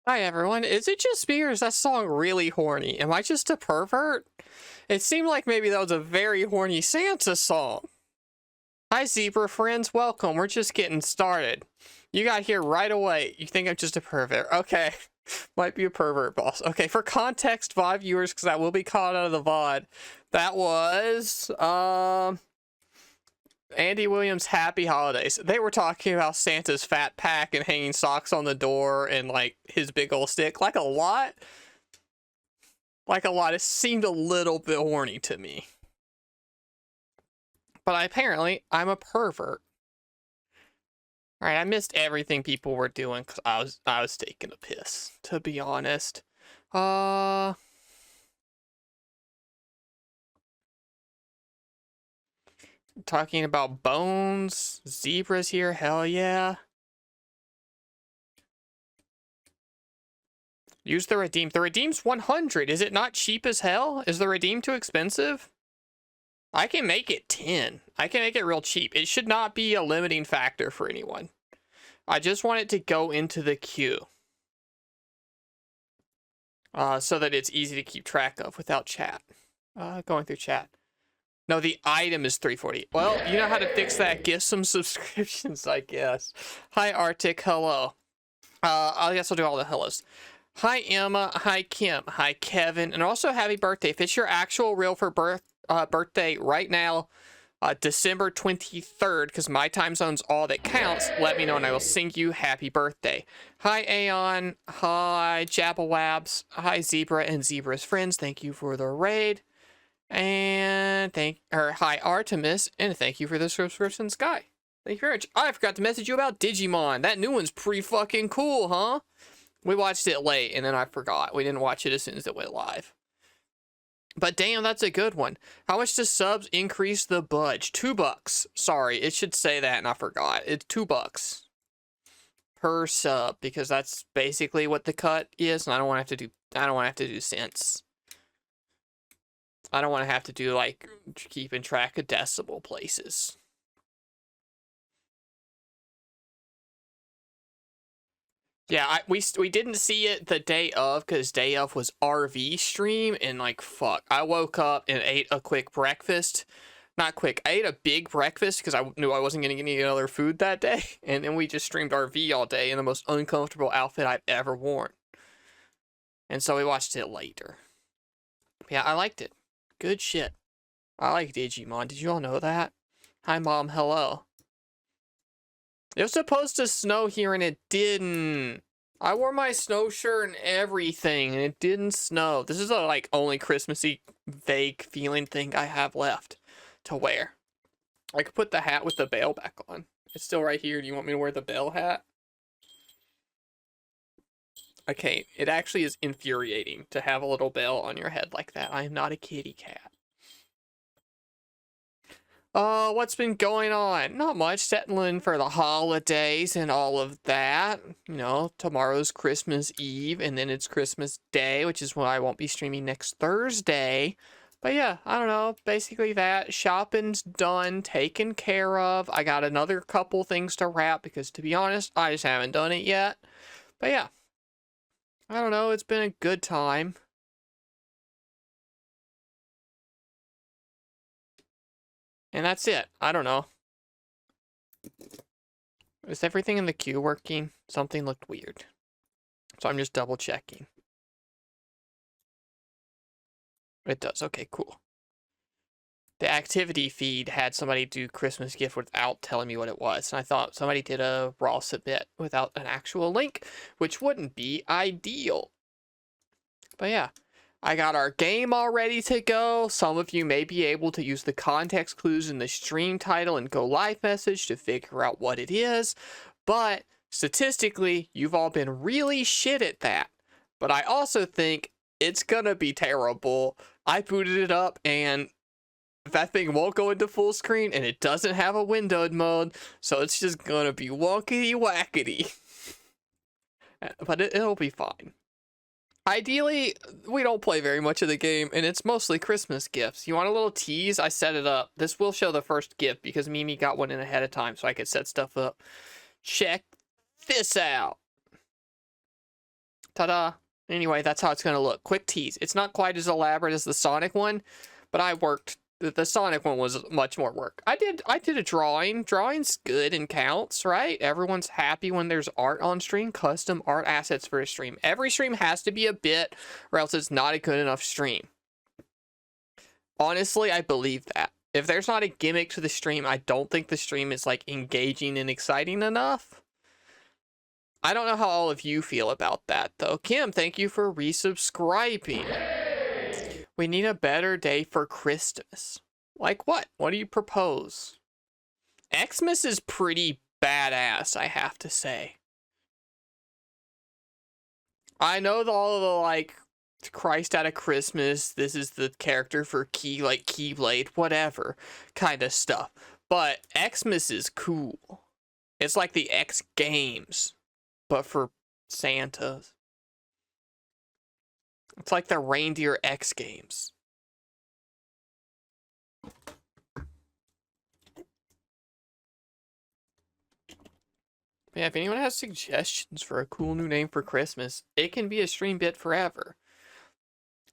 Hi everyone, is it just me or is that song really horny? Am I just a pervert? It seemed like maybe that was a very horny Santa song. Hi zebra friends, welcome, we're just getting started. You got here right away, you think I'm just a pervert. Okay, might be a pervert boss. Okay, for context, VOD viewers, because that will be caught out of the VOD, that was, Andy Williams' Happy Holidays. They were talking about Santa's fat pack and hanging socks on the door and like his big old stick. Like a lot. It seemed a little bit horny to me. But apparently, I'm a pervert. Alright, I missed everything people were doing because I was taking a piss, to be honest. Talking about bones, zebras here, hell yeah. Use the redeem. The redeem's 100. Is it not cheap as hell? Is the redeem too expensive? I can make it 10. I can make it real cheap. It should not be a limiting factor for anyone. I just want it to go into the queue. So that it's easy to keep track of without chat. Going through chat. No, the item is 340. Well, you know how to fix that. Give some subscriptions, I guess. Hi, Arctic. Hello. I guess I'll do all the hellos. Hi, Emma. Hi, Kim. Hi, Kevin. And also, happy birthday. If it's your actual real for birthday right now, December 23rd, because my time zone's all that counts, let me know and I will sing you happy birthday. Hi, Aeon. Hi, Jabberwabs. Hi, Zebra and Zebra's friends. Thank you for the raid. And hi, Artemis. And thank you for the subscription, Sky. Thank you very much. I forgot to message you about Digimon. That new one's pretty fucking cool, huh? We watched it late, and then I forgot. We didn't watch it as soon as it went live. But damn, that's a good one. How much does subs increase the budge? $2. Sorry, it should say that, and I forgot. It's $2 per sub, because that's basically what the cut is, and I don't want to have to do cents. I don't want to have to do, like, keeping track of decimal places. Yeah, we didn't see it the day of because day of was RV stream and like fuck. I woke up and ate a quick breakfast. Not quick. I ate a big breakfast because I knew I wasn't going to get any other food that day. And then we just streamed RV all day in the most uncomfortable outfit I've ever worn. And so we watched it later. Yeah, I liked it. Good shit. I like Digimon. Did you all know that? Hi, Mom. Hello. It was supposed to snow here and it didn't. I wore my snow shirt and everything and it didn't snow. This is a like only Christmassy vague feeling thing I have left to wear. I could put the hat with the bell back on. It's still right here. Do you want me to wear the bell hat? Okay, it actually is infuriating to have a little bell on your head like that. I am not a kitty cat. What's been going on? Not much. Settling for the holidays and all of that. You know, tomorrow's Christmas Eve, and then it's Christmas Day, which is why I won't be streaming next Thursday. But yeah, I don't know. Basically that. Shopping's done, taken care of. I got another couple things to wrap because, to be honest, I just haven't done it yet. But yeah. I don't know. It's been a good time. And that's it. I don't know. Is everything in the queue working? Something looked weird. So I'm just double checking. It does. Okay, cool. The activity feed had somebody do Christmas gift without telling me what it was. And I thought somebody did a raw submit without an actual link, which wouldn't be ideal. But yeah. I got our game all ready to go. Some of you may be able to use the context clues in the stream title and go live message to figure out what it is. But statistically, you've all been really shit at that. But I also think it's gonna be terrible. I booted it up and that thing won't go into full screen and it doesn't have a windowed mode. So it's just gonna be wonkety wackety. But it'll be fine. Ideally, we don't play very much of the game, and it's mostly Christmas gifts. You want a little tease? I set it up. This will show the first gift, because Mimi got one in ahead of time, so I could set stuff up. Check this out. Ta-da. Anyway, that's how it's going to look. Quick tease. It's not quite as elaborate as the Sonic one, but I worked. The Sonic one was much more work. I did a drawing. Drawing's good and counts, right? Everyone's happy when there's art on stream. Custom art assets for a stream. Every stream has to be a bit, or else it's not a good enough stream. Honestly, I believe that. If there's not a gimmick to the stream, I don't think the stream is like engaging and exciting enough. I don't know how all of you feel about that, though. Kim, thank you for resubscribing. We need a better day for Christmas. Like what? What do you propose? Xmas is pretty badass, I have to say. I know all of the, like, Christ out of Christmas, this is the character for Keyblade, whatever kind of stuff. But Xmas is cool. It's like the X Games, but for Santas. It's like the Reindeer X Games. Yeah, if anyone has suggestions for a cool new name for Christmas, it can be a stream bit forever.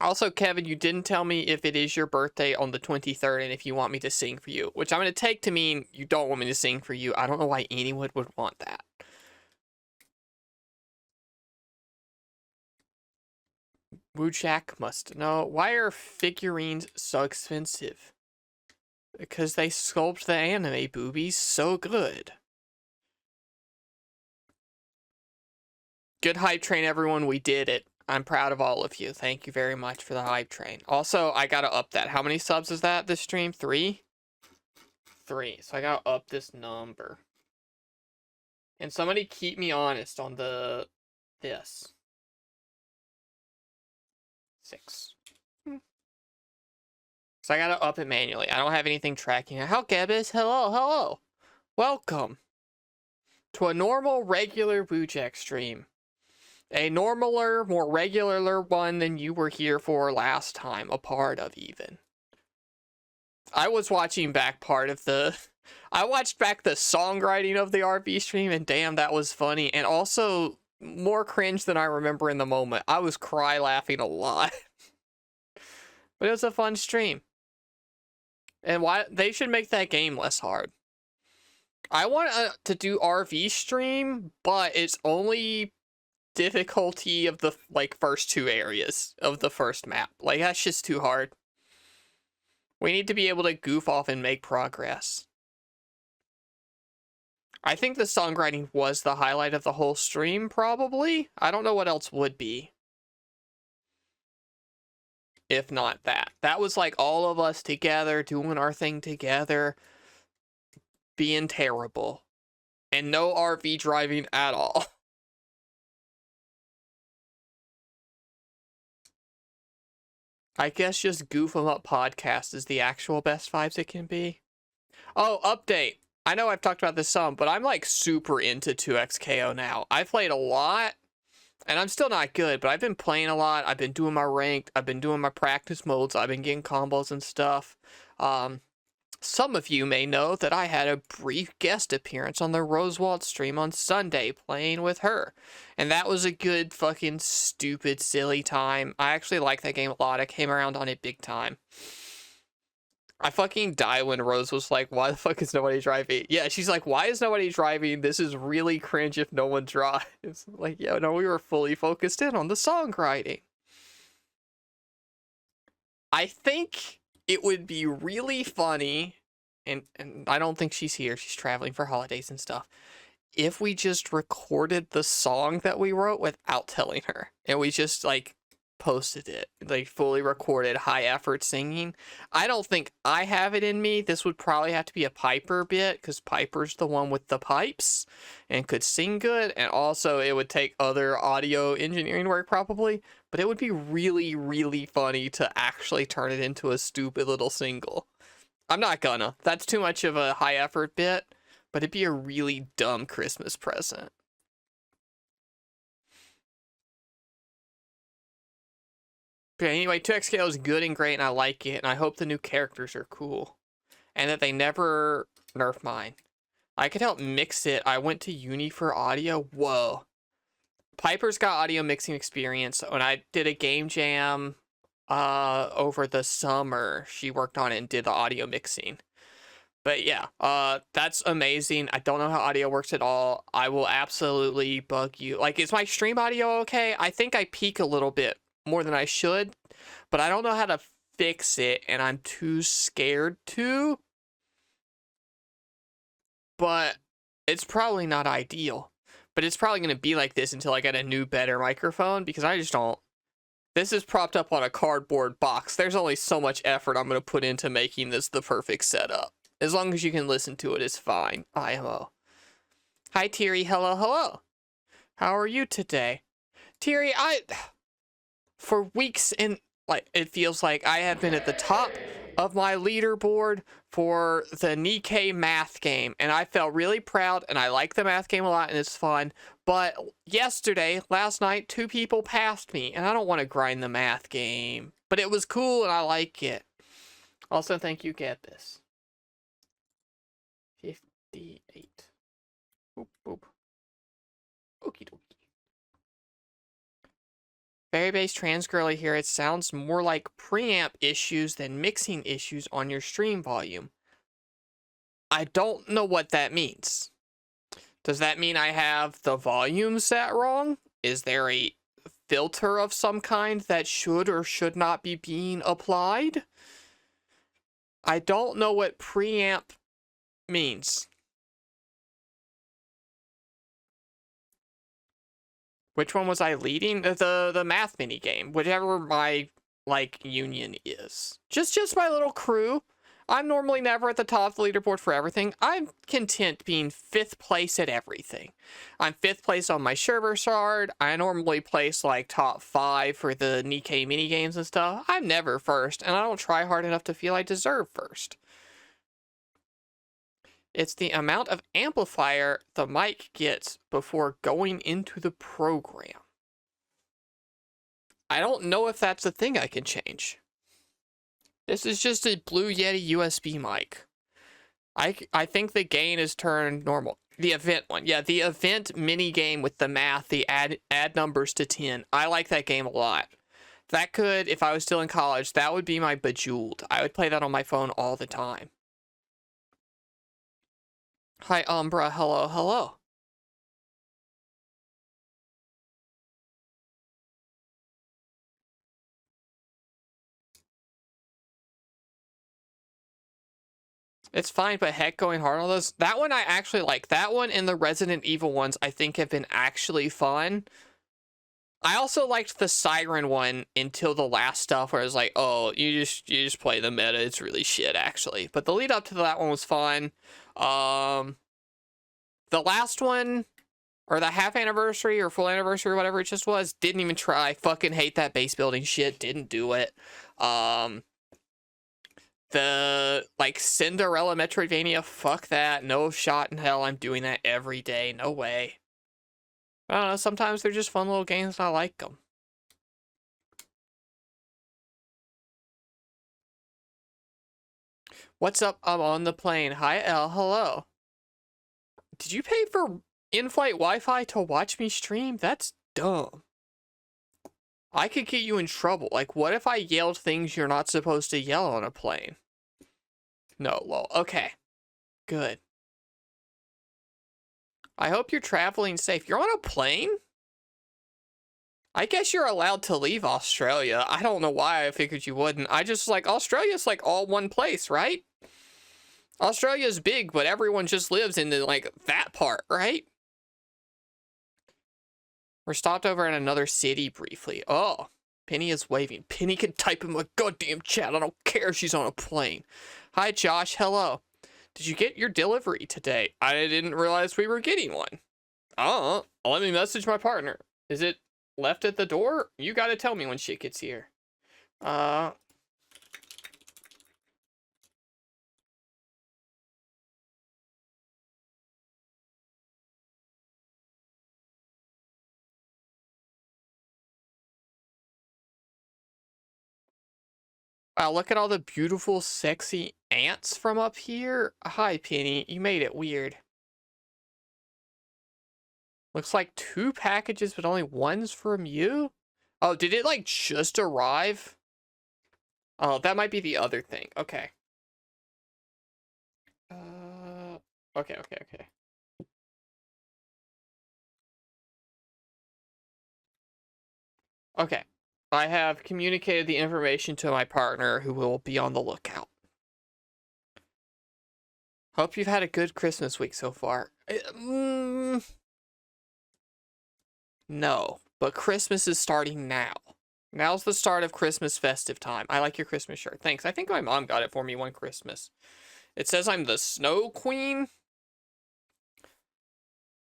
Also, Kevin, you didn't tell me if it is your birthday on the 23rd and if you want me to sing for you, which I'm going to take to mean you don't want me to sing for you. I don't know why anyone would want that. Woojack must know. Why are figurines so expensive? Because they sculpt the anime boobies so good. Good hype train, everyone. We did it. I'm proud of all of you. Thank you very much for the hype train. Also, I gotta up that. How many subs is that this stream? 3? 3. So I gotta up this number. And somebody keep me honest on this. 6. So I gotta up it manually. I don't have anything tracking it. How Gebbis? Hello. Welcome to a normal, regular Woojack stream. A normaler, more regular one than you were here for last time, a part of even. I was watching back I watched back the songwriting of the RV stream, and damn, that was funny. And also, more cringe than I remember in the moment. I was cry laughing a lot. But it was a fun stream. And why they should make that game less hard. I want to do RV stream, but it's only difficulty of the first 2 areas of the first map. Like, that's just too hard. We need to be able to goof off and make progress. I think the songwriting was the highlight of the whole stream, probably. I don't know what else would be. If not that. That was like all of us together, doing our thing together, being terrible. And no RV driving at all. I guess just Goof 'em Up podcast is the actual best vibes it can be. Oh, update. I know I've talked about this some, but I'm like super into 2XKO now. I've played a lot, and I'm still not good, but I've been playing a lot. I've been doing my ranked. I've been doing my practice modes. I've been getting combos and stuff. Some of you may know that I had a brief guest appearance on the Rosewald stream on Sunday playing with her. And that was a good fucking stupid silly time. I actually like that game a lot. I came around on it big time. I fucking die when Rose was like, why the fuck is nobody driving? Yeah, she's like, why is nobody driving? This is really cringe if no one drives. Like, yeah, no, we were fully focused in on the songwriting. I think it would be really funny, and I don't think she's here, she's traveling for holidays and stuff, if we just recorded the song that we wrote without telling her, and we just like posted it, like fully recorded high effort singing. I don't think I have it in me. This would probably have to be a Piper bit, because Piper's the one with the pipes and could sing good, and also it would take other audio engineering work probably, but it would be really, really funny to actually turn it into a stupid little single. I'm not gonna. That's too much of a high effort bit, but it'd be a really dumb Christmas present. But anyway, 2XKO is good and great, and I like it, and I hope the new characters are cool. And that they never nerf mine. I could help mix it. I went to uni for audio. Whoa. Piper's got audio mixing experience. When I did a game jam over the summer, she worked on it and did the audio mixing. But yeah, that's amazing. I don't know how audio works at all. I will absolutely bug you. Like, is my stream audio okay? I think I peak a little bit more than I should, but I don't know how to fix it, and I'm too scared to. But it's probably not ideal. But it's probably going to be like this until I get a new, better microphone, because I just don't. This is propped up on a cardboard box. There's only so much effort I'm going to put into making this the perfect setup. As long as you can listen to it, it's fine. IMO. Hi, Thierry. Hello, hello. How are you today? Thierry, for weeks in, like, it feels like I have been at the top of my leaderboard for the Nikkei math game, and I felt really proud, and I like the math game a lot, and it's fun. But last night, 2 people passed me, and I don't want to grind the math game. But it was cool, and I like it. Also, thank you, Get This. 58. Boop, boop. Okie dokie. Very bass trans girly here. It sounds more like preamp issues than mixing issues on your stream volume. I don't know what that means. Does that mean I have the volume set wrong? Is there a filter of some kind that should or should not be being applied? I don't know what preamp means. Which one was I leading? The math mini game, whichever my union is. Just my little crew. I'm normally never at the top of the leaderboard for everything. I'm content being 5th place at everything. I'm 5th place on my server shard. I normally place like top 5 for the Nikkei mini games and stuff. I'm never first, and I don't try hard enough to feel I deserve first. It's the amount of amplifier the mic gets before going into the program. I don't know if that's a thing I can change. This is just a Blue Yeti USB mic. I think the gain is turned normal. The event one. Yeah, the event mini game with the math, the add numbers to 10. I like that game a lot. That could, if I was still in college, that would be my Bejeweled. I would play that on my phone all the time. Hi, Umbra. Hello, hello. It's fine, but heck, going hard on those. That one I actually like. That one and the Resident Evil ones I think have been actually fun. I also liked the Siren one until the last stuff where I was like, oh, you just play the meta. It's really shit, actually. But the lead up to that one was fun. The last one, or the half anniversary or full anniversary or whatever it just was, didn't even try. Fucking hate that base building shit. Didn't do it. The, Cinderella Metroidvania, fuck that. No shot in hell I'm doing that every day. No way. I don't know, sometimes they're just fun little games and I like them. What's up? I'm on the plane. Hi, L. Hello. Did you pay for in-flight Wi-Fi to watch me stream? That's dumb. I could get you in trouble. Like, what if I yelled things you're not supposed to yell on a plane? No, lol. Okay. Good. I hope you're traveling safe. You're on a plane? I guess you're allowed to leave Australia. I don't know why I figured you wouldn't. I just, Australia's, all one place, right? Australia's big, but everyone just lives in, that part, right? We're stopped over in another city briefly. Oh, Penny is waving. Penny can type in my goddamn chat. I don't care if she's on a plane. Hi, Josh. Hello. Did you get your delivery today? I didn't realize we were getting one. Oh, let me message my partner. Is it left at the door? You gotta tell me when shit gets here. Wow, look at all the beautiful, sexy ants from up here. Hi, Penny. You made it weird. Looks like 2 packages, but only one's from you? Oh, did it like just arrive? Oh, that might be the other thing. Okay. Okay. Okay. I have communicated the information to my partner, who will be on the lookout. Hope you've had a good Christmas week so far. No, but Christmas is starting now. Now's the start of Christmas festive time. I like your Christmas shirt. Thanks. I think my mom got it for me one Christmas. It says I'm the Snow Queen,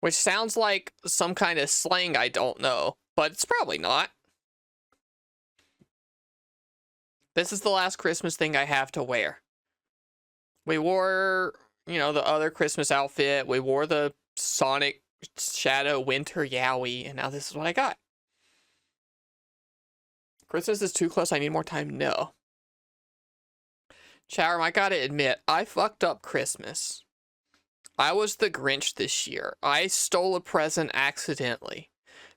which sounds like some kind of slang I don't know, but it's probably not. This is the last Christmas thing I have to wear. We wore, you know, the other Christmas outfit. We wore the Sonic Shadow Winter Yowie, and now this is what I got. Christmas is too close. I need more time. No. Chatham, I gotta admit, I fucked up Christmas. I was the Grinch this year. I stole a present accidentally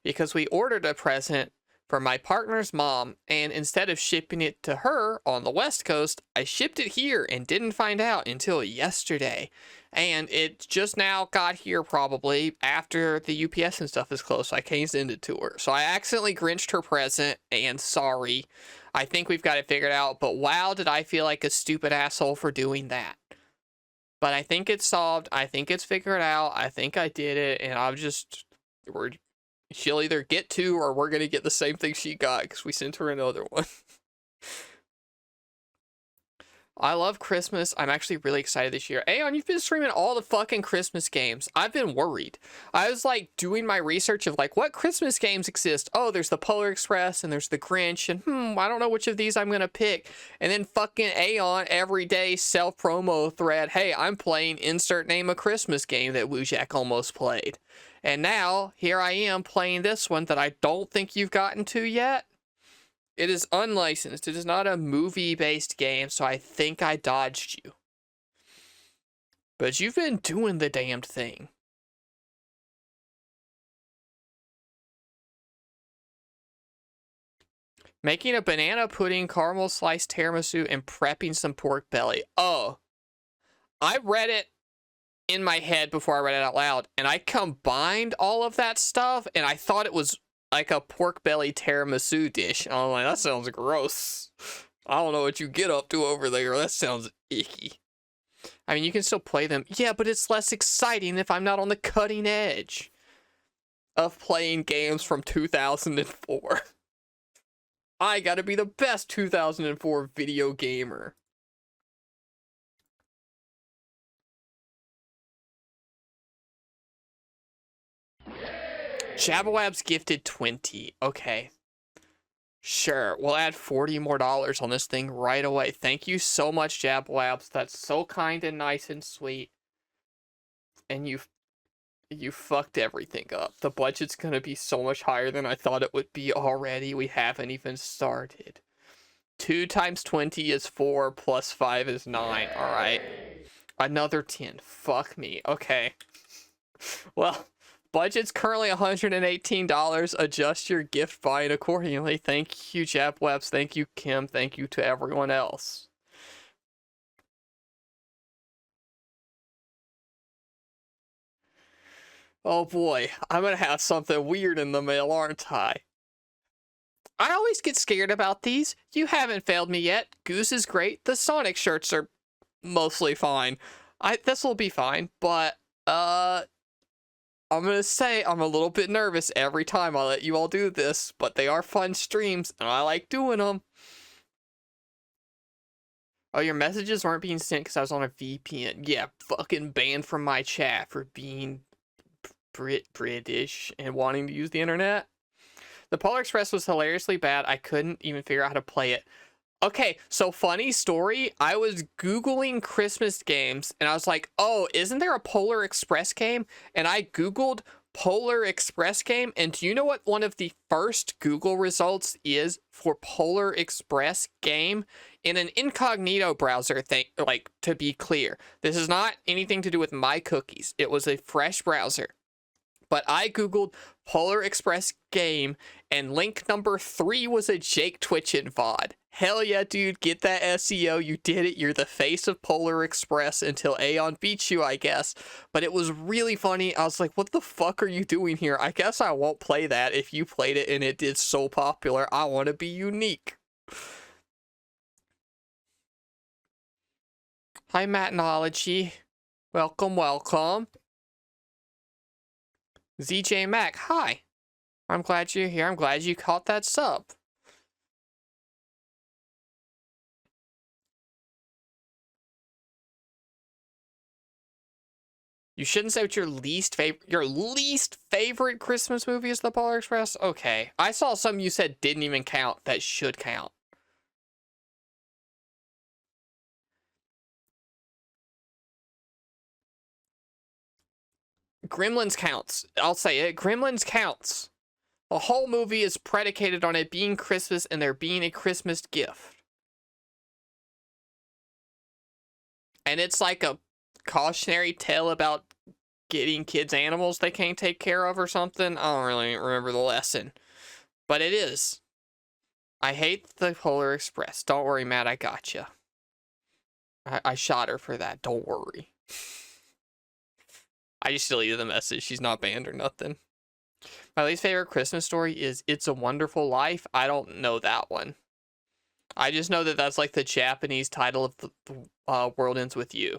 because we ordered a present for my partner's mom, and instead of shipping it to her on the West Coast, I shipped it here and didn't find out until yesterday. And it just now got here probably after the UPS and stuff is closed, so I can't send it to her. So I accidentally Grinched her present, and sorry. I think we've got it figured out, but wow, did I feel like a stupid asshole for doing that. But I think it's solved. I think it's figured out. I think I did it, and she'll either get 2 or we're going to get the same thing she got because we sent her another one. I love Christmas. I'm actually really excited this year. Aeon, you've been streaming all the fucking Christmas games. I've been worried. I was like doing my research of like what Christmas games exist. Oh, there's the Polar Express and there's the Grinch and I don't know which of these I'm going to pick. And then fucking Aeon every day self-promo thread. Hey, I'm playing insert name a Christmas game that Woojack almost played. And now here I am playing this one that I don't think you've gotten to yet. It is unlicensed. It is not a movie-based game, so I think I dodged you. But you've been doing the damned thing. Making a banana pudding, caramel sliced tiramisu, and prepping some pork belly. Oh. I read it in my head before I read it out loud, and I combined all of that stuff, and I thought it was like a pork belly tiramisu dish. And I'm like, that sounds gross. I don't know what you get up to over there. That sounds icky. I mean, you can still play them. Yeah, but it's less exciting if I'm not on the cutting edge of playing games from 2004. I gotta be the best 2004 video gamer. Jabawab's gifted 20. Okay. Sure. We'll add $40 more on this thing right away. Thank you so much, Jabawabs. That's so kind and nice and sweet. And you fucked everything up. The budget's gonna be so much higher than I thought it would be already. We haven't even started. 2 times 20 is 4, plus 5 is 9. Alright. Another 10. Fuck me. Okay. Well, budget's currently $118. Adjust your gift buying accordingly. Thank you, Japwebs. Thank you, Kim. Thank you to everyone else. Oh boy, I'm gonna have something weird in the mail, aren't I? I always get scared about these. You haven't failed me yet. Goose is great. The Sonic shirts are mostly fine. This will be fine, but I'm gonna say I'm a little bit nervous every time I let you all do this, but they are fun streams, and I like doing them. Oh, your messages weren't being sent because I was on a VPN. Yeah, fucking banned from my chat for being British and wanting to use the internet. The Polar Express was hilariously bad. I couldn't even figure out how to play it. Okay, so funny story. I was Googling Christmas games and I was like, oh, isn't there a Polar Express game? And I Googled Polar Express game. And do you know what one of the first Google results is for Polar Express game? In an incognito browser thing, like, to be clear. This is not anything to do with my cookies. It was a fresh browser. But I googled Polar Express game, and link number 3 was a Jake Twitchin VOD. Hell yeah, dude, get that SEO. You did it. You're the face of Polar Express until Aeon beats you, I guess. But it was really funny. I was like, what the fuck are you doing here? I guess I won't play that if you played it and it did so popular. I want to be unique. Hi, Matnology. Welcome, welcome. ZJ Mac, hi. I'm glad you're here. I'm glad you caught that sub. You shouldn't say what your least favorite Christmas movie is The Polar Express? Okay. I saw some you said didn't even count that should count. Gremlins counts. I'll say it. Gremlins counts. The whole movie is predicated on it being Christmas and there being a Christmas gift. And it's like a cautionary tale about getting kids animals they can't take care of or something. I don't really remember the lesson. But it is. I hate the Polar Express. Don't worry, Matt, I got you. I shot her for that. Don't worry. I just deleted the message. She's not banned or nothing. My least favorite Christmas story is It's a Wonderful Life. I don't know that one. I just know that that's like the Japanese title of the World Ends With You.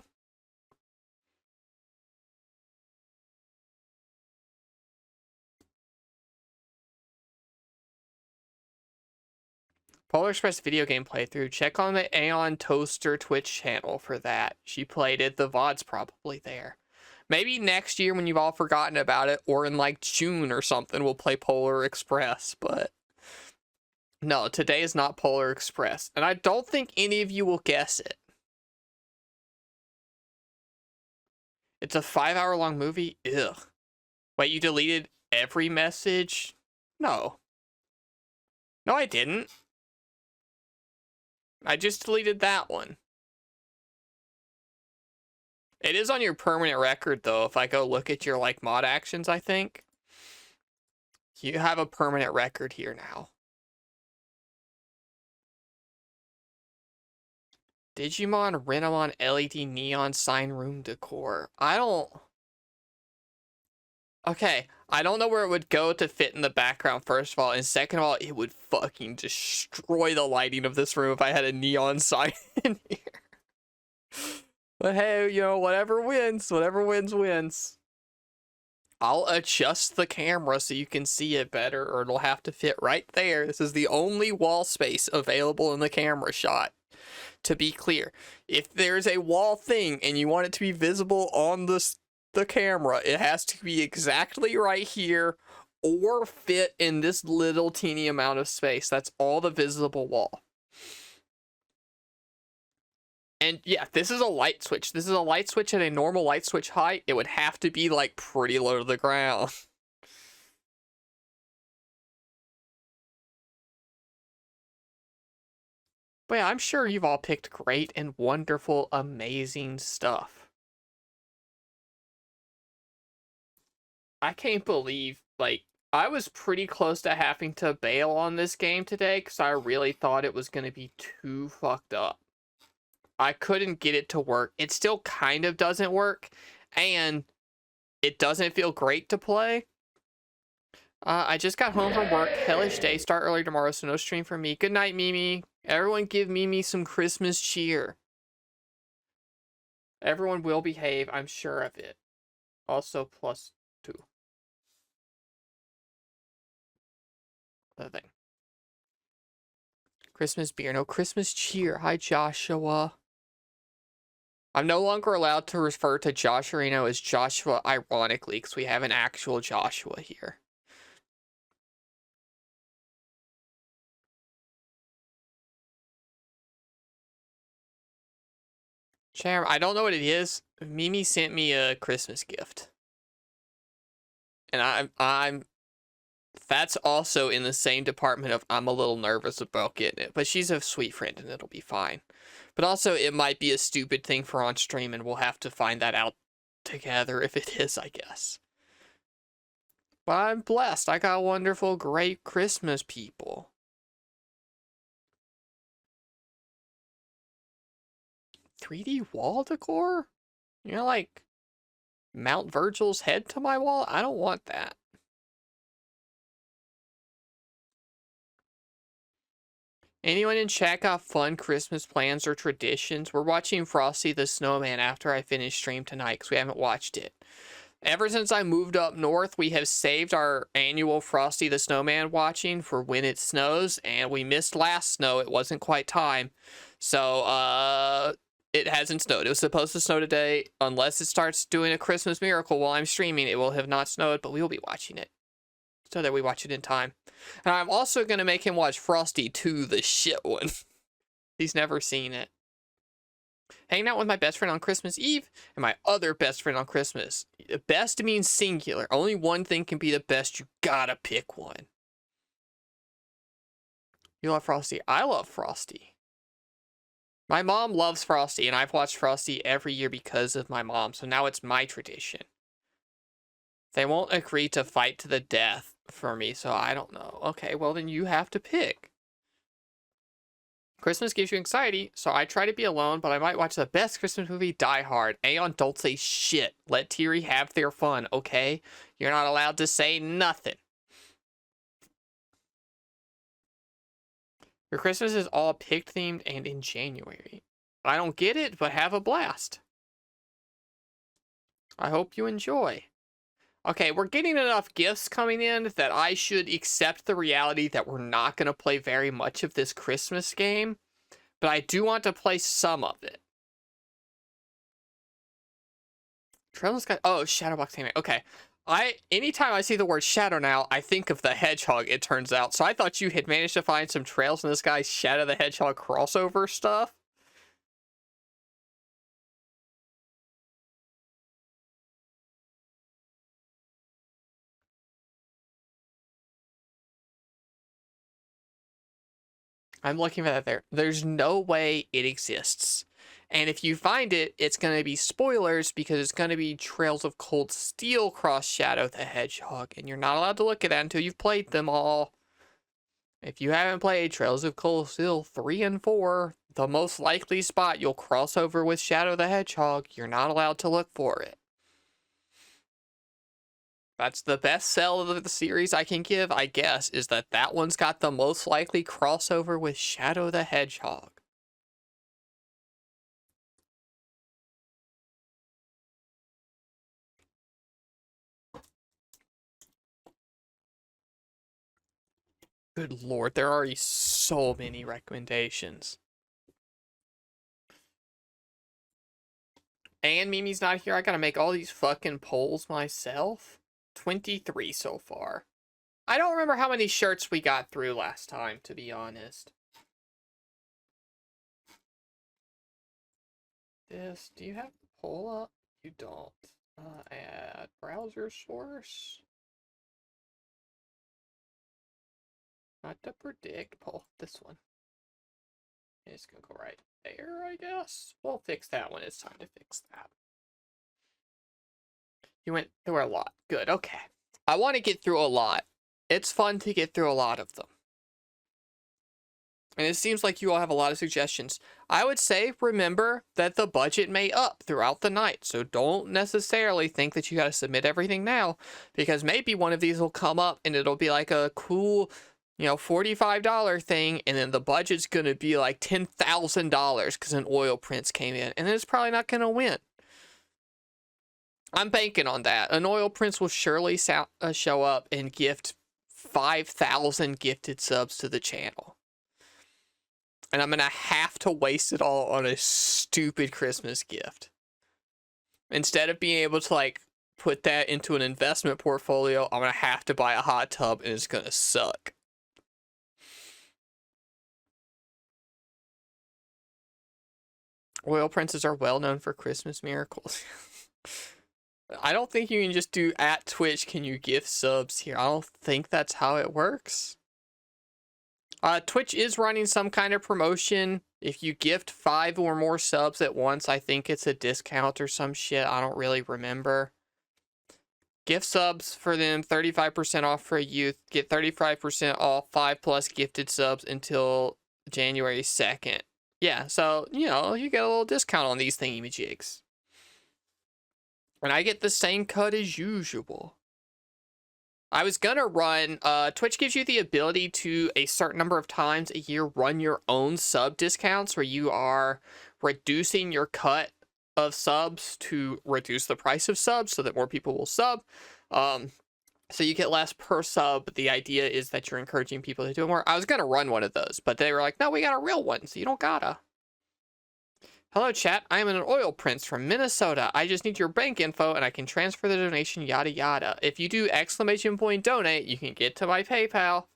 Polar Express video game playthrough. Check on the Aeon Toaster Twitch channel for that. She played it. The VOD's probably there. Maybe next year when you've all forgotten about it, or in like June or something, we'll play Polar Express. But no, today is not Polar Express. And I don't think any of you will guess it. It's a 5-hour-long movie? Ugh. Wait, you deleted every message? No. No, I didn't. I just deleted that one. It is on your permanent record, though. If I go look at your, like, mod actions, I think. You have a permanent record here now. Digimon Renamon LED neon sign room decor. I don't... Okay, I don't know where it would go to fit in the background, first of all. And second of all, it would fucking destroy the lighting of this room if I had a neon sign in here. But hey, you know, whatever wins, wins. I'll adjust the camera so you can see it better, or it'll have to fit right there. This is the only wall space available in the camera shot. To be clear, if there's a wall thing and you want it to be visible on the camera, it has to be exactly right here or fit in this little teeny amount of space. That's all the visible wall. And yeah, this is a light switch. This is a light switch at a normal light switch height. It would have to be like pretty low to the ground. But yeah, I'm sure you've all picked great and wonderful, amazing stuff. I can't believe, like, I was pretty close to having to bail on this game today because I really thought it was going to be too fucked up. I couldn't get it to work. It still kind of doesn't work, and it doesn't feel great to play. I just got home from work. Hellish day. Start early tomorrow, so no stream for me. Good night, Mimi. Everyone give Mimi some Christmas cheer. Everyone will behave, I'm sure of it. Also, +2. The thing. Christmas beer. No Christmas cheer. Hi, Joshua. I'm no longer allowed to refer to Josh Reno as Joshua, ironically, because we have an actual Joshua here. Cham, I don't know what it is. Mimi sent me a Christmas gift. And I'm that's also in the same department of I'm a little nervous about getting it. But she's a sweet friend and it'll be fine. But also, it might be a stupid thing for on stream, and we'll have to find that out together if it is, I guess. But I'm blessed. I got wonderful, great Christmas people. $3D wall decor? You know, like Mount Virgil's head to my wall? I don't want that. Anyone in chat got fun Christmas plans or traditions? We're watching Frosty the Snowman after I finish stream tonight because we haven't watched it. Ever since I moved up north, we have saved our annual Frosty the Snowman watching for when it snows, and we missed last snow. It wasn't quite time. So, it hasn't snowed. It was supposed to snow today. Unless it starts doing a Christmas miracle while I'm streaming, it will have not snowed, but we will be watching it so that we watch it in time. And I'm also going to make him watch Frosty 2, the shit one. He's never seen it. Hanging out with my best friend on Christmas Eve and my other best friend on Christmas. Best means singular. Only one thing can be the best. You gotta pick one. You love Frosty. I love Frosty. My mom loves Frosty, and I've watched Frosty every year because of my mom, so now it's my tradition. They won't agree to fight to the death for me, so I don't know. Okay, well then you have to pick. Christmas gives you anxiety, so I try to be alone, but I might watch the best Christmas movie, Die Hard. Aeon, don't say shit. Let Teary have their fun, okay? You're not allowed to say nothing. Your Christmas is all pig themed and in January. I don't get it, but have a blast. I hope you enjoy. Okay, we're getting enough gifts coming in that I should accept the reality that we're not going to play very much of this Christmas game, but I do want to play some of it. Trail in the Sky. Oh, Shadowbox Anime. Okay. Anytime I see the word shadow now, I think of the Hedgehog, it turns out. So I thought you had managed to find some Trails in the Sky Shadow the Hedgehog crossover stuff. I'm looking for that there. There's no way it exists. And if you find it, it's going to be spoilers because it's going to be Trails of Cold Steel cross Shadow the Hedgehog. And you're not allowed to look at that until you've played them all. If you haven't played Trails of Cold Steel 3 and 4, the most likely spot you'll cross over with Shadow the Hedgehog, you're not allowed to look for it. That's the best sell of the series I can give, I guess, is that that one's got the most likely crossover with Shadow the Hedgehog. Good lord, there are already so many recommendations. And Mimi's not here. I gotta make all these fucking polls myself. 23 so far. I don't remember how many shirts we got through last time, to be honest. This, do you have the poll up? You don't. Add browser source. Not to predict poll. This one. It's gonna go right there, I guess. We'll fix that when it's time to fix that. You went through a lot. Good, okay. I want to get through a lot. It's fun to get through a lot of them. And it seems like you all have a lot of suggestions. I would say, remember that the budget may up throughout the night. So don't necessarily think that you got to submit everything now, because maybe one of these will come up and it'll be like a cool, you know, $45 thing. And then the budget's going to be like $10,000 because an oil prints came in. And then it's probably not going to win. I'm banking on that. An oil prince will surely show up and gift 5,000 gifted subs to the channel. And I'm going to have to waste it all on a stupid Christmas gift. Instead of being able to, like, put that into an investment portfolio, I'm going to have to buy a hot tub and it's going to suck. Oil princes are well known for Christmas miracles. I don't think you can just do at Twitch, can you gift subs here? I don't think that's how it works. Twitch is running some kind of promotion. If you gift 5 or more subs at once, I think it's a discount or some shit. I don't really remember. Gift subs for them, 35% off for a youth. Get 35% off 5+ gifted subs until January 2nd. Yeah, so, you know, you get a little discount on these thingamajigs. And I get the same cut as usual. I was gonna run, Twitch gives you the ability to, a certain number of times a year, run your own sub discounts where you are reducing your cut of subs to reduce the price of subs so that more people will sub. So you get less per sub, but the idea is that you're encouraging people to do more. I was gonna run one of those, but they were like, no, we got a real one, so you don't gotta. Hello, chat. I am an oil prince from Minnesota. I just need your bank info and I can transfer the donation, yada yada. If you do !donate, you can get to my PayPal.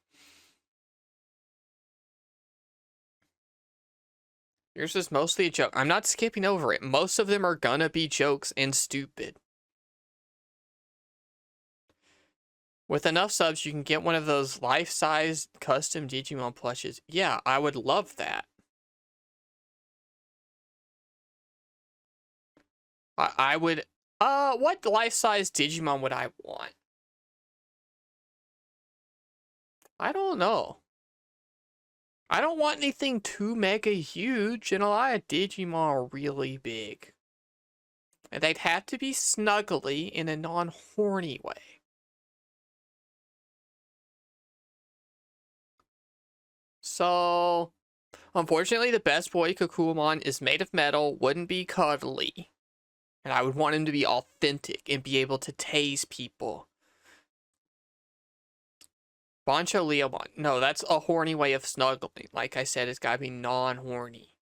Yours is mostly a joke. I'm not skipping over it. Most of them are gonna be jokes and stupid. With enough subs, you can get one of those life-size custom Digimon plushes. Yeah, I would love that. I would, what life-size Digimon would I want? I don't know. I don't want anything too mega huge, and a lot of Digimon are really big. And they'd have to be snuggly in a non-horny way. So, unfortunately, the best boy Kakuamon is made of metal, wouldn't be cuddly. And I would want him to be authentic and be able to tase people. Bancho Leomon. No, that's a horny way of snuggling. Like I said, it's gotta be non-horny.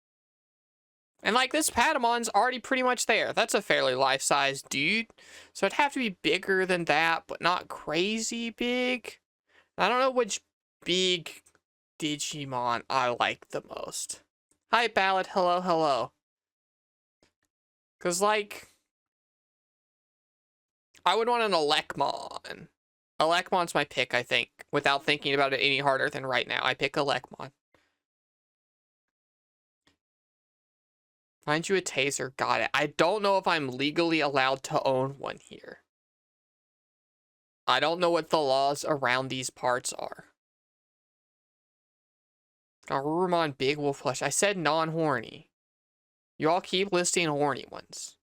And like this Patamon's already pretty much there. That's a fairly life-size dude. So it'd have to be bigger than that, but not crazy big. I don't know which big Digimon I like the most. Hi, Ballad. Hello, hello. Because, like, I would want an Elecmon. Elecmon's my pick, I think. Without thinking about it any harder than right now, I pick Elecmon. Find you a taser. Got it. I don't know if I'm legally allowed to own one here. I don't know what the laws around these parts are. Garurumon Big Wolf Plush. I said non-horny. You all keep listing horny ones.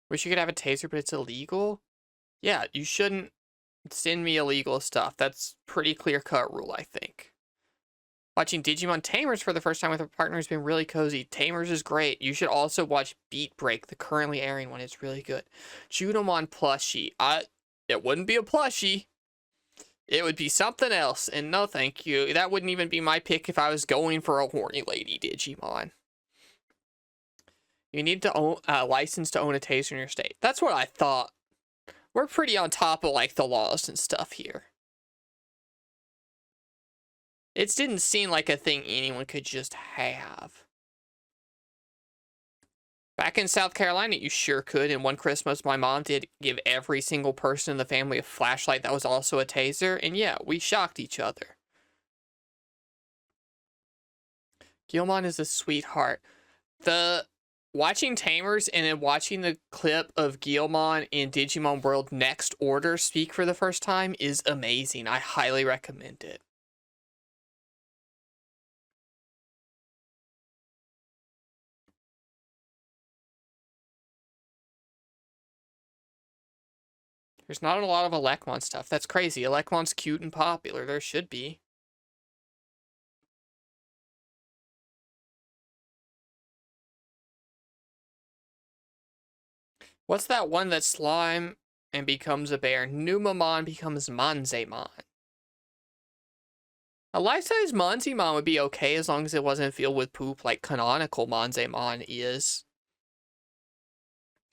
Wish you could have a taser, but it's illegal? Yeah, you shouldn't send me illegal stuff. That's pretty clear-cut rule, I think. Watching Digimon Tamers for the first time with a partner has been really cozy. Tamers is great. You should also watch Beat Break, the currently airing one. It's really good. Junomon plushie. It wouldn't be a plushie. It would be something else. And no thank you. That wouldn't even be my pick if I was going for a horny lady Digimon. You need to own license to own a taser in your state. That's what I thought. We're pretty on top of like the laws and stuff here. It didn't seem like a thing anyone could just have. Back in South Carolina, you sure could. And one Christmas, my mom did give every single person in the family a flashlight that was also a taser. And yeah, we shocked each other. Guilmon is a sweetheart. Watching Tamers and then watching the clip of Guilmon in Digimon World Next Order speak for the first time is amazing. I highly recommend it. There's not a lot of Elecmon stuff. That's crazy. Elecmon's cute and popular. There should be. What's that one that slime and becomes a bear? Numamon becomes Manzemon. A life-size Manzemon would be okay as long as it wasn't filled with poop like canonical Manzemon is.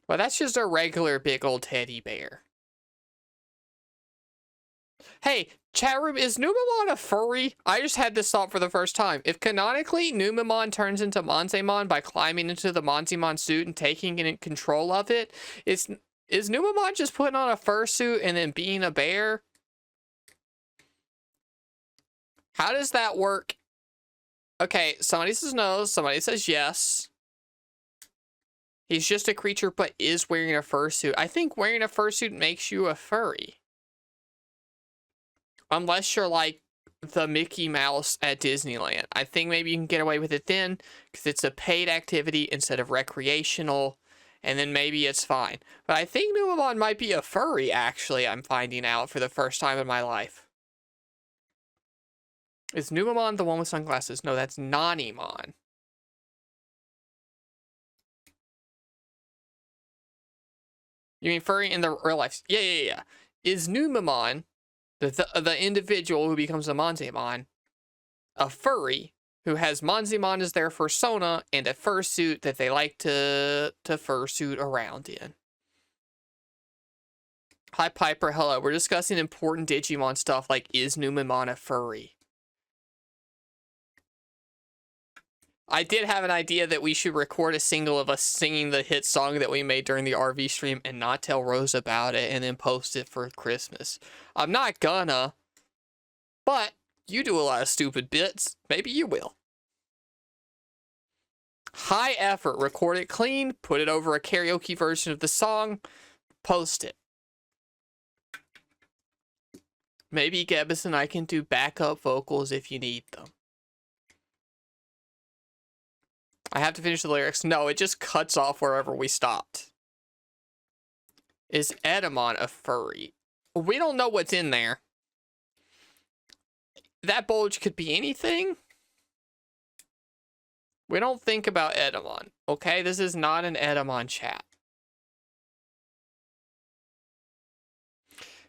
But that's just a regular big old teddy bear. Hey, chat room, is Numamon a furry? I just had this thought for the first time. If canonically Numamon turns into Manzemon by climbing into the Manzemon suit and taking control of it, is Numamon just putting on a fursuit and then being a bear? How does that work Okay, somebody says no, somebody says yes. He's just a creature, but is wearing a fursuit. I think wearing a fursuit makes you a furry. Unless you're like the Mickey Mouse at Disneyland. I think maybe you can get away with it then, because it's a paid activity instead of recreational, and then maybe it's fine. But I think Numemon might be a furry, actually, I'm finding out for the first time in my life. Is Numemon the one with sunglasses? No, that's Nanimon. You mean furry in the real life? Yeah. Is Numemon, the individual who becomes a Monzemon, a furry who has Monzemon as their fursona and a fursuit that they like to fursuit around in? Hi Piper, hello. We're discussing important Digimon stuff like, is Numemon a furry? I did have an idea that we should record a single of us singing the hit song that we made during the RV stream and not tell Rose about it and then post it for Christmas. I'm not gonna, but you do a lot of stupid bits. Maybe you will. High effort. Record it clean, put it over a karaoke version of the song, post it. Maybe Gebbis and I can do backup vocals if you need them. I have to finish the lyrics. No, it just cuts off wherever we stopped. Is Edamon a furry? We don't know what's in there. That bulge could be anything. We don't think about Edamon, okay? This is not an Edamon chat.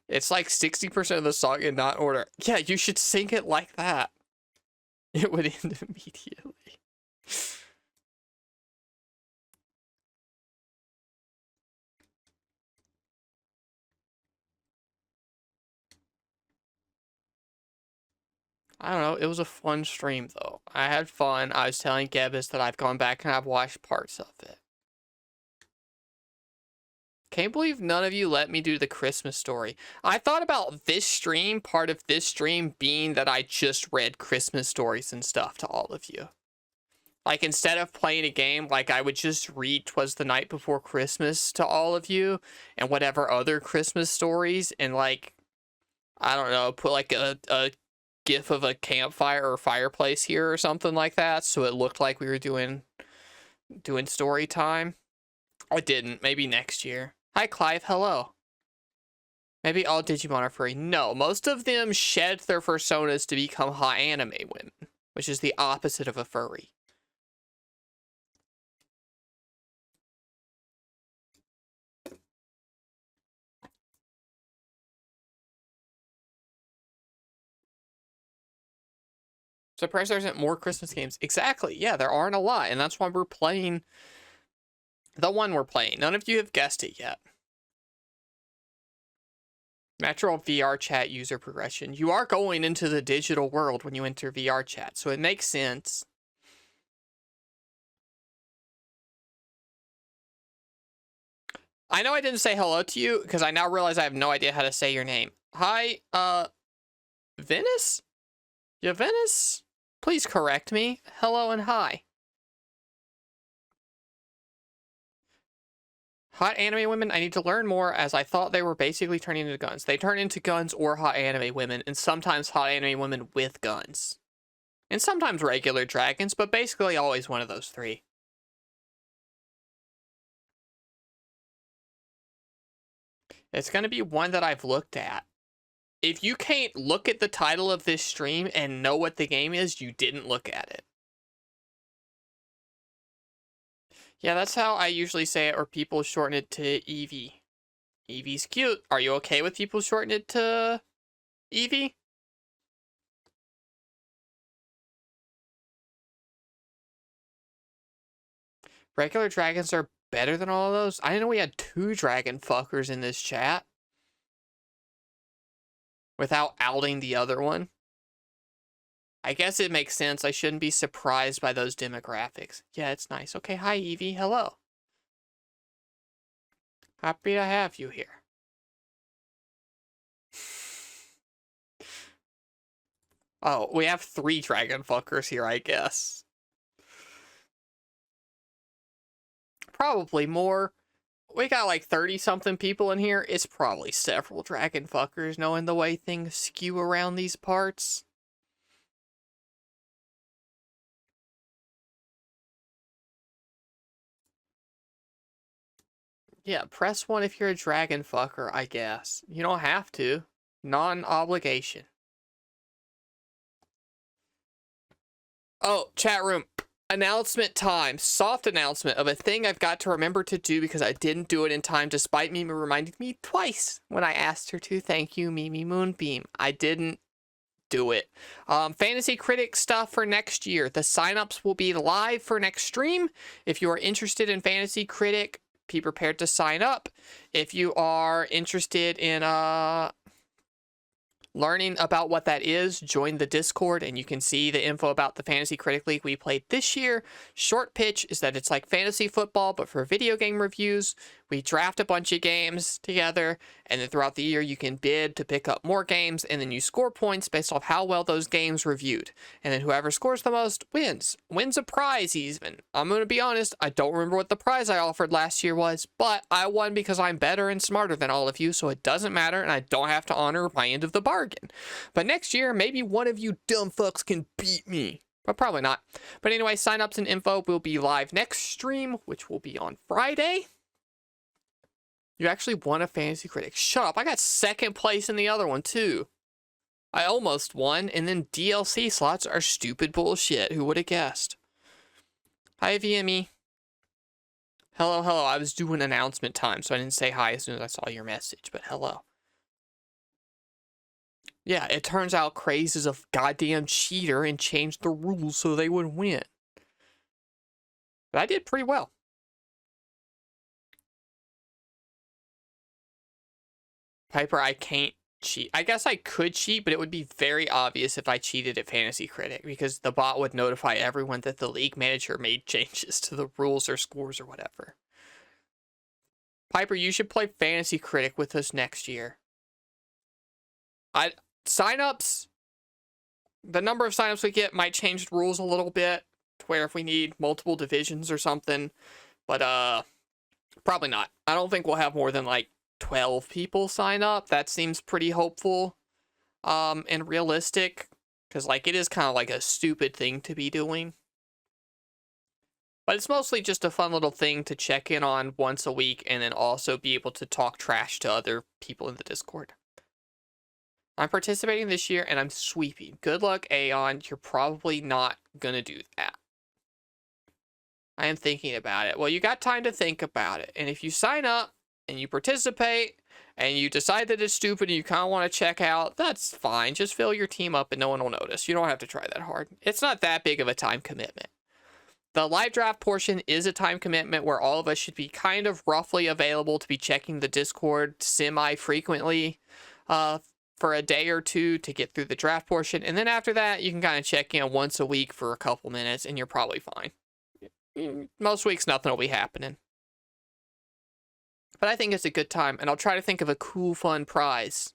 It's like 60% of the song in not order. Yeah, you should sing it like that. It would end immediately. I don't know. It was a fun stream, though. I had fun. I was telling Gebbis that I've gone back and I've watched parts of it. Can't believe none of you let me do the Christmas story. I thought about this stream, part of this stream being that I just read Christmas stories and stuff to all of you. Like, instead of playing a game, like, I would just read 'Twas the Night Before Christmas to all of you and whatever other Christmas stories and, like, I don't know, put, like, a gif of a campfire or fireplace here or something like that so it looked like we were doing story time. I didn't. Maybe next year. Hi, Clive. Hello. Maybe all Digimon are furry. No, most of them shed their fursonas to become hot anime women, which is the opposite of a furry. Surprised there isn't more Christmas games. Exactly. Yeah, there aren't a lot, and that's why we're playing the one we're playing. None of you have guessed it yet. Natural VR chat user progression. You are going into the digital world when you enter VR chat, so it makes sense. I know I didn't say hello to you because I now realize I have no idea how to say your name. Hi, Venice? Yeah, Venice? Please correct me. Hello and hi. Hot anime women, I need to learn more as I thought they were basically turning into guns. They turn into guns or hot anime women, and sometimes hot anime women with guns. And sometimes regular dragons, but basically always one of those three. It's going to be one that I've looked at. If you can't look at the title of this stream and know what the game is, you didn't look at it. Yeah, that's how I usually say it, or people shorten it to Eevee. Eevee's cute. Are you okay with people shortening it to Eevee? Regular dragons are better than all of those? I didn't know we had 2 dragon fuckers in this chat. Without outing the other one. I guess it makes sense. I shouldn't be surprised by those demographics. Yeah, it's nice. Okay, hi Eevee. Hello. Happy to have you here. Oh, we have 3 dragon fuckers here, I guess. Probably more. We got like 30-something people in here. It's probably several dragon fuckers, knowing the way things skew around these parts. Yeah, press 1 if you're a dragon fucker, I guess. You don't have to. Non-obligation. Oh, chat room. Announcement time. Soft announcement of a thing I've got to remember to do because I didn't do it in time despite Mimi reminding me twice when I asked her to. Thank you, Mimi Moonbeam. I didn't do it. Fantasy Critic stuff for next year. The signups will be live for next stream. If you are interested in Fantasy Critic, be prepared to sign up. If you are interested in learning about what that is, join the Discord and you can see the info about the Fantasy Critic League we played this year. Short pitch is that it's like fantasy football, but for video game reviews. We draft a bunch of games together, and then throughout the year you can bid to pick up more games, and then you score points based off how well those games reviewed. And then whoever scores the most wins. Wins a prize even. I'm going to be honest, I don't remember what the prize I offered last year was, but I won because I'm better and smarter than all of you, so it doesn't matter, and I don't have to honor my end of the bargain. But next year, maybe one of you dumb fucks can beat me. But probably not. But anyway, signups and info will be live next stream, which will be on Friday. You actually won a Fantasy Critic. Shut up. I got 2nd place in the other one, too. I almost won, and then DLC slots are stupid bullshit. Who would have guessed? Hi, VME. Hello, hello. I was doing announcement time, so I didn't say hi as soon as I saw your message, but hello. Yeah, it turns out Craze is a goddamn cheater and changed the rules so they would win. But I did pretty well. Piper, I can't cheat. I guess I could cheat, but it would be very obvious if I cheated at Fantasy Critic because the bot would notify everyone that the league manager made changes to the rules or scores or whatever. Piper, you should play Fantasy Critic with us next year. Signups, the number of signups we get might change the rules a little bit to where if we need multiple divisions or something, but probably not. I don't think we'll have more than like 12 people sign up. That seems pretty hopeful and realistic because like it is kind of like a stupid thing to be doing. But it's mostly just a fun little thing to check in on once a week and then also be able to talk trash to other people in the Discord. I'm participating this year and I'm sweeping. Good luck, Aeon. You're probably not gonna do that. I am thinking about it. Well, you got time to think about it. And if you sign up and you participate and you decide that it's stupid and you kind of want to check out, that's fine. Just fill your team up and no one will notice. You don't have to try that hard. It's not that big of a time commitment. The live draft portion is a time commitment where all of us should be kind of roughly available to be checking the Discord semi-frequently for a day or two to get through the draft portion. And then after that, you can kind of check in once a week for a couple minutes and you're probably fine. Most weeks, nothing will be happening. But I think it's a good time, and I'll try to think of a cool, fun prize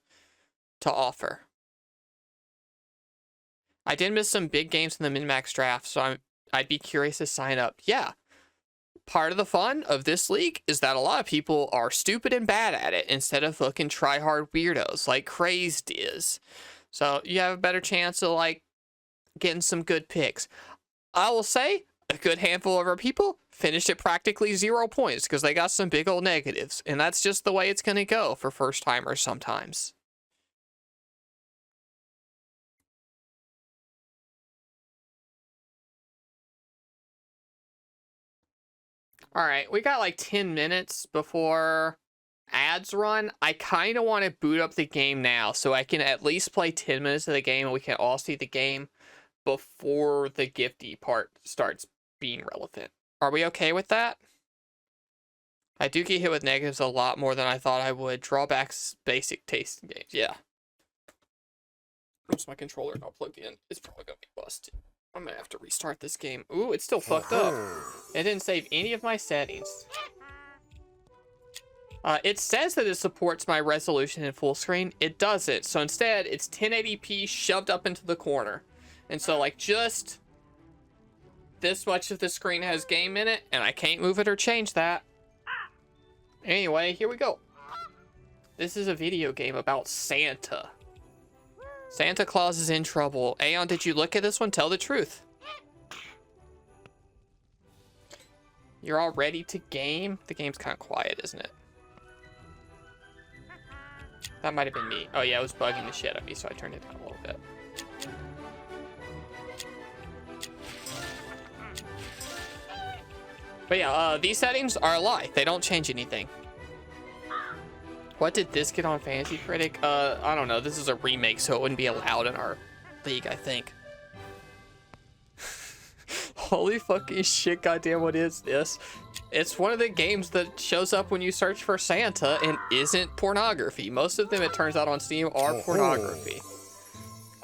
to offer. I did miss some big games in the min-max draft, so I'd be curious to sign up. Yeah. Part of the fun of this league is that a lot of people are stupid and bad at it instead of fucking try-hard weirdos like Crazed is. So you have a better chance of, like, getting some good picks. I will say, a good handful of our people finished at practically 0 points because they got some big old negatives. And that's just the way it's going to go for first timers sometimes. All right, we got like 10 minutes before ads run. I kind of want to boot up the game now so I can at least play 10 minutes of the game and we can all see the game before the gifty part starts being relevant. Are we okay with that? I do get hit with negatives a lot more than I thought I would. Drawbacks, basic taste in games. Yeah. Where's my controller not plugged in? It's probably gonna be busted. I'm gonna have to restart this game. Ooh, it's still fucked up. It didn't save any of my settings. It says that it supports my resolution in full screen. It doesn't. So instead, it's 1080p shoved up into the corner. And so, like, just this much of the screen has game in it, and I can't move it or change that. Anyway, here we go. This is a video game about Santa. Santa Claus is in trouble. Aeon, did you look at this one? Tell the truth. You're all ready to game? The game's kind of quiet, isn't it? That might have been me. Oh yeah, it was bugging the shit out of me, so I turned it down a little bit. But yeah, these settings are a lie. They don't change anything. What did this get on Fantasy Critic? I don't know. This is a remake, so it wouldn't be allowed in our league, I think. Holy fucking shit, goddamn, what is this? It's one of the games that shows up when you search for Santa and isn't pornography. Most of them, it turns out, on Steam are pornography.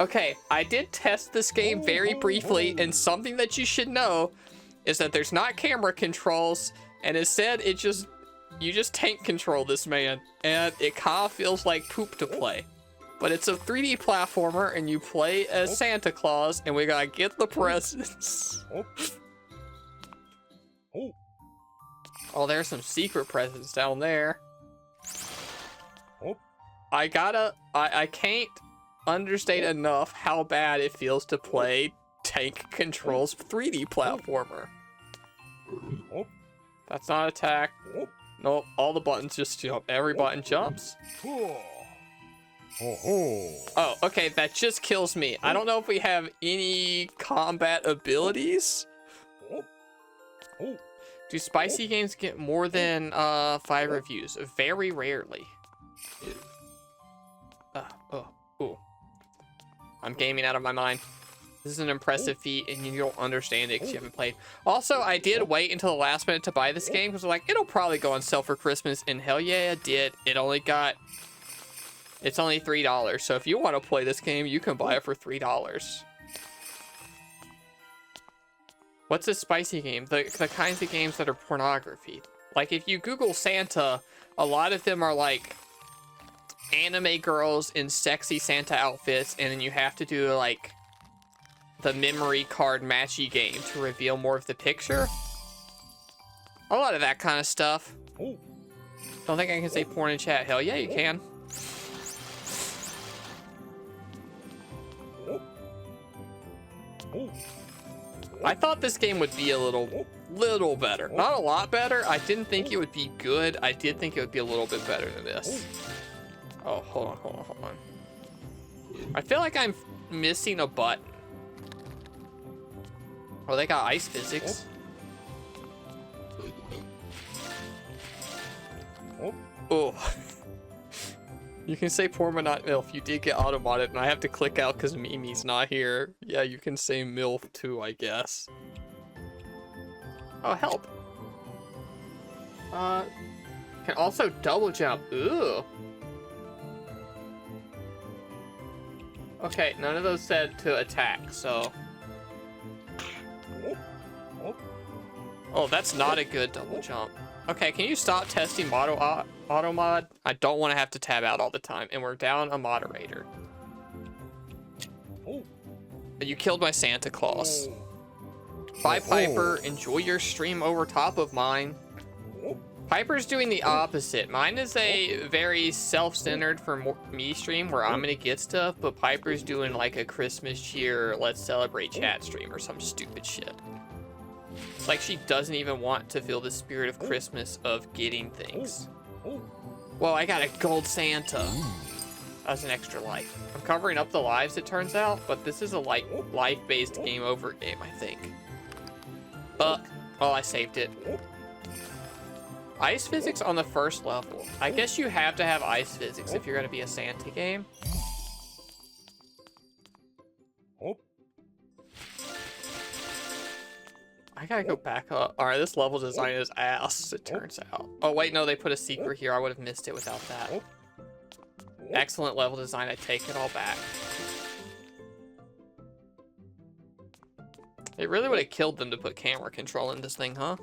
Okay, I did test this game very briefly, and something that you should know is that there's not camera controls, and instead, you just tank control this man, and it kind of feels like poop to play. But it's a 3D platformer, and you play as Santa Claus, and we gotta get the presents. Oh, there's some secret presents down there. I can't understate enough how bad it feels to play Tank Control's 3D platformer. That's not attack. Nope, all the buttons just jump. Every button jumps. Oh, okay, that just kills me. I don't know if we have any combat abilities. Do spicy games get more than 5 reviews? Very rarely. Ooh. I'm gaming out of my mind. This is an impressive feat, and you don't understand it because you haven't played. Also, I did wait until the last minute to buy this game because I'm like, it'll probably go on sale for Christmas, and hell yeah, it did. It's only $3, so if you want to play this game, you can buy it for $3. What's a spicy game? The kinds of games that are pornography. Like, if you Google Santa, a lot of them are like anime girls in sexy Santa outfits, and then you have to do like the memory card matchy game to reveal more of the picture. A lot of that kind of stuff. Don't think I can say porn in chat. Hell yeah, you can. I thought this game would be a little better. Not a lot better. I didn't think it would be good. I did think it would be a little bit better than this. Oh, hold on. I feel like I'm missing a button. Oh, they got ice physics. Oh. You can say poor but not MILF. You did get auto-modded, and I have to click out because Mimi's not here. Yeah, you can say MILF too, I guess. Oh, help. Can also double jump. Ooh. Okay, none of those said to attack, so. Oh, that's not a good double jump. Okay, can you stop testing auto mod? I don't want to have to tab out all the time, and we're down a moderator. You killed my Santa Claus. Bye, Piper. Enjoy your stream over top of mine. Piper's doing the opposite. Mine is a very self-centered for me stream where I'm gonna get stuff, but Piper's doing like a Christmas cheer, let's celebrate chat stream or some stupid shit. It's like she doesn't even want to feel the spirit of Christmas of getting things. Whoa, I got a gold Santa. That was an extra life. I'm covering up the lives, it turns out, but this is a life-based game over game, I think. Oh, I saved it. Ice physics on the first level. I guess you have to have ice physics if you're gonna be a Santa game. I gotta go back up. All right, this level design is ass, it turns out. Oh wait, no, they put a secret here. I would have missed it without that. Excellent level design, I take it all back. It really would have killed them to put camera control in this thing, huh?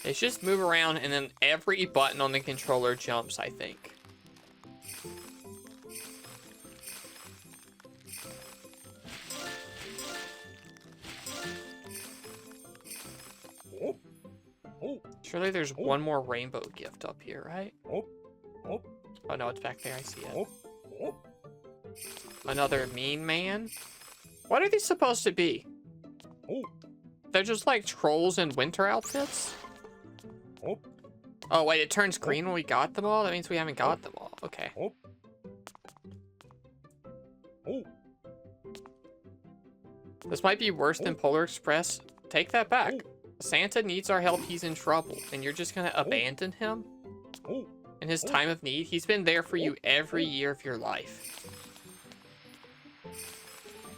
It's just move around and then every button on the controller jumps, I think. Surely there's one more rainbow gift up here, right? Oh no, it's back there, I see it. Another mean man? What are these supposed to be? They're just like trolls in winter outfits? Oh wait, it turns green when we got them all? That means we haven't got them all. Okay. This might be worse than Polar Express. Take that back. Santa needs our help, he's in trouble. And you're just gonna abandon him? In his time of need? He's been there for you every year of your life.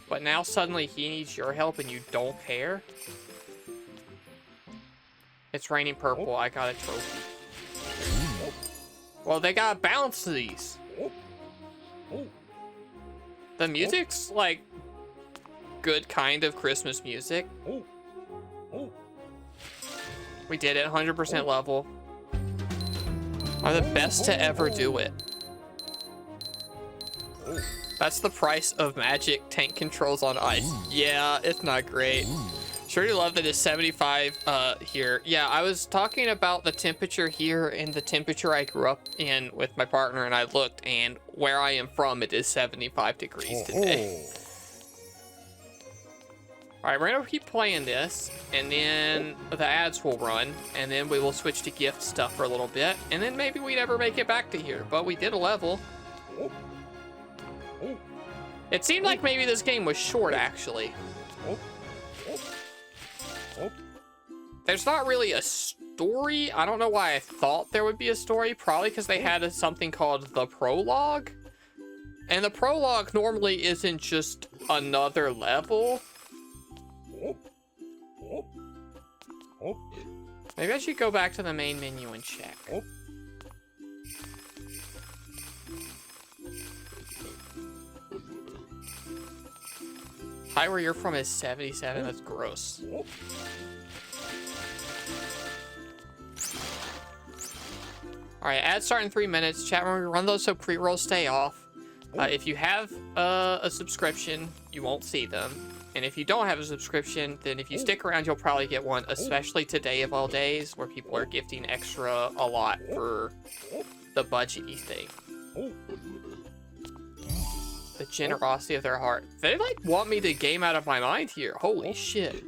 But now suddenly he needs your help and you don't care? It's raining purple, I got a trophy. Well, they gotta balance these. The music's like good kind of Christmas music. We did it, 100% level. I'm the best to ever do it. That's the price of Magic tank controls on ice. Yeah, it's not great. Sure do love that it's 75 here. Yeah, I was talking about the temperature here and the temperature I grew up in with my partner, and I looked, and where I am from, it is 75 degrees today. All right, we're gonna keep playing this, and then the ads will run, and then we will switch to gift stuff for a little bit, and then maybe we never make it back to here, but we did a level. It seemed like maybe this game was short, actually. There's not really a story. I don't know why I thought there would be a story, probably because they had something called the prologue. And the prologue normally isn't just another level. Maybe I should go back to the main menu and check. High where you're from is 77, that's gross. Alright, ads start in 3 minutes. Chat room, we run those so pre-rolls stay off. If you have a subscription, you won't see them. And if you don't have a subscription, then if you stick around, you'll probably get one, especially today of all days, where people are gifting extra a lot for the budget-y thing. The generosity of their heart. They, like, want me to game out of my mind here. Holy shit.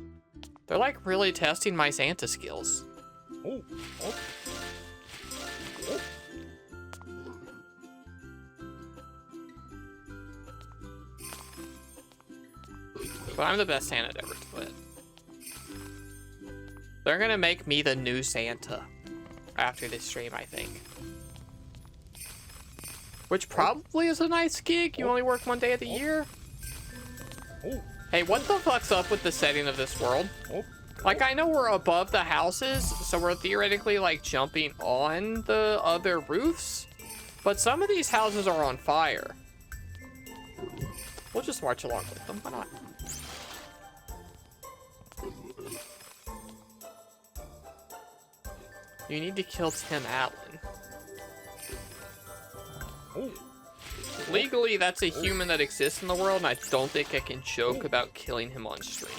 They're, like, really testing my Santa skills. But I'm the best Santa to ever do it. They're gonna make me the new Santa after this stream, I think. Which probably is a nice gig. You only work 1 day of the year. Hey, what the fuck's up with the setting of this world? Like, I know we're above the houses, so we're theoretically, like, jumping on the other roofs. But some of these houses are on fire. We'll just march along with them. Why not? You need to kill Tim Allen. Legally, that's a human that exists in the world, and I don't think I can joke about killing him on stream.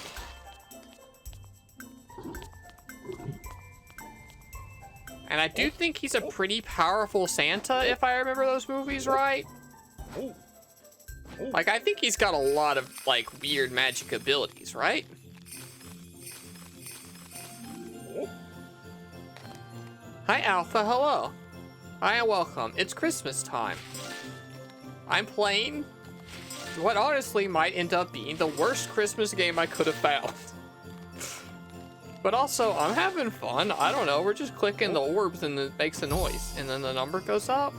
And I do think he's a pretty powerful Santa, if I remember those movies right. Like, I think he's got a lot of, like, weird magic abilities, right? Hi, Alpha, hello. Hi, and welcome. It's Christmas time. I'm playing what honestly might end up being the worst Christmas game I could have found. But also, I'm having fun. I don't know, we're just clicking the orbs and it makes a noise. And then the number goes up.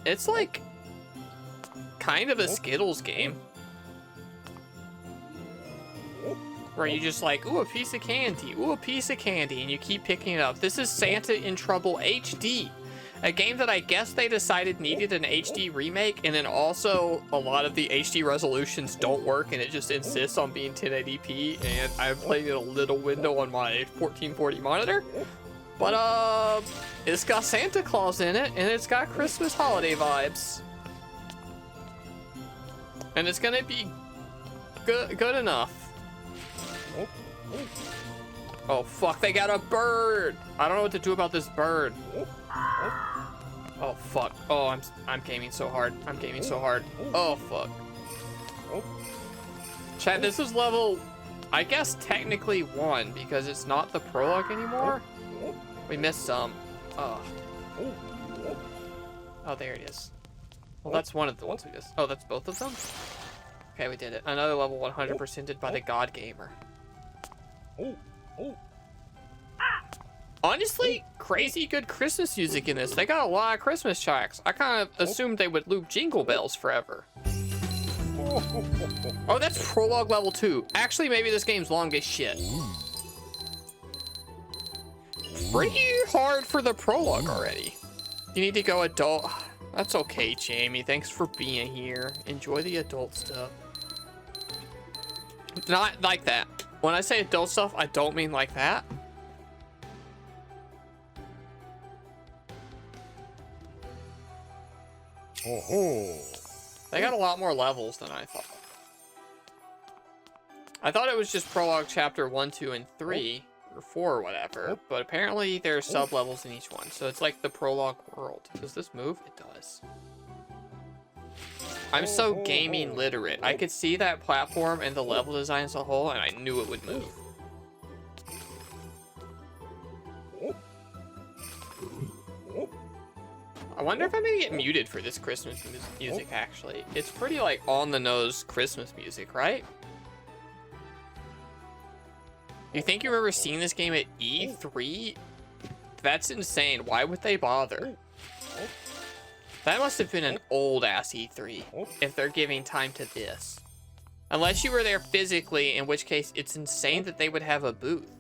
It's like kind of a Skittles game. Where you just like, ooh, a piece of candy, ooh, a piece of candy, and you keep picking it up. This is Santa in Trouble HD. A game that I guess they decided needed an HD remake, and then also a lot of the HD resolutions don't work, and it just insists on being 1080p, and I'm playing in a little window on my 1440 monitor. But, it's got Santa Claus in it, and it's got Christmas holiday vibes. And it's gonna be good enough. Oh, fuck, they got a bird! I don't know what to do about this bird. Oh, fuck. Oh, I'm gaming so hard. I'm gaming so hard. Oh, fuck. Chat, this is level, I guess, technically 1, because it's not the prologue anymore. We missed some. Oh. Oh, there it is. Well, that's one of the ones we just... Oh, that's both of them? Okay, we did it. Another level 100%ed by the God Gamer. Honestly, crazy good Christmas music in this. They got a lot of Christmas tracks. I kind of assumed they would loop Jingle Bells forever. Oh, that's prologue level 2. Actually, maybe this game's long as shit. Pretty hard for the prologue already. You need to go adult. That's okay, Jamie. Thanks for being here. Enjoy the adult stuff. Not like that. When I say adult stuff, I don't mean like that. They got a lot more levels than I thought. I thought it was just prologue chapter 1, 2, and 3, or 4 or whatever, but apparently there's sub-levels in each one, so it's like the prologue world. Does this move? It does. I'm so gaming literate. I could see that platform and the level design as a whole, and I knew it would move. I wonder if I'm gonna get muted for this Christmas music, actually. It's pretty, like, on-the-nose Christmas music, right? You think you remember seeing this game at E3? That's insane. Why would they bother? That must have been an old-ass E3, if they're giving time to this. Unless you were there physically, in which case it's insane that they would have a booth.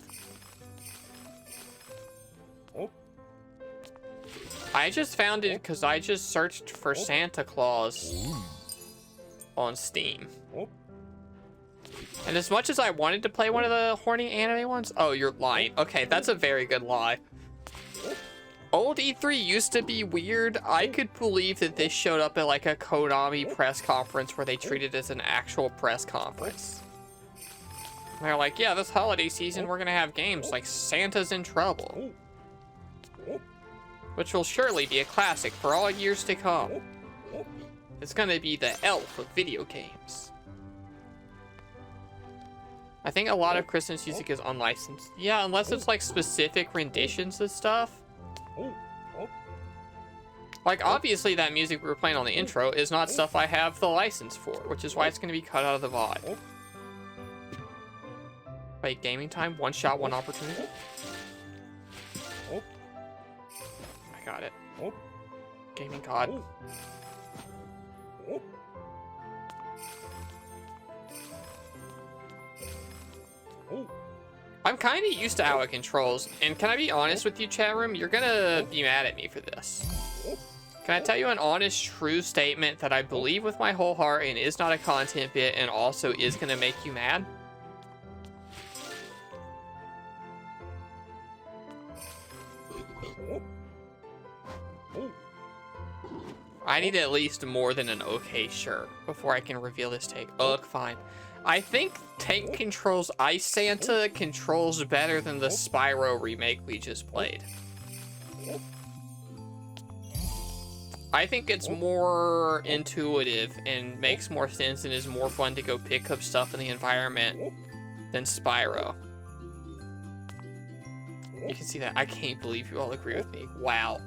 I just found it because I just searched for Santa Claus on Steam. And as much as I wanted to play one of the horny anime ones... Oh, you're lying. Okay, that's a very good lie. Old E3 used to be weird. I could believe that this showed up at like a Konami press conference where they treated it as an actual press conference. They're like, yeah, this holiday season we're gonna have games like Santa's in Trouble. Which will surely be a classic for all years to come. It's gonna be the elf of video games. I think a lot of Christmas music is unlicensed. Yeah, unless it's like specific renditions of stuff. Like, obviously that music we were playing on the intro is not stuff I have the license for, which is why it's gonna be cut out of the VOD. Wait, gaming time? One shot, one opportunity? I got it. Gaming God. I'm kind of used to how it controls, and can I be honest with you, chat room? You're gonna be mad at me for this. Can I tell you an honest, true statement that I believe with my whole heart and is not a content bit and also is gonna make you mad? I need at least more than an okay shirt before I can reveal this take. Ugh, fine. I think Tank Control's Ice Santa controls better than the Spyro remake we just played. I think it's more intuitive and makes more sense and is more fun to go pick up stuff in the environment than Spyro. You can see that. I can't believe you all agree with me. Wow.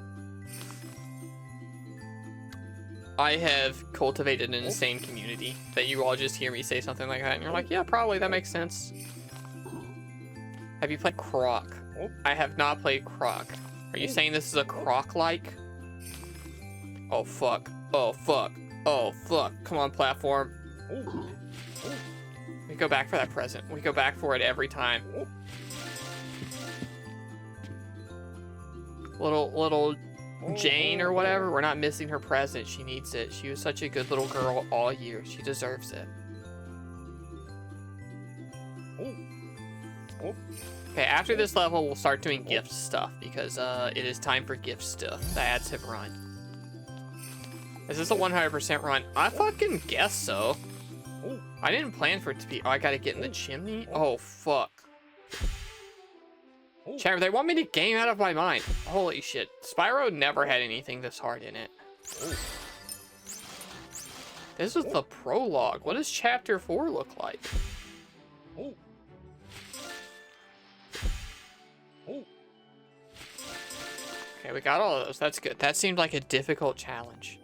I have cultivated an insane community that you all just hear me say something like that and you're like, yeah, probably, that makes sense. Have you played Croc? I have not played Croc. Are you saying this is a Croc-like? Oh, fuck. Oh, fuck. Oh, fuck. Come on, platform. We go back for that present. We go back for it every time. Jane or whatever, we're not missing her present. She needs it. She was such a good little girl all year. She deserves it. Okay, after this level, we'll start doing gift stuff because it is time for gift stuff. The ads have run. Is this a 100% run? I fucking guess so. I didn't plan for it to be. Oh, I gotta get in the chimney? Oh, fuck. Chat, they want me to game out of my mind. Holy shit. Spyro never had anything this hard in it. This is the prologue. What does chapter 4 look like? Okay, we got all of those. That's good. That seemed like a difficult challenge.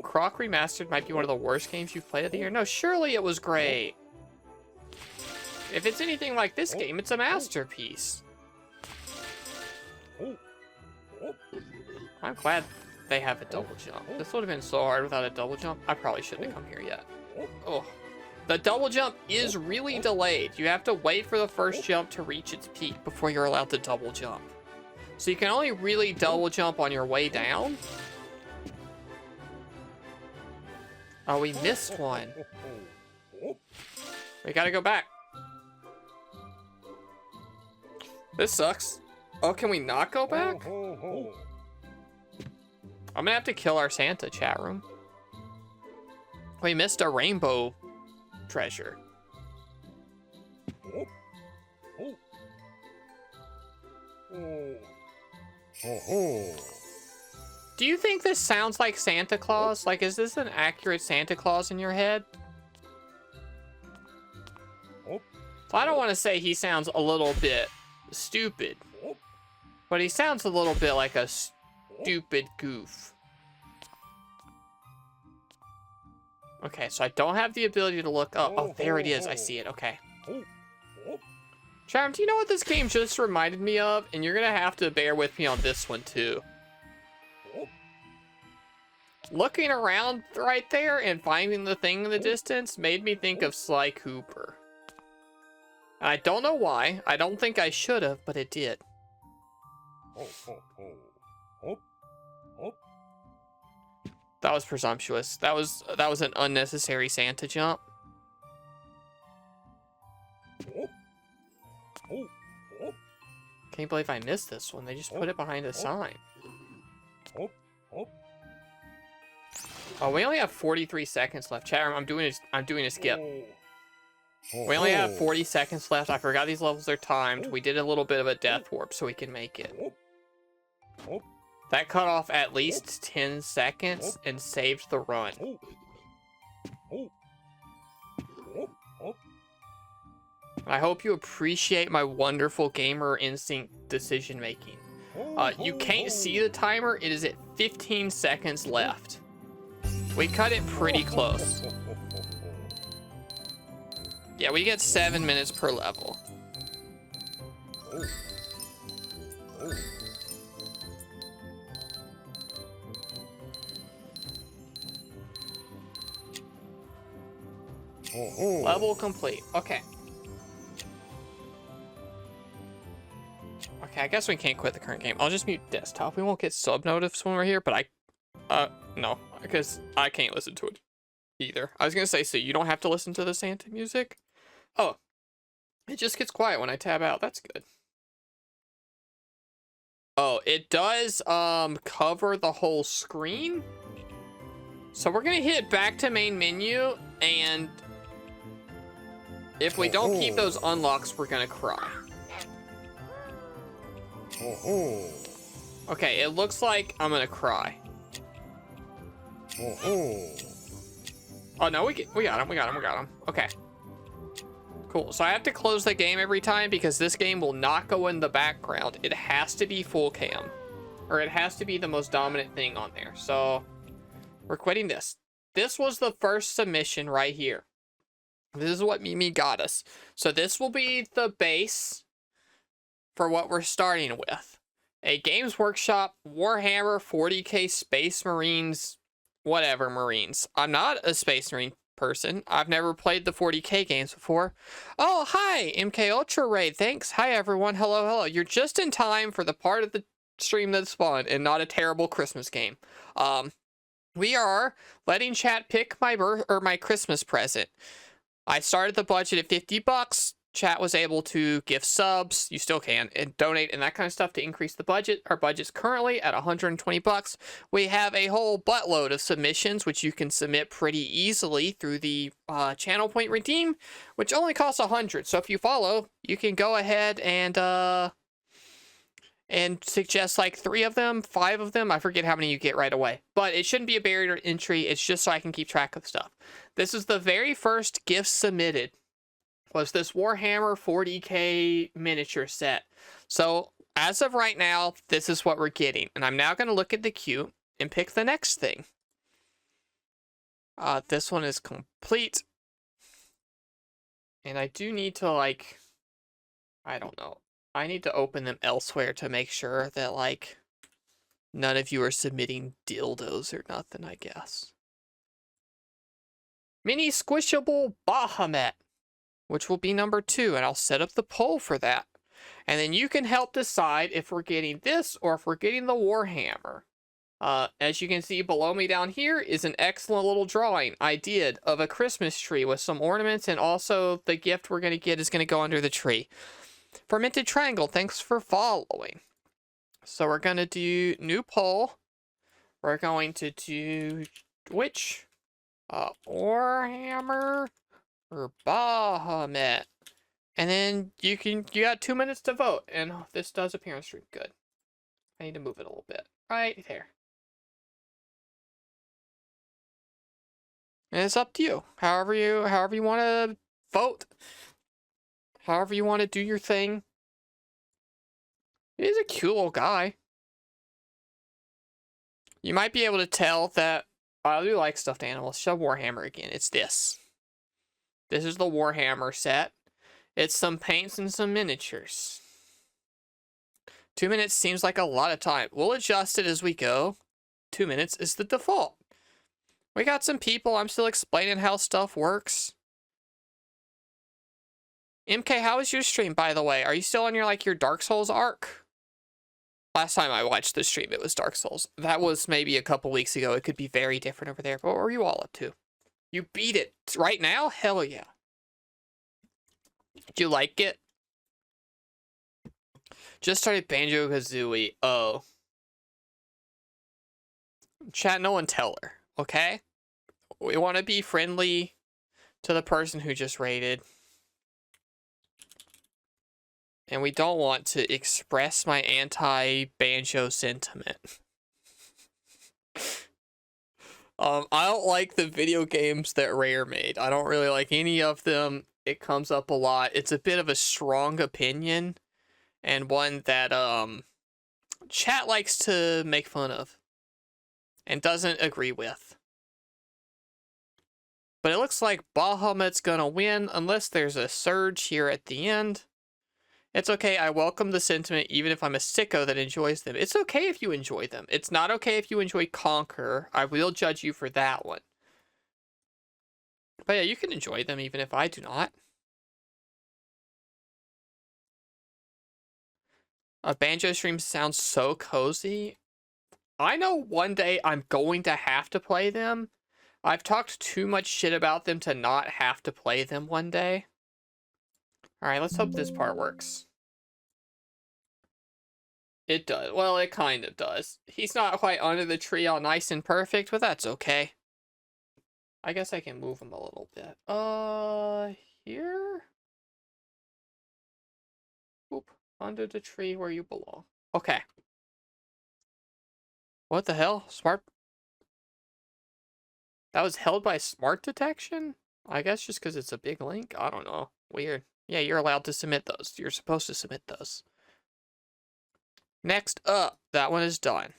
Croc Remastered might be one of the worst games you've played of the year. No, surely it was great. If it's anything like this game, it's a masterpiece. I'm glad they have a double jump. This would have been so hard without a double jump. I probably shouldn't have come here yet. Oh, the double jump is really delayed. You have to wait for the first jump to reach its peak before you're allowed to double jump. So you can only really double jump on your way down. Oh, we missed one. We gotta go back. This sucks. Oh, can we not go back? I'm gonna have to kill our Santa, chat room. We missed a rainbow treasure. Do you think this sounds like Santa Claus? Like, is this an accurate Santa Claus in your head? So I don't want to say he sounds a little bit stupid, but he sounds a little bit like a stupid goof. Okay, so I don't have the ability to look up. Oh, there it is. I see it. Okay. Charm, do you know what this game just reminded me of? And you're going to have to bear with me on this one, too. Looking around right there and finding the thing in the distance made me think of Sly Cooper. I don't know why. I don't think I should have, but it did. That was presumptuous. That was an unnecessary Santa jump. Can't believe I missed this one. They just put it behind a sign. Oh, we only have 43 seconds left. Chat room, I'm doing a skip. We only have 40 seconds left. I forgot these levels are timed. We did a little bit of a death warp so we can make it. That cut off at least 10 seconds and saved the run. I hope you appreciate my wonderful gamer instinct decision making. You can't see the timer. It is at 15 seconds left. We cut it pretty close. Yeah, we get 7 minutes per level. Level complete. Okay. Okay, I guess we can't quit the current game. I'll just mute desktop. We won't get sub notifs when we're here, but no, because I can't listen to it either. I was gonna say, so you don't have to listen to the Santa music? Oh, it just gets quiet when I tab out. That's good. Oh, it does cover the whole screen. So we're gonna hit back to main menu, and if we don't keep those unlocks, we're gonna cry. Okay, it looks like I'm gonna cry. Oh no, we got him. Okay. Cool, so I have to close the game every time because this game will not go in the background. It has to be full cam. Or it has to be the most dominant thing on there. So, we're quitting this. This was the first submission right here. This is what Mimi got us. So this will be the base for what we're starting with. A Games Workshop Warhammer 40k Space Marines, whatever Marines. I'm not a Space Marine person. I've never played the 40k games before. Oh, hi, MK Ultra Raid. Thanks. Hi, everyone. Hello. You're just in time for the part of the stream that's fun and not a terrible Christmas game. We are letting chat pick my Christmas present. I started the budget at $50. Chat was able to give subs, you still can, and donate and that kind of stuff to increase the budget. Our budget's currently at $120. We have a whole buttload of submissions, which you can submit pretty easily through the channel point redeem, which only costs $100. So if you follow, you can go ahead and suggest like 3 of them, 5 of them. I forget how many you get right away, but it shouldn't be a barrier to entry. It's just so I can keep track of stuff. This is the very first gift submitted, was this Warhammer 40k miniature set. So as of right now, this is what we're getting. And I'm now going to look at the queue and pick the next thing. This one is complete. And I do need to, like, I don't know. I need to open them elsewhere to make sure that, like, none of you are submitting dildos or nothing, I guess. Mini Squishable Bahamut, which will be number 2, and I'll set up the poll for that. And then you can help decide if we're getting this or if we're getting the Warhammer. As you can see below me down here is an excellent little drawing I did of a Christmas tree with some ornaments, and also the gift we're going to get is going to go under the tree. Fermented Triangle, thanks for following. So we're going to do new poll. We're going to do which Warhammer or Bahamut. And then you got 2 minutes to vote. And this does appear on stream. Good. I need to move it a little bit. Right there. And it's up to you. However you want to vote. However you want to do your thing. He's a cute little guy. You might be able to tell that I do like stuffed animals. Show Warhammer again. It's this. This is the Warhammer set. It's some paints and some miniatures. 2 minutes seems like a lot of time. We'll adjust it as we go. 2 minutes is the default. We got some people. I'm still explaining how stuff works. MK, how was your stream, by the way? Are you still on your Dark Souls arc? Last time I watched the stream, it was Dark Souls. That was maybe a couple weeks ago. It could be very different over there. But what were you all up to? You beat it right now? Hell yeah. Did you like it? Just started Banjo-Kazooie. Oh. Chat, no one tell her, okay? We want to be friendly to the person who just raided. And we don't want to express my anti-Banjo sentiment. I don't like the video games that Rare made. I don't really like any of them. It comes up a lot. It's a bit of a strong opinion. And one that chat likes to make fun of. And doesn't agree with. But it looks like Bahamut's gonna win unless there's a surge here at the end. It's okay, I welcome the sentiment even if I'm a sicko that enjoys them. It's okay if you enjoy them. It's not okay if you enjoy Conquer. I will judge you for that one. But yeah, you can enjoy them even if I do not. A Banjo stream sounds so cozy. I know one day I'm going to have to play them. I've talked too much shit about them to not have to play them one day. Alright, let's hope this part works. It does. Well, it kind of does. He's not quite under the tree all nice and perfect, but that's okay. I guess I can move him a little bit. Here? Oop. Under the tree where you belong. Okay. What the hell? Smart... That was held by smart detection? I guess just because it's a big link? I don't know. Weird. Yeah, you're allowed to submit those. You're supposed to submit those. Next up, that one is done.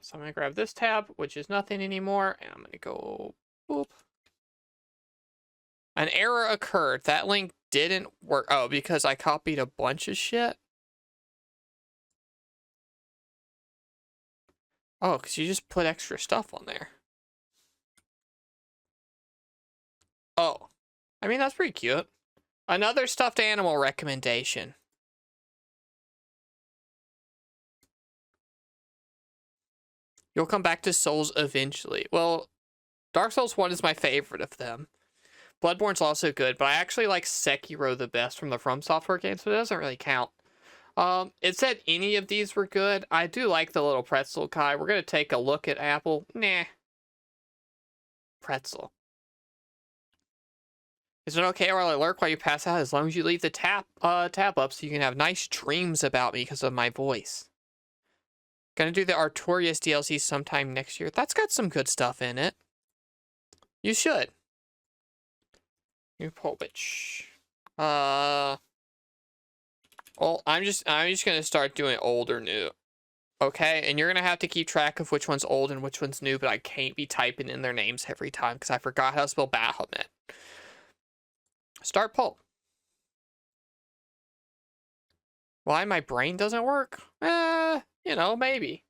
So I'm going to grab this tab, which is nothing anymore, and I'm going to go boop. An error occurred. That link didn't work. Oh, because I copied a bunch of shit? Oh, because you just put extra stuff on there. Oh. I mean, that's pretty cute. Another stuffed animal recommendation. You'll come back to Souls eventually. Well, Dark Souls 1 is my favorite of them. Bloodborne's also good, but I actually like Sekiro the best from the From Software games, so it doesn't really count. It said any of these were good. I do like the little pretzel guy. We're going to take a look at Apple. Nah. Pretzel. Is it okay while I lurk while you pass out as long as you leave the tab up so you can have nice dreams about me because of my voice? Gonna do the Artorias DLC sometime next year. That's got some good stuff in it. You should. New Polbich. Well, I'm just gonna start doing old or new. Okay, and you're gonna have to keep track of which one's old and which one's new, but I can't be typing in their names every time because I forgot how to spell Bahamut. Start poll. Why my brain doesn't work? You know, maybe.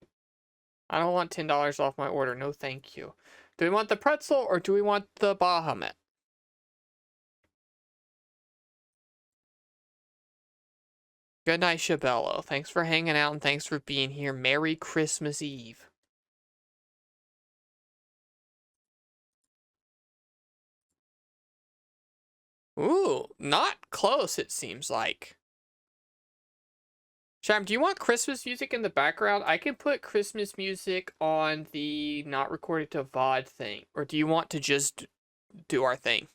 I don't want $10 off my order. No, thank you. Do we want the pretzel or do we want the Bahamut? Good night, Shabello. Thanks for hanging out and thanks for being here. Merry Christmas Eve. Ooh, not close, it seems like. Sham, do you want Christmas music in the background? I can put Christmas music on the not recorded to VOD thing. Or do you want to just do our thing?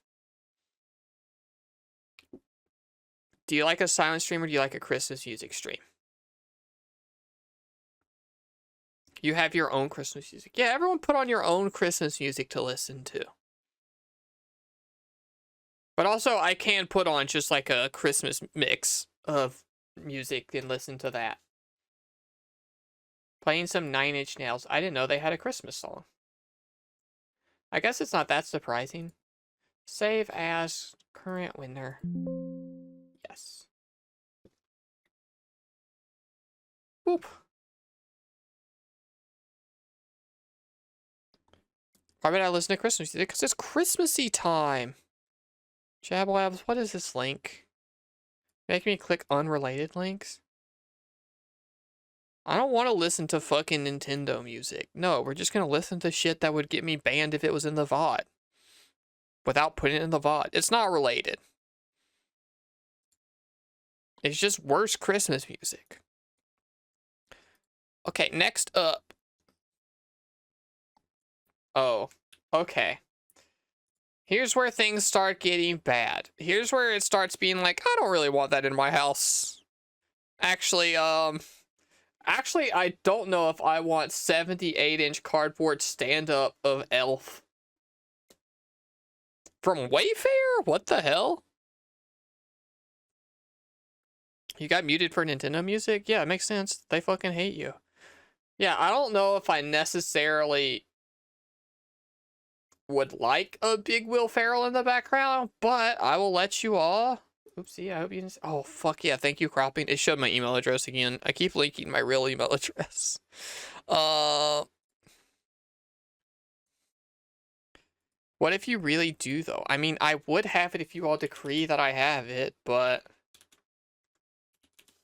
Do you like a silent stream or do you like a Christmas music stream? You have your own Christmas music. Yeah, everyone put on your own Christmas music to listen to. But also, I can put on just like a Christmas mix of music and listen to that. Playing some Nine Inch Nails. I didn't know they had a Christmas song. I guess it's not that surprising. Save as current winner. Yes. Boop. Why would I listen to Christmas music? Because it's Christmassy time. Jab Labs, what is this link? Make me click unrelated links? I don't want to listen to fucking Nintendo music. No, we're just going to listen to shit that would get me banned if it was in the VOD. Without putting it in the VOD. It's not related. It's just worse Christmas music. Okay, next up. Oh, okay. Here's where things start getting bad. Here's where it starts being like, I don't really want that in my house. Actually, I don't know if I want 78-inch cardboard stand-up of Elf. From Wayfair? What the hell? You got muted for Nintendo music? Yeah, it makes sense. They fucking hate you. Yeah, I don't know if I necessarily would like a big Will Ferrell in the background, but I will let you all. Oopsie, I hope you didn't. Oh, fuck yeah, thank you, Cropping. It showed my email address again. I keep linking my real email address. What if you really do, though? I mean, I would have it if you all decree that I have it, but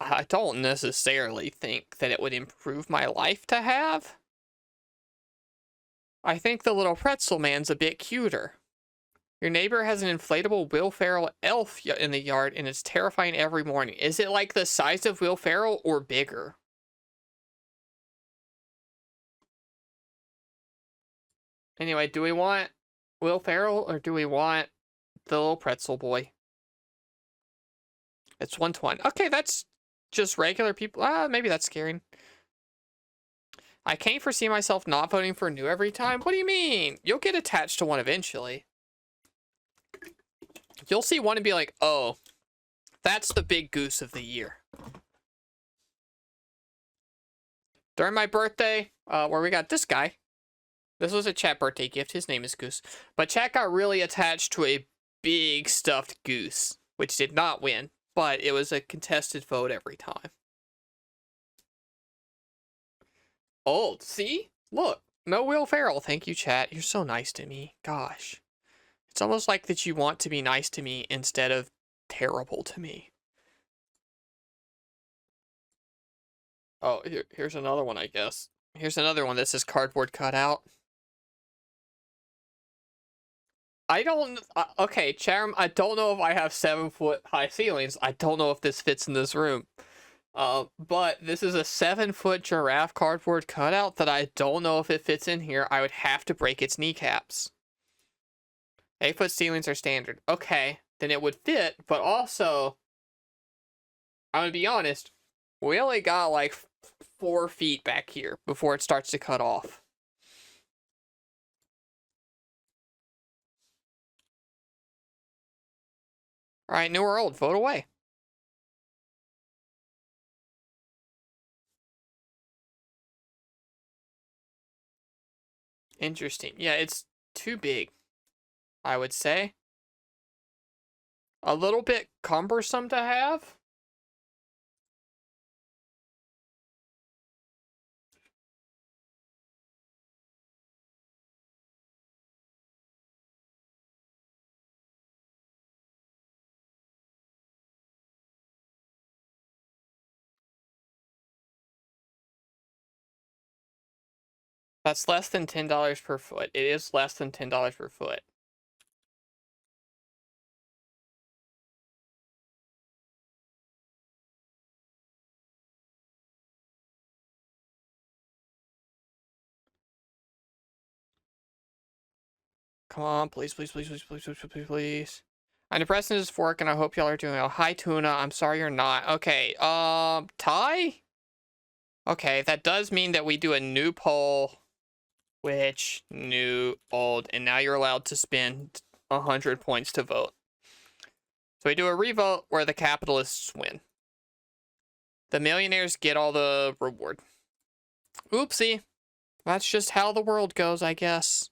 I don't necessarily think that it would improve my life to have. I think the little pretzel man's a bit cuter. Your neighbor has an inflatable Will Ferrell elf in the yard, and it's terrifying every morning. Is it like the size of Will Ferrell or bigger? Anyway, do we want Will Ferrell or do we want the little pretzel boy? It's 120. Okay, that's just regular people. Maybe that's scaring. I can't foresee myself not voting for new every time. What do you mean? You'll get attached to one eventually. You'll see one and be like, oh, that's the big goose of the year. During my birthday, where we got this guy. This was a chat birthday gift. His name is Goose. But chat got really attached to a big stuffed goose, which did not win. But it was a contested vote every time. Old, see? Look, no Will Ferrell. Thank you, chat. You're so nice to me. Gosh. It's almost like that you want to be nice to me instead of terrible to me. Oh, here's another one, I guess. Here's another one that says cardboard cutout. I don't... okay, Charum, I don't know if I have 7-foot high ceilings. I don't know if this fits in this room. But this is a 7-foot giraffe cardboard cutout that I don't know if it fits in here. I would have to break its kneecaps. 8-foot ceilings are standard. Okay, then it would fit, but also, I'm gonna be honest, we only got like 4 feet back here before it starts to cut off. Alright, new or old, vote away. Interesting. Yeah, it's too big, I would say. A little bit cumbersome to have. That's less than $10 per foot. It is less than $10 per foot. Come on, please, please, please, please, please, please, please, please. I'm depressed in this fork, and I hope y'all are doing well. Hi, Tuna. I'm sorry you're not. Okay, tie? Okay, that does mean that we do a new poll. Which, new, old, and now you're allowed to spend 100 points to vote. So we do a revote where the capitalists win. The millionaires get all the reward. Oopsie. That's just how the world goes, I guess.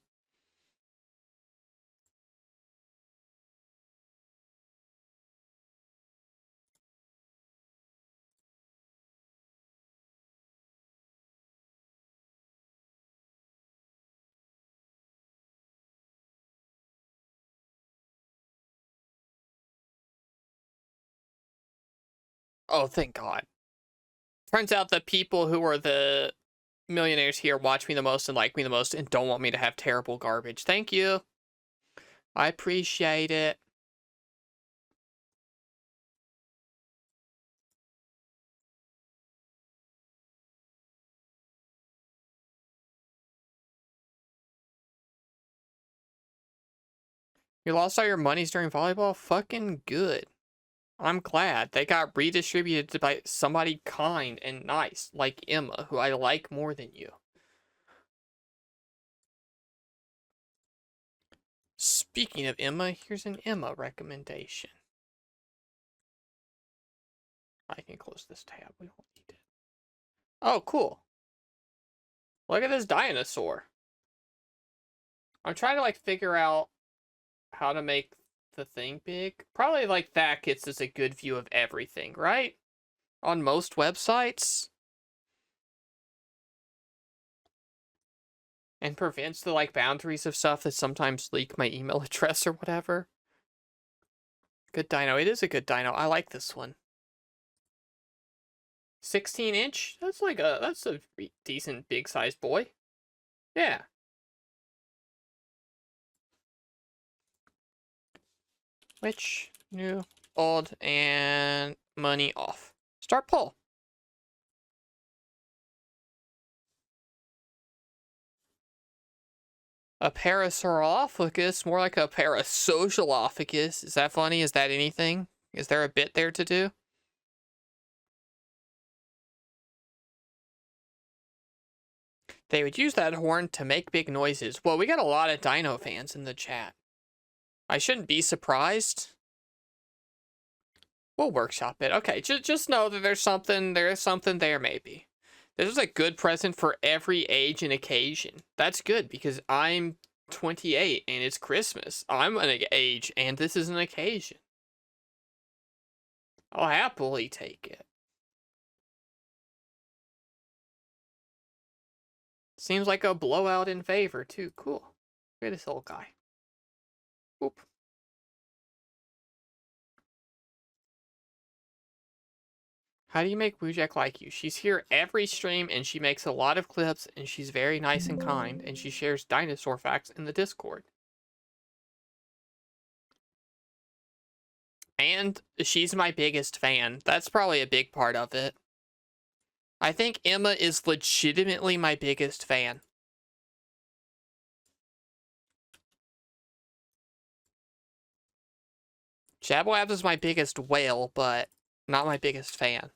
Oh, thank God. Turns out the people who are the millionaires here watch me the most and like me the most and don't want me to have terrible garbage. Thank you. I appreciate it. You lost all your monies during volleyball? Fucking good. I'm glad. They got redistributed by somebody kind and nice, like Emma, who I like more than you. Speaking of Emma, here's an Emma recommendation. I can close this tab. We don't need it. Oh, cool. Look at this dinosaur. I'm trying to, like, figure out how to make the thing big. Probably, like, that gets us a good view of everything, right? On most websites. And prevents the, like, boundaries of stuff that sometimes leak my email address or whatever. Good dino. It is a good dino. I like this one. 16-inch? That's like that's a decent big sized boy. Yeah. Which, new, old, and money off. Start poll. A Parasaurolophus, more like a Parasocialophus. Is that funny? Is that anything? Is there a bit there to do? They would use that horn to make big noises. Well, we got a lot of dino fans in the chat. I shouldn't be surprised. We'll workshop it. Okay, just know that there's something there maybe. This is a good present for every age and occasion. That's good because I'm 28 and it's Christmas. I'm an age and this is an occasion. I'll happily take it. Seems like a blowout in favor too. Cool. Look at this old guy. Oop. How do you make Woojack like you? She's here every stream and she makes a lot of clips and she's very nice and kind and she shares dinosaur facts in the Discord. And she's my biggest fan. That's probably a big part of it. I think Emma is legitimately my biggest fan. Jabwabs is my biggest whale, but not my biggest fan.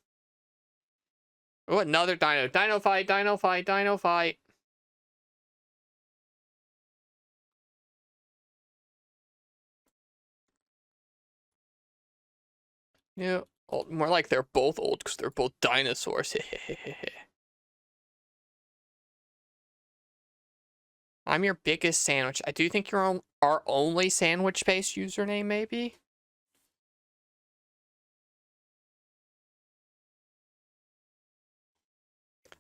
Oh, another dino. Dino fight, dino fight, dino fight. Yeah, old, more like they're both old because they're both dinosaurs. I'm your biggest sandwich. I do think you're our only sandwich-based username, maybe?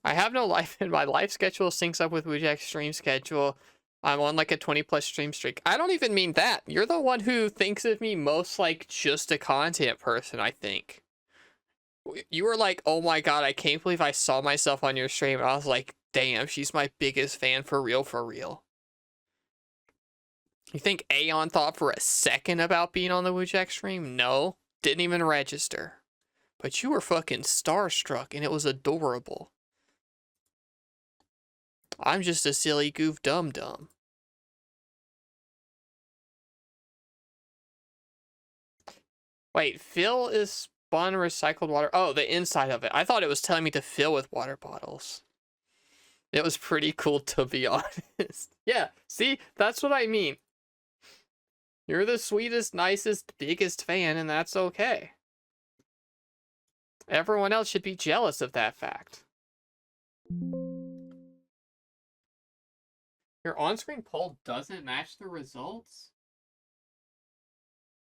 I have no life, and my life schedule syncs up with Woojack's stream schedule. I'm on like a 20+ stream streak. I don't even mean that. You're the one who thinks of me most like just a content person, I think. You were like, oh my god, I can't believe I saw myself on your stream. And I was like, damn, she's my biggest fan for real, for real. You think Aeon thought for a second about being on the Woojack stream? No, didn't even register. But you were fucking starstruck and it was adorable. I'm just a silly goof dum-dum. Wait, fill is spun recycled water. Oh, the inside of it. I thought it was telling me to fill with water bottles. It was pretty cool, to be honest. Yeah, see? That's what I mean. You're the sweetest, nicest, biggest fan, and that's okay. Everyone else should be jealous of that fact. Your on-screen poll doesn't match the results?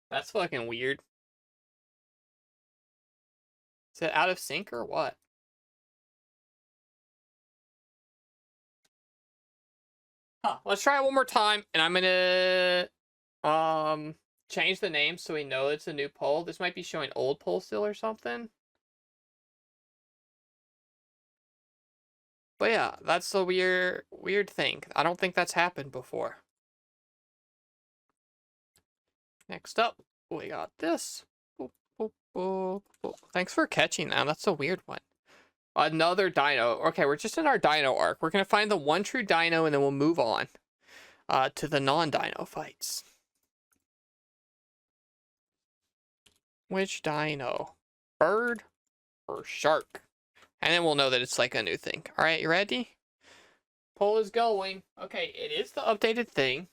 That's fucking weird. Is it out of sync or what? Huh, let's try it one more time, and I'm gonna change the name so we know it's a new poll. This might be showing old poll still or something. But yeah, that's a weird thing. I don't think that's happened before. Next up, we got this. Boop, boop, boop, boop. Thanks for catching that. That's a weird one. Another dino. Okay, we're just in our dino arc. We're gonna find the one true dino and then we'll move on to the non-dino fights. Which dino? Bird or shark? And then we'll know that it's like a new thing. All right, you ready? Poll is going. Okay, it is the updated thing.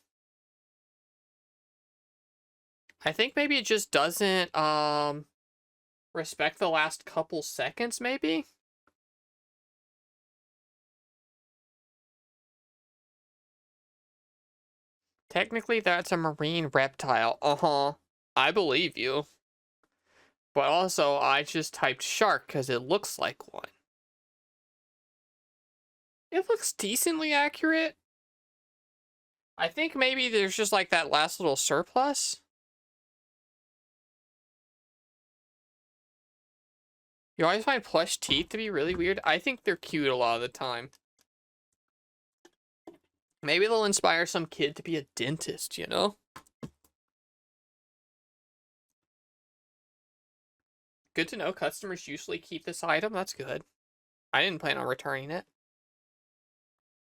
I think maybe it just doesn't respect the last couple seconds, maybe? Technically, that's a marine reptile. Uh-huh. I believe you. But also, I just typed shark because it looks like one. It looks decently accurate. I think maybe there's just like that last little surplus. You always find plush teeth to be really weird. I think they're cute a lot of the time. Maybe they'll inspire some kid to be a dentist, you know? Good to know customers usually keep this item. That's good. I didn't plan on returning it.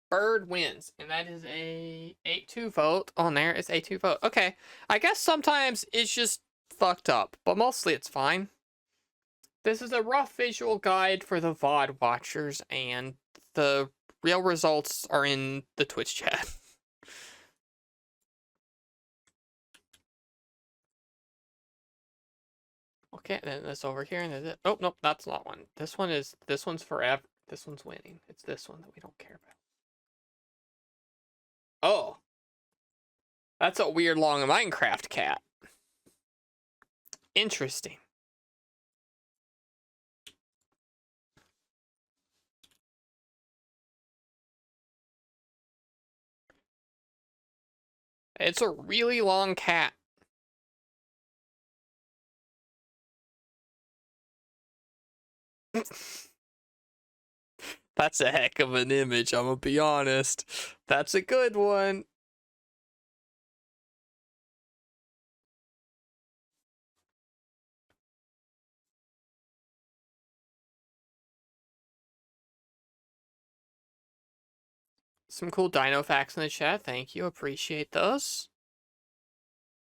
Bird wins, and that is a 8-2 vote on there. It's 8-2 vote. Okay, I guess sometimes it's just fucked up, but mostly it's fine. This is a rough visual guide for the VOD watchers, and the real results are in the Twitch chat. Okay, then this over here, and is it? Oh, nope, that's not one. This one's forever. This one's winning. It's this one that we don't care about. Oh. That's a weird long Minecraft cat. Interesting. It's a really long cat. That's a heck of an image, I'm gonna be honest. That's a good one. Some cool dino facts in the chat. Thank you. Appreciate those.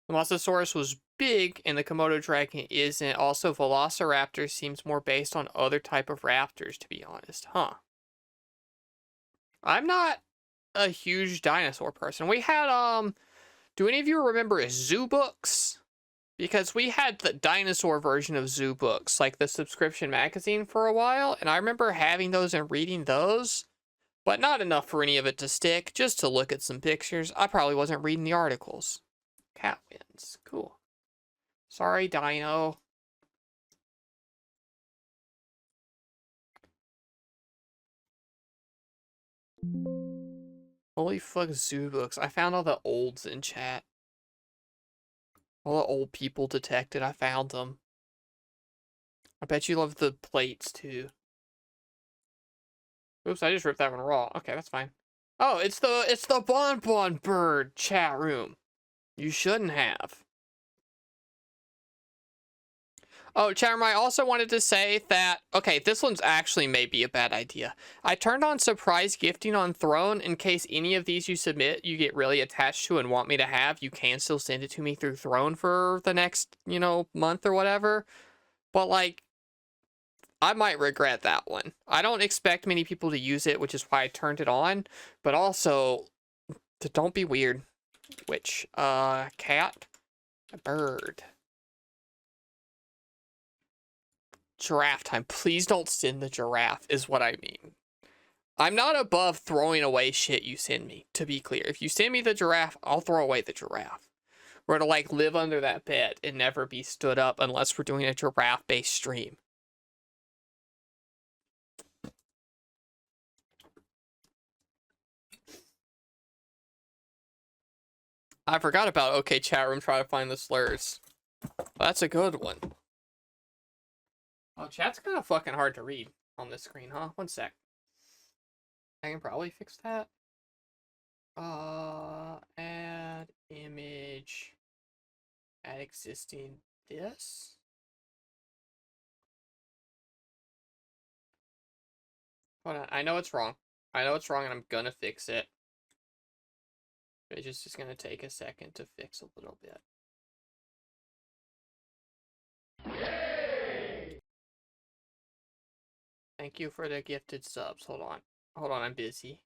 The Mosasaurus was big and the Komodo dragon isn't. Also, Velociraptor seems more based on other type of raptors, to be honest. Huh. I'm not a huge dinosaur person. We had, do any of you remember Zoo Books? Because we had the dinosaur version of Zoo Books, like the subscription magazine for a while, and I remember having those and reading those, but not enough for any of it to stick, just to look at some pictures. I probably wasn't reading the articles. Cat wins. Cool. Sorry, Dino. Holy fuck, Zoo Books. I found all the olds in chat. All the old people detected. I found them. I bet you love the plates, too. Oops, I just ripped that one raw. Okay, that's fine. Oh, it's the Bonbon Bird chat room. You shouldn't have. Oh, chat room, I also wanted to say that, okay, this one's actually maybe a bad idea. I turned on surprise gifting on Throne in case any of these you submit you get really attached to and want me to have. You can still send it to me through Throne for the next, month or whatever. But, like, I might regret that one. I don't expect many people to use it, which is why I turned it on. But also, don't be weird. Which, cat, a bird. Giraffe time. Please don't send the giraffe, is what I mean. I'm not above throwing away shit you send me, to be clear. If you send me the giraffe, I'll throw away the giraffe. We're to, like, live under that bed and never be stood up unless we're doing a giraffe-based stream. I forgot about okay chat room trying to find the slurs. That's a good one. Oh, chat's kind of fucking hard to read on this screen, huh? One sec. I can probably fix that. Add image. Add existing this. Hold on, I know it's wrong. I know it's wrong and I'm gonna fix it. It's just gonna take a second to fix a little bit. Thank you for the gifted subs. Hold on. Hold on, I'm busy.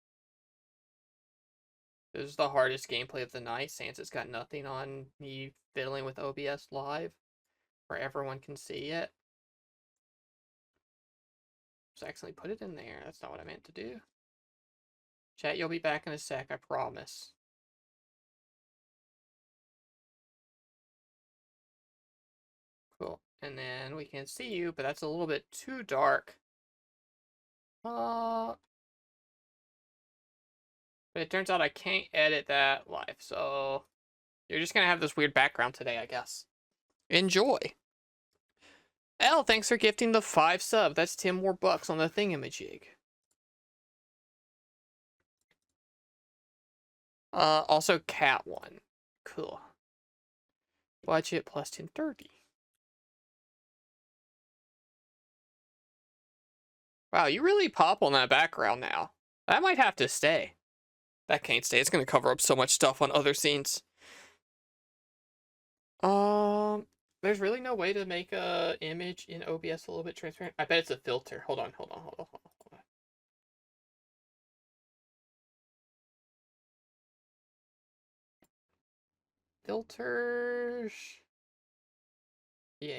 This is the hardest gameplay of the night. Sansa's got nothing on me fiddling with OBS Live, where everyone can see it. Just accidentally put it in there. That's not what I meant to do. Chat, you'll be back in a sec, I promise. Cool. And then we can see you, but that's a little bit too dark. But it turns out I can't edit that live, so you're just gonna have this weird background today, I guess. Enjoy. L, thanks for gifting the 5 sub. That's 10 more bucks on the thingamajig. Also cat one. Cool. Budget plus 1030. Wow, you really pop on that background now. That might have to stay. That can't stay. It's gonna cover up so much stuff on other scenes. There's really no way to make a image in OBS a little bit transparent. I bet it's a filter. Hold on. Filters. Yeah.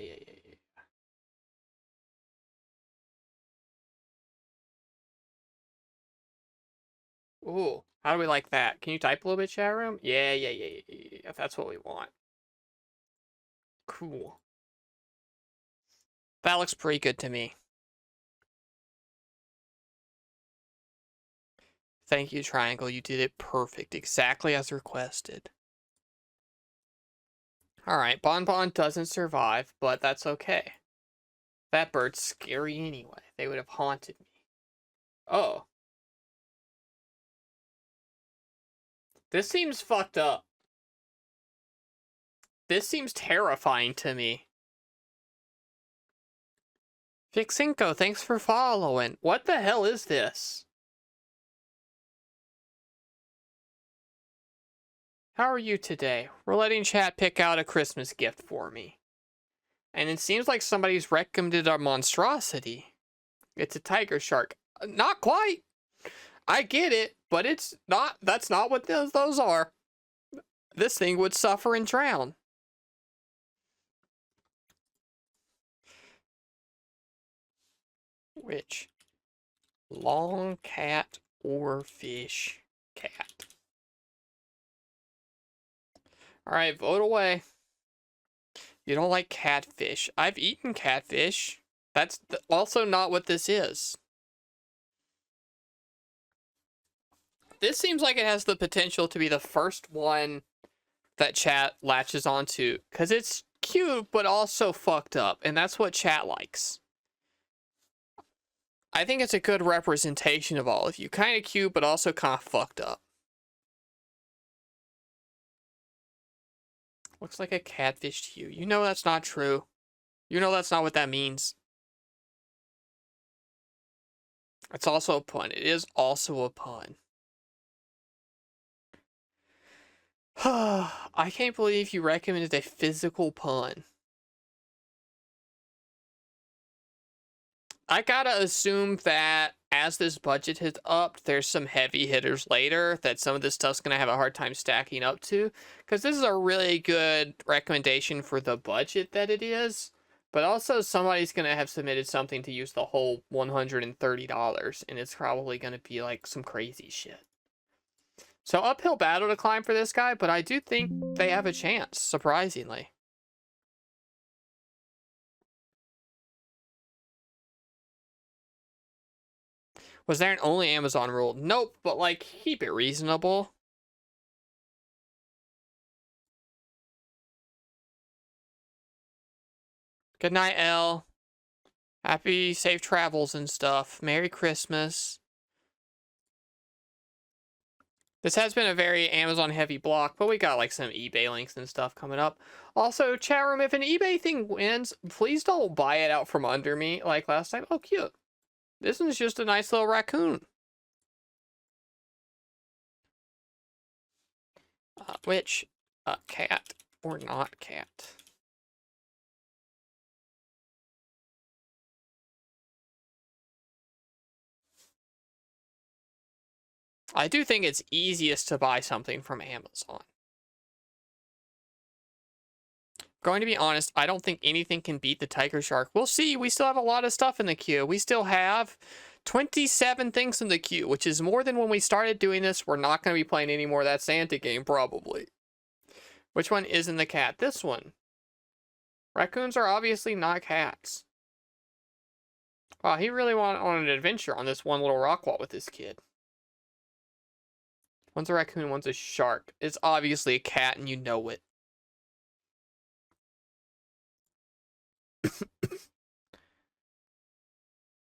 Ooh, how do we like that? Can you type a little bit, chat room? Yeah. If that's what we want. Cool. That looks pretty good to me. Thank you, Triangle. You did it perfect. Exactly as requested. Alright, Bonbon doesn't survive, but that's okay. That bird's scary anyway. They would have haunted me. Oh. This seems fucked up. This seems terrifying to me. Fixinko, thanks for following. What the hell is this? How are you today? We're letting chat pick out a Christmas gift for me. And it seems like somebody's recommended a monstrosity. It's a tiger shark. Not quite. I get it, but it's not. That's not what those are. This thing would suffer and drown. Which? Long cat or fish cat? Alright, vote away. You don't like catfish. I've eaten catfish. That's also not what this is. This seems like it has the potential to be the first one that chat latches onto. Because it's cute, but also fucked up. And that's what chat likes. I think it's a good representation of all of you. Kind of cute, but also kind of fucked up. Looks like a catfish to you. You know that's not true. You know that's not what that means. It's also a pun. It is also a pun. I can't believe you recommended a physical pun. I gotta assume that as this budget has upped, there's some heavy hitters later that some of this stuff's gonna have a hard time stacking up to. Because this is a really good recommendation for the budget that it is. But also somebody's gonna have submitted something to use the whole $130. And it's probably gonna be like some crazy shit. So uphill battle to climb for this guy, but I do think they have a chance, surprisingly. Was there an only Amazon rule? Nope, but like, keep it reasonable. Good night, Elle. Happy safe travels and stuff. Merry Christmas. This has been a very Amazon heavy block, but we got like some eBay links and stuff coming up. Also, chat room, if an eBay thing wins, please don't buy it out from under me like last time. Oh, cute. This one's just a nice little raccoon. Which, cat or not cat? I do think it's easiest to buy something from Amazon. Going to be honest, I don't think anything can beat the tiger shark. We'll see. We still have a lot of stuff in the queue. We still have 27 things in the queue, which is more than when we started doing this. We're not going to be playing any more of that Santa game, probably. Which one isn't the cat? This one. Raccoons are obviously not cats. Wow, he really went on an adventure on this one little rock wall with this kid. One's a raccoon, one's a shark. It's obviously a cat, and you know it.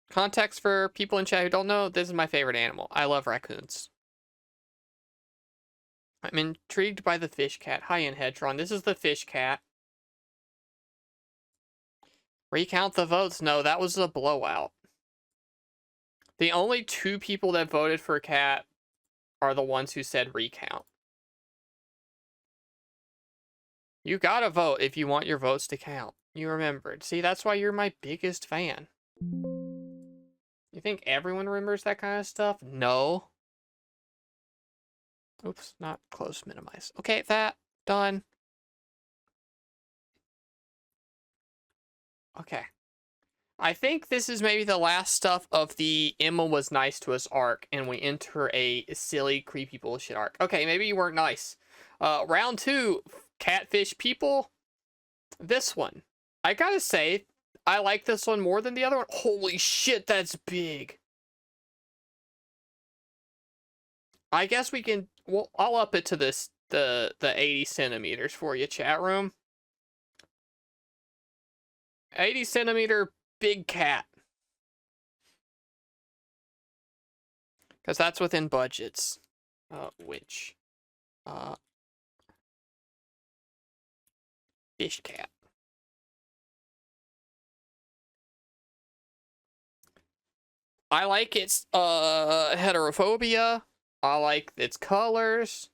Context for people in chat who don't know, this is my favorite animal. I love raccoons. I'm intrigued by the fish cat. Hi, Enhedron. This is the fish cat. Recount the votes. No, that was a blowout. The only 2 people that voted for cat are the ones who said recount. You gotta vote if you want your votes to count. You remembered. See, that's why you're my biggest fan. You think everyone remembers that kind of stuff? No. Oops, not close minimize. Okay, that done. Okay. I think this is maybe the last stuff of the Emma was nice to us arc, and we enter a silly, creepy bullshit arc. Okay, maybe you weren't nice. Round 2, catfish people. This one. I gotta say, I like this one more than the other one. Holy shit, that's big. I guess we can, well, I'll up it to this, the 80 centimeters for you, chat room. 80 centimeter big cat. Because that's within budgets. Which? Fish cat. I like its heterophobia. I like its colors.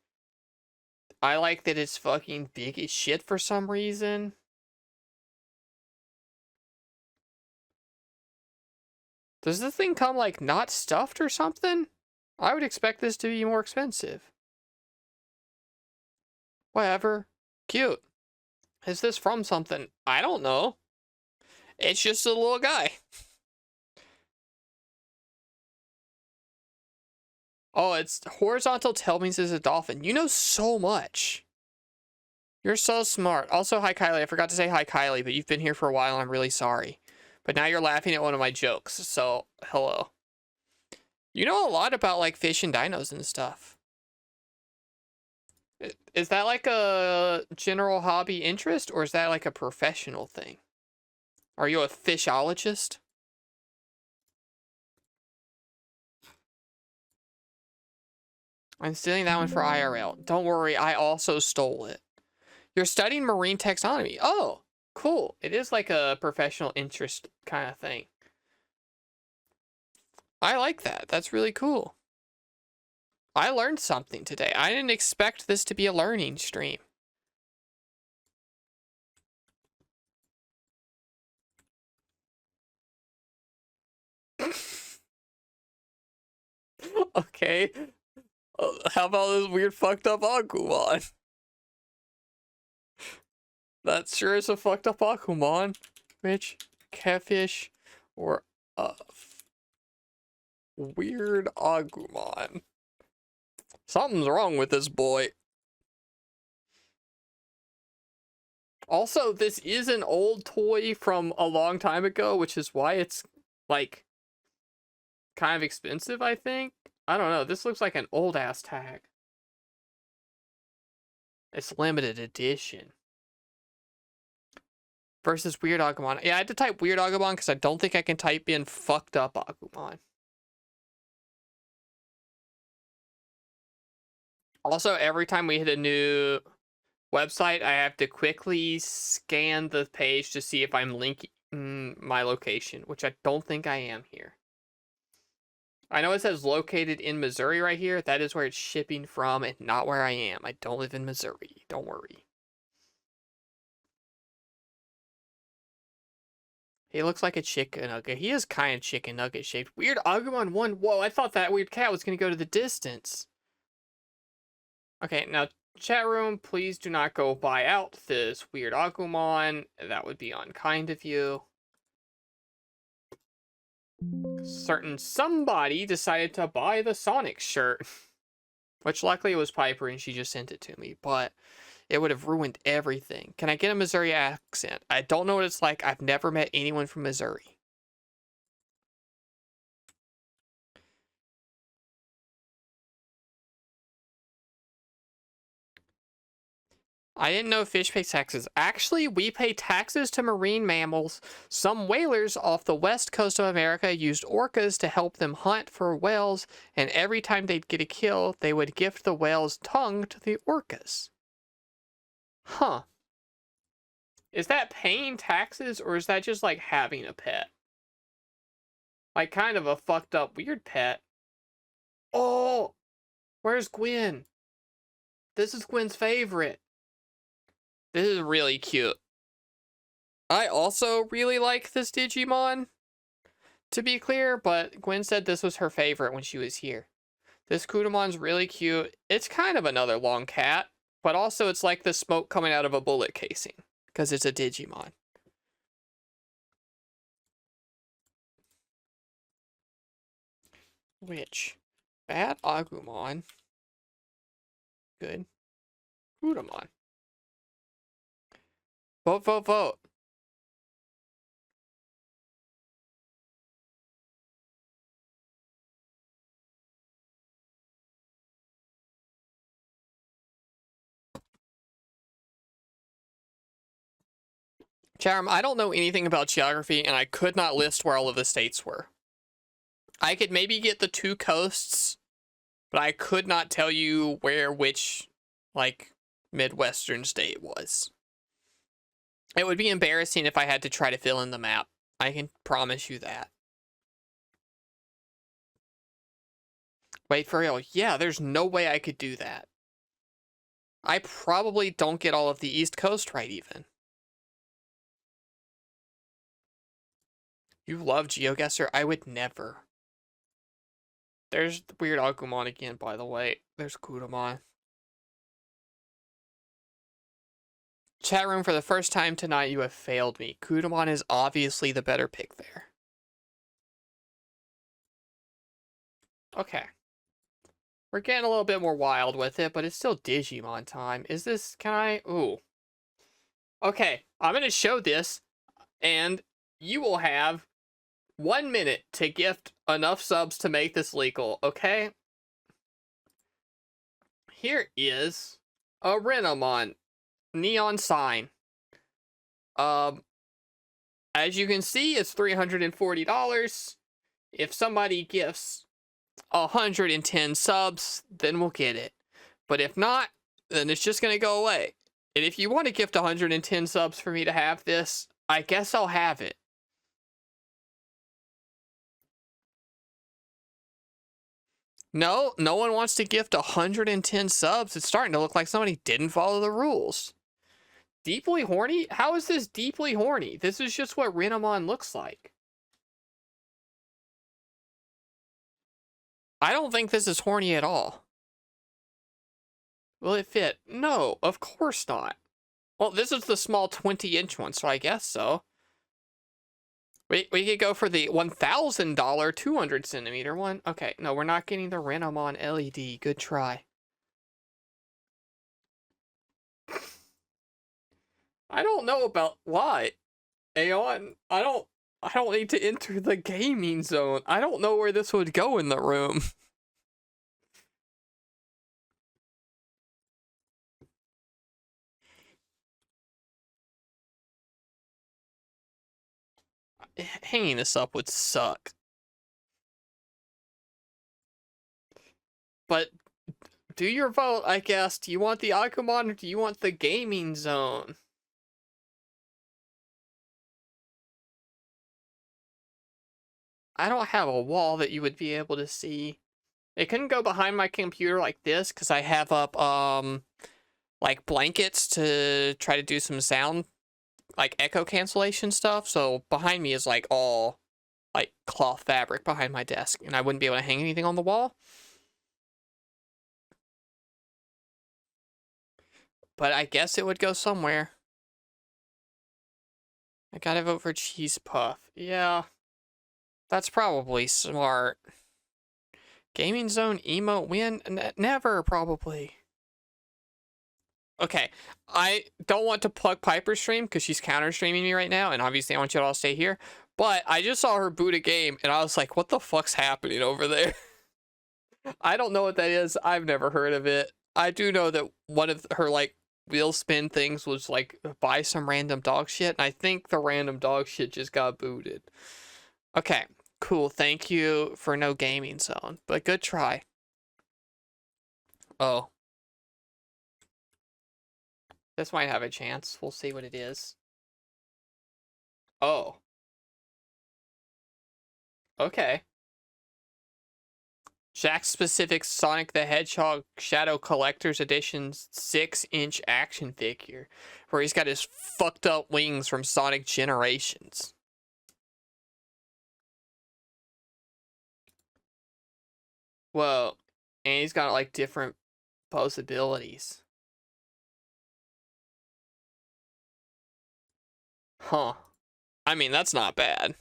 I like that it's fucking big as shit for some reason. Does this thing come like not stuffed or something? I would expect this to be more expensive. Whatever. Cute. Is this from something? I don't know. It's just a little guy. Oh, it's horizontal tail means it's a dolphin. You know so much. You're so smart. Also, hi Kylie. I forgot to say hi Kylie, but you've been here for a while and I'm really sorry. But now you're laughing at one of my jokes, so hello. You know a lot about like fish and dinos and stuff. Is that like a general hobby interest or is that like a professional thing? Are you a fishologist? I'm stealing that one for IRL. Don't worry, I also stole it. You're studying marine taxonomy. Oh, cool. It is like a professional interest kind of thing. I like that. That's really cool. I learned something today. I didn't expect this to be a learning stream. Okay. How about this weird fucked up Agumon? That sure is a fucked up Agumon. Rich, catfish, or a weird Agumon. Something's wrong with this boy. Also, this is an old toy from a long time ago, which is why it's, like, kind of expensive, I think. I don't know. This looks like an old-ass tag. It's limited edition. Versus Weird Agumon. Yeah, I had to type Weird Agumon because I don't think I can type in fucked up Agumon. Also, every time we hit a new website, I have to quickly scan the page to see if I'm linking my location, which I don't think I am here. I know it says located in Missouri right here. That is where it's shipping from and not where I am. I don't live in Missouri. Don't worry. He looks like a chicken nugget. He is kind of chicken nugget shaped. Weird Agumon 1. Whoa, I thought that weird cat was going to go to the distance. Okay, now chat room, please do not go buy out this weird Agumon. That would be unkind of you. Certain somebody decided to buy the Sonic shirt. Which luckily it was Piper and she just sent it to me, but it would have ruined everything. Can I get a Missouri accent? I don't know what it's like. I've never met anyone from Missouri. I didn't know fish pay taxes. Actually, we pay taxes to marine mammals. Some whalers off the west coast of America used orcas to help them hunt for whales, and every time they'd get a kill, they would gift the whale's tongue to the orcas. Huh. Is that paying taxes, or is that just like having a pet? Like kind of a fucked up weird pet. Oh! Where's Gwen? This is Gwen's favorite. This is really cute. I also really like this Digimon, to be clear, but Gwen said this was her favorite when she was here. This Kudamon's really cute. It's kind of another long cat, but also it's like the smoke coming out of a bullet casing, because it's a Digimon. Which? Bad Agumon. Good. Kudamon. Vote, vote, vote. Chatham, I don't know anything about geography, and I could not list where all of the states were. I could maybe get the 2 coasts, but I could not tell you where which, like, Midwestern state was. It would be embarrassing if I had to try to fill in the map. I can promise you that. Wait, for real? Yeah, there's no way I could do that. I probably don't get all of the East Coast right, even. You love GeoGuessr? I would never. There's the weird Agumon again, by the way. There's Kudamon. Chat room, for the first time tonight, you have failed me. Kudamon is obviously the better pick there. Okay. We're getting a little bit more wild with it, but it's still Digimon time. Is this, can I, ooh. Okay, I'm gonna show this, and you will have 1 minute to gift enough subs to make this legal, okay? Here is a Renamon neon sign. As you can see, it's $340. If somebody gifts 110 subs, then we'll get it. But if not, then it's just gonna go away. And if you want to gift 110 subs for me to have this, I guess I'll have it. No, no one wants to gift 110 subs. It's starting to look like somebody didn't follow the rules. Deeply horny? How is this deeply horny? This is just what Renamon looks like. I don't think this is horny at all. Will it fit? No, of course not. Well, this is the small 20-inch one, so I guess so. We could go for the $1,000 200 centimeter one. Okay, no, we're not getting the Renamon LED. Good try. I don't know about why. Aeon, I don't need to enter the gaming zone. I don't know where this would go in the room. Hanging this up would suck. But do your vote, I guess. Do you want the Agumon or do you want the gaming zone? I don't have a wall that you would be able to see. It couldn't go behind my computer like this because I have up like blankets to try to do some sound, like echo cancellation stuff. So behind me is like all like cloth fabric behind my desk, and I wouldn't be able to hang anything on the wall. But I guess it would go somewhere. I gotta vote for Cheese Puff. Yeah, that's probably smart. Gaming zone emote win? Never, probably. Okay, I don't want to plug Piper's stream because she's counter streaming me right now, and obviously I want you to all stay here. But I just saw her boot a game, and I was like, what the fuck's happening over there? I don't know what that is. I've never heard of it. I do know that one of her, like, wheel spin things was, like, buy some random dog shit, and I think the random dog shit just got booted. Okay, cool. Thank you for no gaming zone, but good try. Oh. This might have a chance. We'll see what it is. Oh. Okay. Jakks-specific Sonic the Hedgehog Shadow Collector's Edition 6-inch action figure, where he's got his fucked up wings from Sonic Generations. Whoa. And he's got, like, different possibilities. Huh. I mean, that's not bad.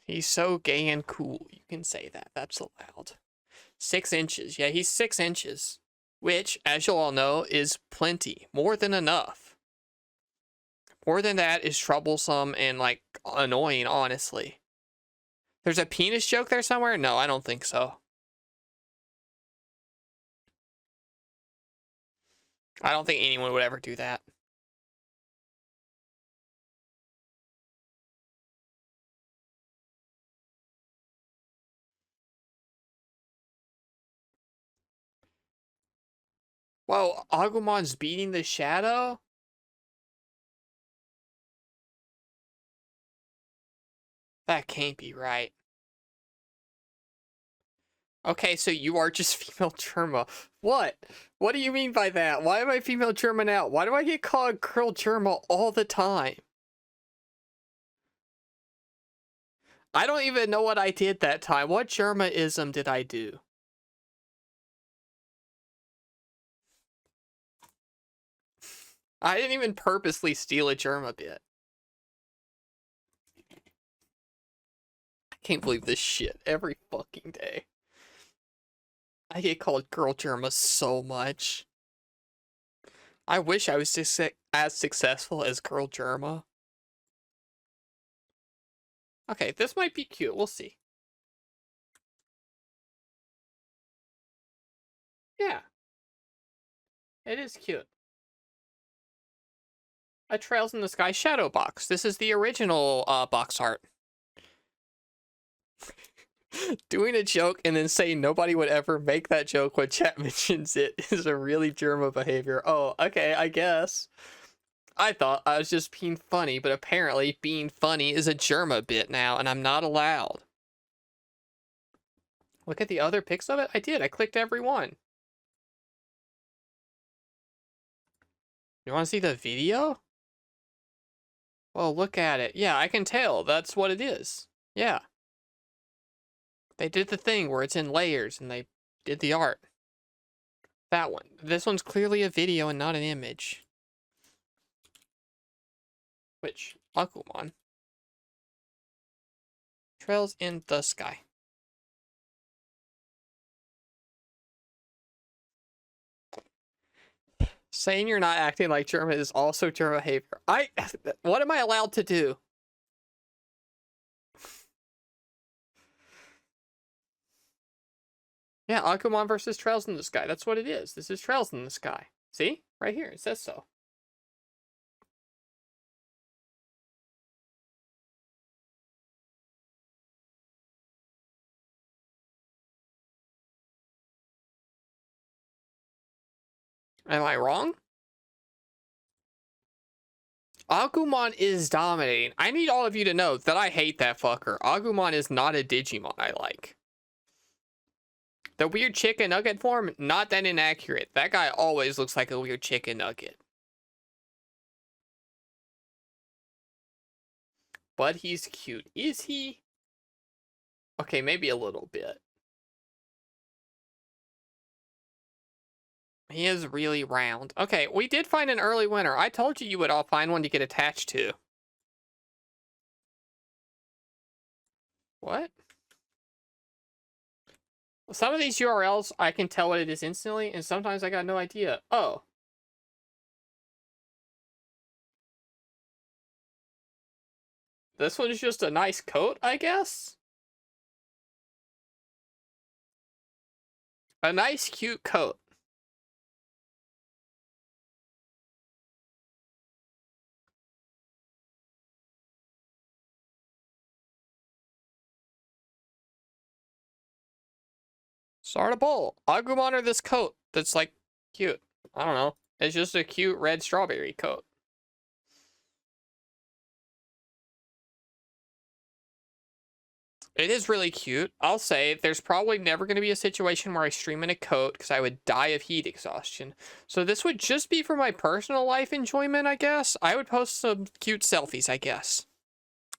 He's so gay and cool. You can say that. That's allowed. 6 inches. Yeah, he's 6 inches. Which, as you'll all know, is plenty. More than enough. More than that is troublesome and, like, annoying, honestly. There's a penis joke there somewhere? No, I don't think so. I don't think anyone would ever do that. Whoa, Agumon's beating the shadow? That can't be right. Okay, so you are just female Germa. What? What do you mean by that? Why am I female Germa now? Why do I get called girl Germa all the time? I don't even know what I did that time. What Germaism did I do? I didn't even purposely steal a Germa bit. I can't believe this shit every fucking day. I get called girl Germa so much. I wish I was as successful as girl Germa. Okay, this might be cute. We'll see. Yeah. It is cute. A Trails in the Sky shadow box. This is the original box art. Doing a joke and then saying nobody would ever make that joke when chat mentions it is a really Germa behavior. Oh, okay, I guess. I thought I was just being funny, but apparently being funny is a Germa bit now, and I'm not allowed. Look at the other pics of it. I did. I clicked every one. You want to see the video? Well, look at it. Yeah, I can tell. That's what it is. Yeah. They did the thing where it's in layers and they did the art. That one. This one's clearly a video and not an image. Which? Agumon. Trails in the Sky. Saying you're not acting like Germa is also Germa behavior. What am I allowed to do? Yeah, Agumon versus Trails in the Sky. That's what it is. This is Trails in the Sky. See? Right here. It says so. Am I wrong? Agumon is dominating. I need all of you to know that I hate that fucker. Agumon is not a Digimon I like. The weird chicken nugget form, not that inaccurate. That guy always looks like a weird chicken nugget. But he's cute. Is he? Okay, maybe a little bit. He is really round. Okay, we did find an early winner. I told you would all find one to get attached to. What? Some of these URLs, I can tell what it is instantly, and sometimes I got no idea. Oh. This one's just a nice coat, I guess? A nice, cute coat. Sorry to bowl. Agumon or this coat that's like cute. I don't know. It's just a cute red strawberry coat. It is really cute. I'll say there's probably never going to be a situation where I stream in a coat because I would die of heat exhaustion. So this would just be for my personal life enjoyment, I guess. I would post some cute selfies, I guess.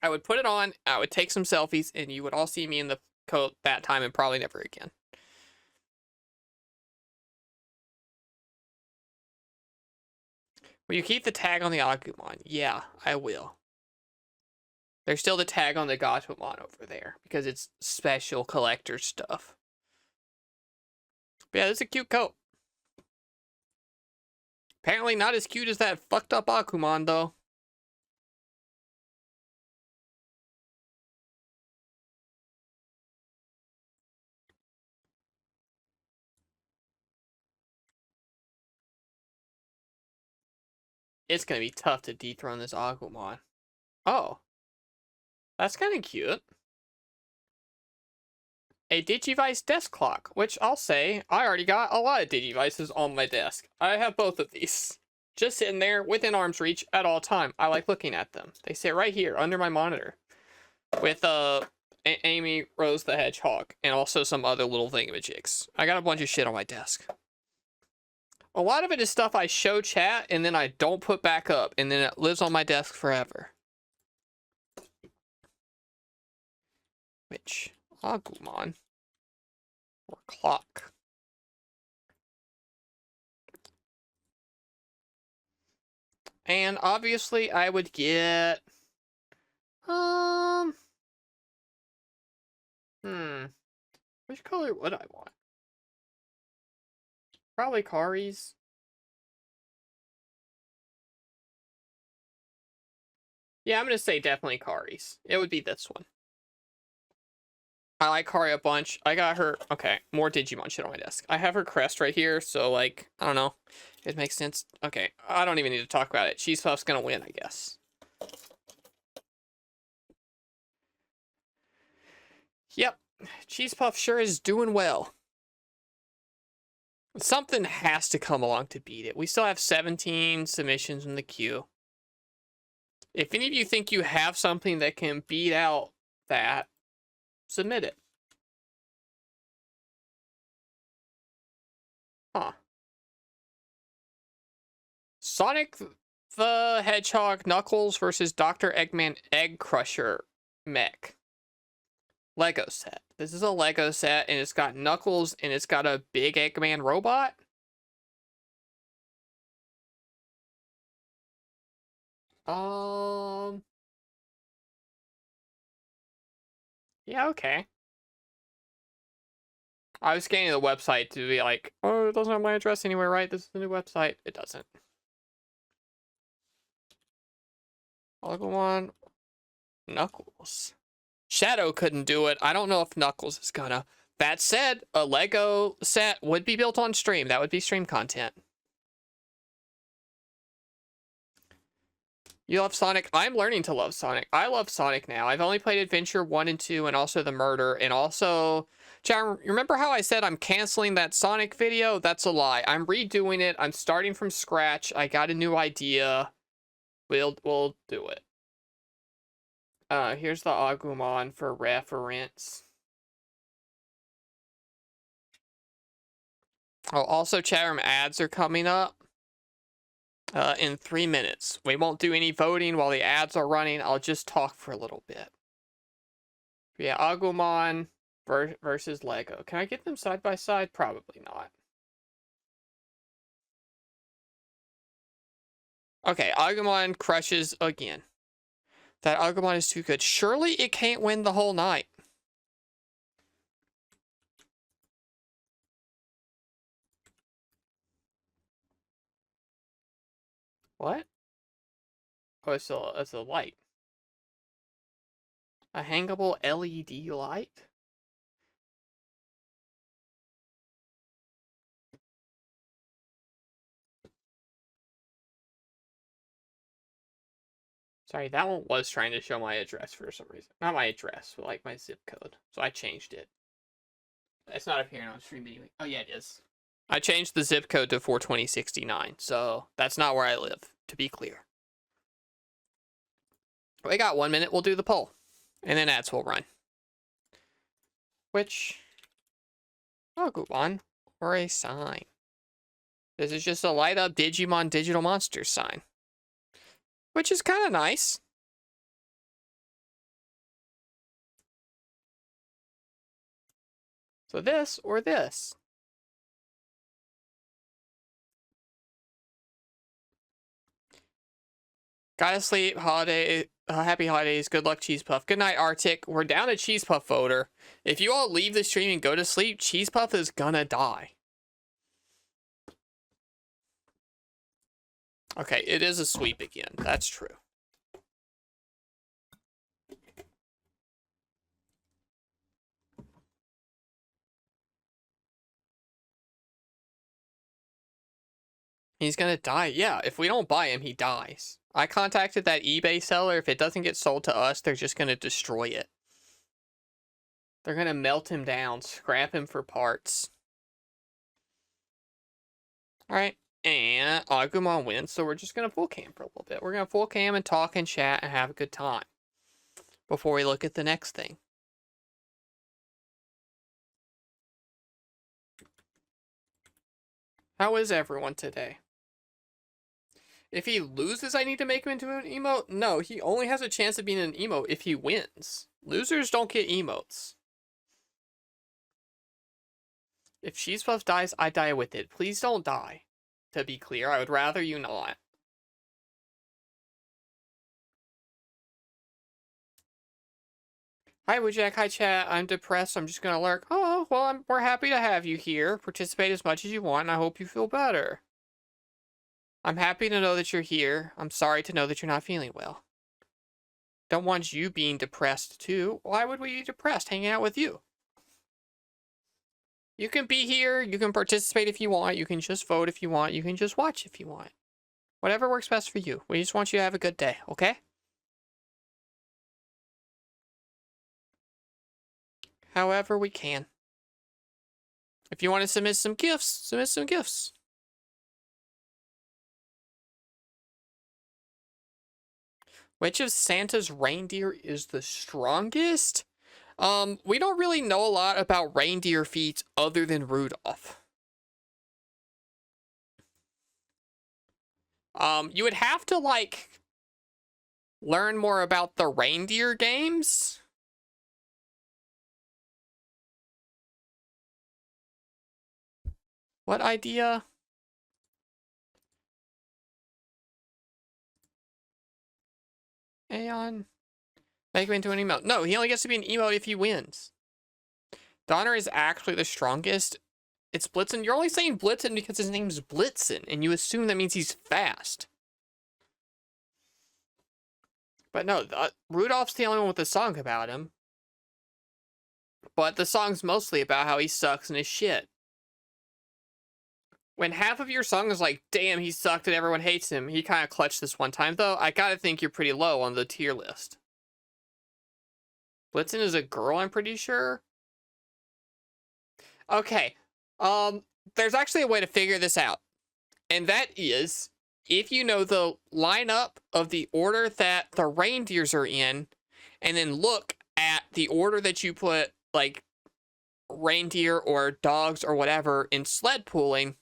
I would put it on, I would take some selfies, and you would all see me in the coat that time and probably never again. Will you keep the tag on the Agumon? Yeah, I will. There's still the tag on the Gatomon over there because it's special collector stuff. But yeah, this is a cute coat. Apparently not as cute as that fucked up Agumon, though. It's gonna be tough to dethrone this Agumon. Oh. That's kind of cute. A Digivice desk clock, which I'll say, I already got a lot of Digivices on my desk. I have both of these. Just sitting there within arm's reach at all time. I like looking at them. They sit right here under my monitor. With Amy Rose the Hedgehog and also some other little thingamajigs. I got a bunch of shit on my desk. A lot of it is stuff I show chat and then I don't put back up and then it lives on my desk forever. Which Agumon or clock. And obviously I would get which color would I want? Probably Kari's. Yeah, I'm gonna say definitely Kari's. It would be this one. I like Kari a bunch. I got her. Okay, more Digimon shit on my desk. I have her crest right here, so like, I don't know. It makes sense. Okay, I don't even need to talk about it. Cheese Puff's gonna win, I guess. Yep, Cheese Puff sure is doing well. Something has to come along to beat it. We still have 17 submissions in the queue. If any of you think you have something that can beat out that, submit it. Huh. Sonic the Hedgehog Knuckles versus Dr. Eggman Egg Crusher mech. Lego set. This is a Lego set, and it's got Knuckles, and it's got a big Eggman robot. Yeah, okay. I was scanning the website to be like, oh, it doesn't have my address anywhere, right? This is the new website. It doesn't. Agumon Knuckles. Shadow couldn't do it. I don't know if Knuckles is gonna. That said, a Lego set would be built on stream. That would be stream content. You love Sonic? I'm learning to love Sonic. I love Sonic now. I've only played Adventure 1 and 2 and also the Murder. And also, chat, remember how I said I'm canceling that Sonic video? That's a lie. I'm redoing it. I'm starting from scratch. I got a new idea. We'll do it. Here's the Agumon for reference. Oh, also, chat room ads are coming up. In 3 minutes. We won't do any voting while the ads are running. I'll just talk for a little bit. Yeah, Agumon versus Lego. Can I get them side by side? Probably not. Okay, Agumon crushes again. That Agumon is too good. Surely it can't win the whole night. What? Oh, it's a light. A hangable LED light? Sorry, that one was trying to show my address for some reason. Not my address, but like my zip code. So I changed it. It's not appearing on stream anyway. Oh yeah, it is. I changed the zip code to 42069, so that's not where I live, to be clear. We got 1 minute, we'll do the poll. And then ads will run. Which Agumon or a sign. This is just a light up Digimon Digital Monsters sign. Which is kind of nice. So this or this. Gotta sleep, holiday, happy holidays, good luck, Cheese Puff. Good night, Arctic. We're down to Cheese Puff voter. If you all leave the stream and go to sleep, Cheese Puff is gonna die. Okay, it is a sweep again. That's true. He's gonna die. Yeah, if we don't buy him, he dies. I contacted that eBay seller. If it doesn't get sold to us, they're just gonna destroy it. They're gonna melt him down, scrap him for parts. Alright, and Agumon wins, so we're just gonna full cam for a little bit. We're gonna full cam and talk and chat and have a good time before we look at the next thing. How is everyone today? If he loses, I need to make him into an emote? No, he only has a chance of being an emote if he wins. Losers don't get emotes. If Cheese Puff dies, I die with it. Please don't die. To be clear, I would rather you not. Hi, Woojack. Hi, chat. I'm depressed. I'm just gonna lurk. Oh, well, we're happy to have you here. Participate as much as you want, and I hope you feel better. I'm happy to know that you're here. I'm sorry to know that you're not feeling well. Don't want you being depressed, too. Why would we be depressed hanging out with you? You can be here. You can participate if you want. You can just vote if you want. You can just watch if you want. Whatever works best for you. We just want you to have a good day, okay? However we can. If you want to submit some gifts, submit some gifts. Which of Santa's reindeer is the strongest? We don't really know a lot about reindeer feats other than Rudolph. You would have to, like, learn more about the reindeer games. What idea? Aeon? Make him into an emote. No, he only gets to be an emote if he wins. Donner is actually the strongest. It's Blitzen. You're only saying Blitzen because his name's Blitzen, and you assume that means he's fast. But no, Rudolph's the only one with a song about him. But the song's mostly about how he sucks and is shit. When half of your song is like, damn, he sucked and everyone hates him, he kind of clutched this one time, though. I gotta think you're pretty low on the tier list. Blitzen is a girl, I'm pretty sure. Okay. There's actually a way to figure this out. And that is, if you know the lineup of the order that the reindeers are in, and then look at the order that you put, like, reindeer or dogs or whatever in sled pooling,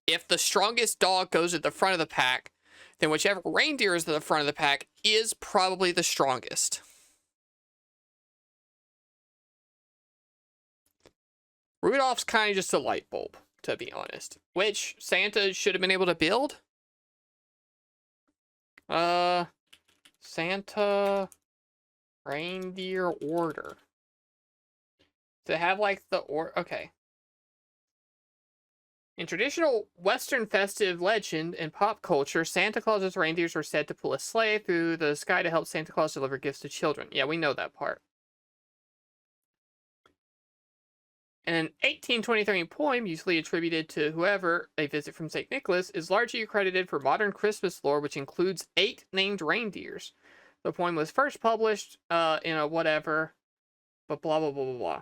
if the strongest dog goes at the front of the pack, then whichever reindeer is at the front of the pack is probably the strongest. Rudolph's kind of just a light bulb, to be honest. Which Santa should have been able to build. Santa reindeer order. To have, like, okay. In traditional Western festive legend and pop culture, Santa Claus's reindeers were said to pull a sleigh through the sky to help Santa Claus deliver gifts to children. Yeah, we know that part. And an 1823 poem, usually attributed to whoever, A Visit from St. Nicholas, is largely credited for modern Christmas lore, which includes 8 named reindeers. The poem was first published in a whatever, but blah, blah, blah, blah,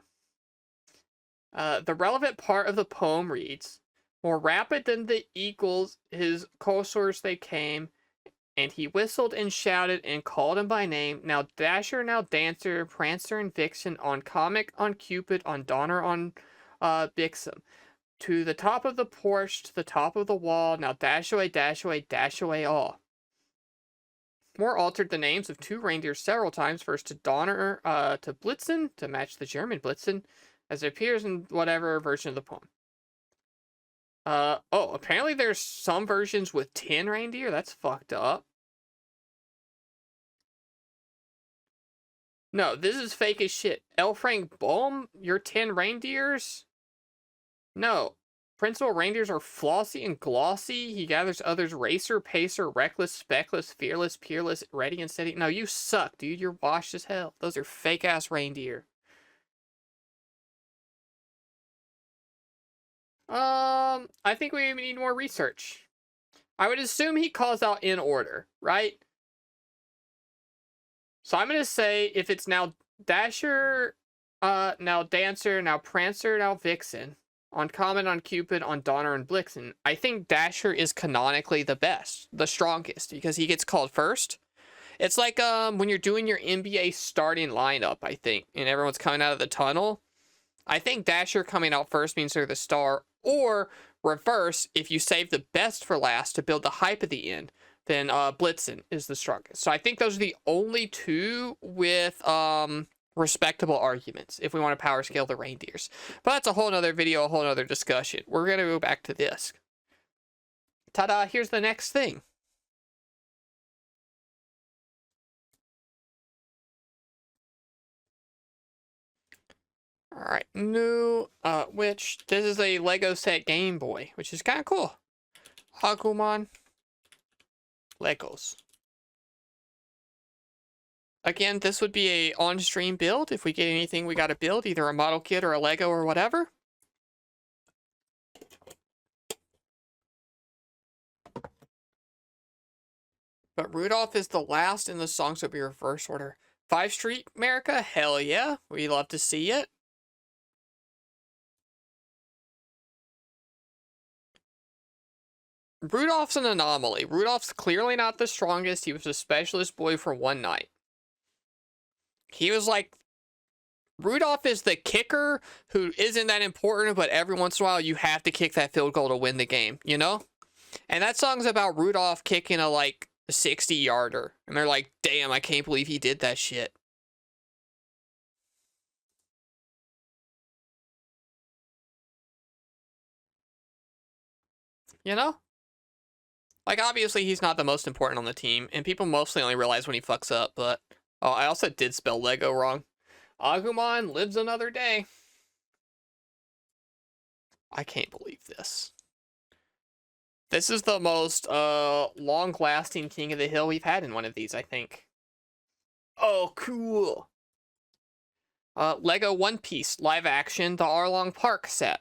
blah. The relevant part of the poem reads, more rapid than the eagles, his coursers they came, and he whistled and shouted and called him by name. Now Dasher, now Dancer, Prancer and Vixen, on Comet, on Cupid, on Donner, on Vixen. To the top of the porch, to the top of the wall, now dash away all. Moore altered the names of 2 reindeers several times, first to Donner, to Blitzen, to match the German Blitzen, as it appears in whatever version of the poem. Oh, apparently there's some versions with 10 reindeer. That's fucked up. No, this is fake as shit. L. Frank Baum, your 10 reindeers? No. Principal reindeers are Flossie and Glossy. He gathers others Racer, Pacer, Reckless, Speckless, Fearless, Peerless, Ready and Steady. No, you suck, dude. You're washed as hell. Those are fake-ass reindeer. I think we need more research. I would assume he calls out in order, right? So I'm going to say if it's now Dasher, now Dancer, now Prancer, now Vixen, on Comet, on Cupid, on Donner, and Blitzen, I think Dasher is canonically the best, the strongest, because he gets called first. It's like when you're doing your NBA starting lineup, I think, and everyone's coming out of the tunnel. I think Dasher coming out first means they're the star, or reverse, if you save the best for last to build the hype at the end, then Blitzen is the strongest. So I think those are the only two with respectable arguments if we want to power scale the reindeers. But that's a whole nother video, a whole nother discussion. We're going to go back to this. Ta-da, here's the next thing. Alright, new, which, this is a Lego set Game Boy, which is kind of cool. Agumon. Legos. Again, this would be a on-stream build. If we get anything we gotta build, either a model kit or a Lego or whatever. But Rudolph is the last in the songs will be reverse order. 5 Street America? Hell yeah. We love to see it. Rudolph's an anomaly. Rudolph's clearly not the strongest. He was a specialist boy for one night. He was like... Rudolph is the kicker who isn't that important, but every once in a while you have to kick that field goal to win the game, you know? And that song's about Rudolph kicking a, like, 60-yarder. And they're like, damn, I can't believe he did that shit. You know? Like, obviously, he's not the most important on the team, and people mostly only realize when he fucks up, but... Oh, I also did spell Lego wrong. Agumon lives another day. I can't believe this. This is the most, long-lasting King of the Hill we've had in one of these, I think. Oh, cool! Lego One Piece live action, the Arlong Park set.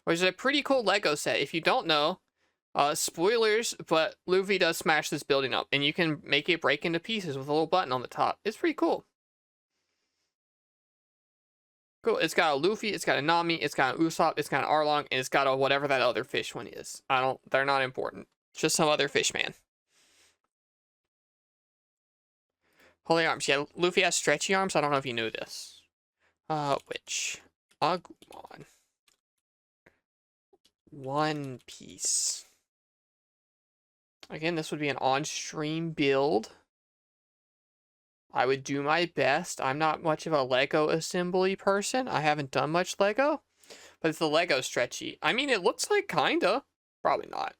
Which is a pretty cool Lego set. If you don't know... spoilers, but Luffy does smash this building up, and you can make it break into pieces with a little button on the top. It's pretty cool. Cool. It's got a Luffy, it's got a Nami, it's got an Usopp, it's got an Arlong, and it's got a whatever that other fish one is. They're not important. It's just some other fish man. Holy arms. Yeah, Luffy has stretchy arms. I don't know if you knew this. Which? Agumon. One Piece. Again, this would be an on-stream build. I would do my best. I'm not much of a Lego assembly person. I haven't done much Lego. But it's the Lego stretchy. I mean, it looks like kinda. Probably not.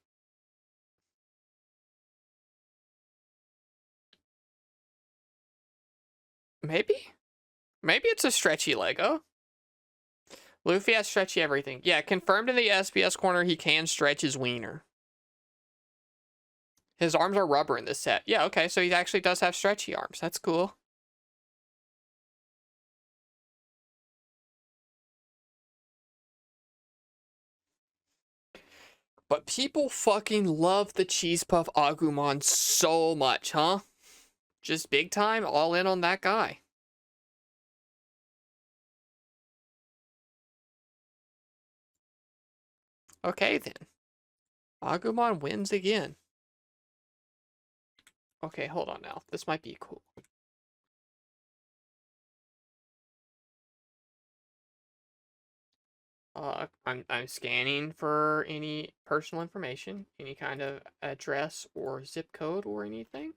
Maybe? Maybe it's a stretchy Lego. Luffy has stretchy everything. Yeah, confirmed in the SBS corner he can stretch his wiener. His arms are rubber in this set. Yeah, okay, so he actually does have stretchy arms. That's cool. But people fucking love the Cheese Puff Agumon so much, huh? Just big time, all in on that guy. Okay, then. Agumon wins again. Okay, hold on now. This might be cool. I'm scanning for any personal information, any kind of address or zip code or anything.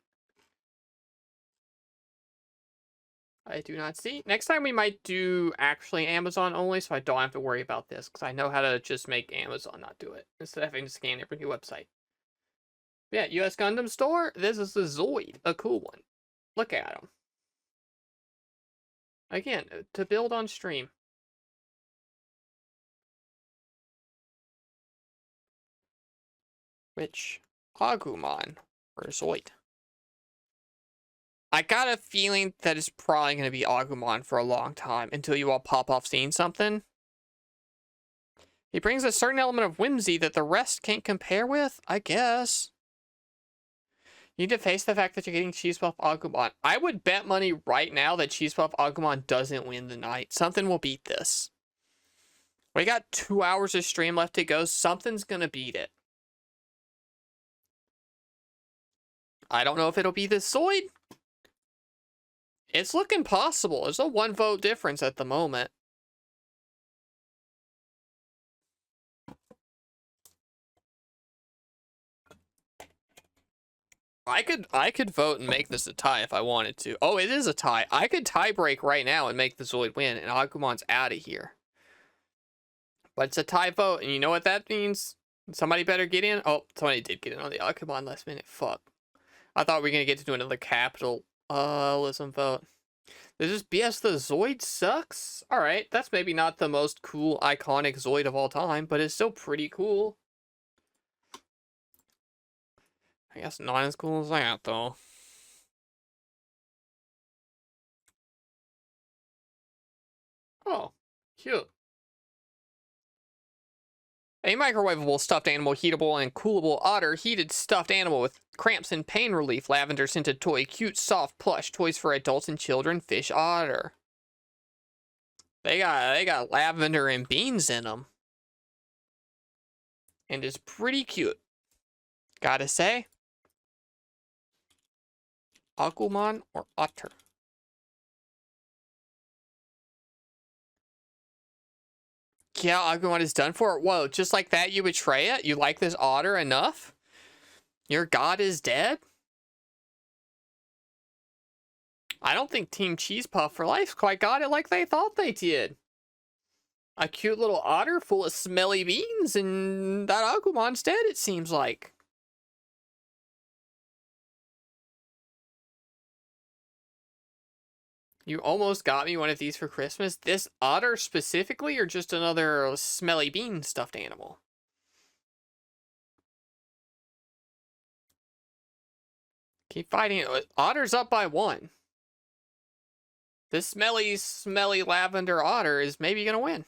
I do not see. Next time we might do actually Amazon only, so I don't have to worry about this, because I know how to just make Amazon not do it, instead of having to scan every new website. Yeah, US Gundam store, this is the Zoid, a cool one. Look at him. Again, to build on stream. Which, Agumon, or Zoid? I got a feeling that it's probably going to be Agumon for a long time, until you all pop off seeing something. He brings a certain element of whimsy that the rest can't compare with, I guess. You need to face the fact that you're getting Cheese Puff Agumon. I would bet money right now that Cheese Puff Agumon doesn't win the night. Something will beat this. We got 2 hours of stream left to go. Something's gonna beat it. I don't know if it'll be the Zoid. It's looking possible. There's a 1 vote difference at the moment. I could vote and make this a tie if I wanted to. Oh, it is a tie. I could tie break right now and make the Zoid win, and Agumon's out of here. But it's a tie vote, and you know what that means? Somebody better get in. Oh, somebody did get in on the Agumon last minute. Fuck. I thought we were gonna get to do another capitalism vote. This is BS. The Zoid sucks. All right, that's maybe not the most cool, iconic Zoid of all time, but it's still pretty cool. I guess not as cool as that, though. Oh, cute. A microwavable stuffed animal, heatable and coolable otter, heated stuffed animal with cramps and pain relief, lavender scented toy, cute, soft, plush, toys for adults and children, fish otter. They got lavender and beans in them. And it's pretty cute. Gotta say. Agumon or otter? Yeah, Agumon is done for. Whoa, just like that you betray it? You like this otter enough? Your god is dead? I don't think Team Cheese Puff for Life quite got it like they thought they did. A cute little otter full of smelly beans, and that Agumon's dead, it seems like. You almost got me one of these for Christmas. This otter specifically, or just another smelly bean stuffed animal? Keep fighting. Otter's up by 1. This smelly lavender otter is maybe gonna win.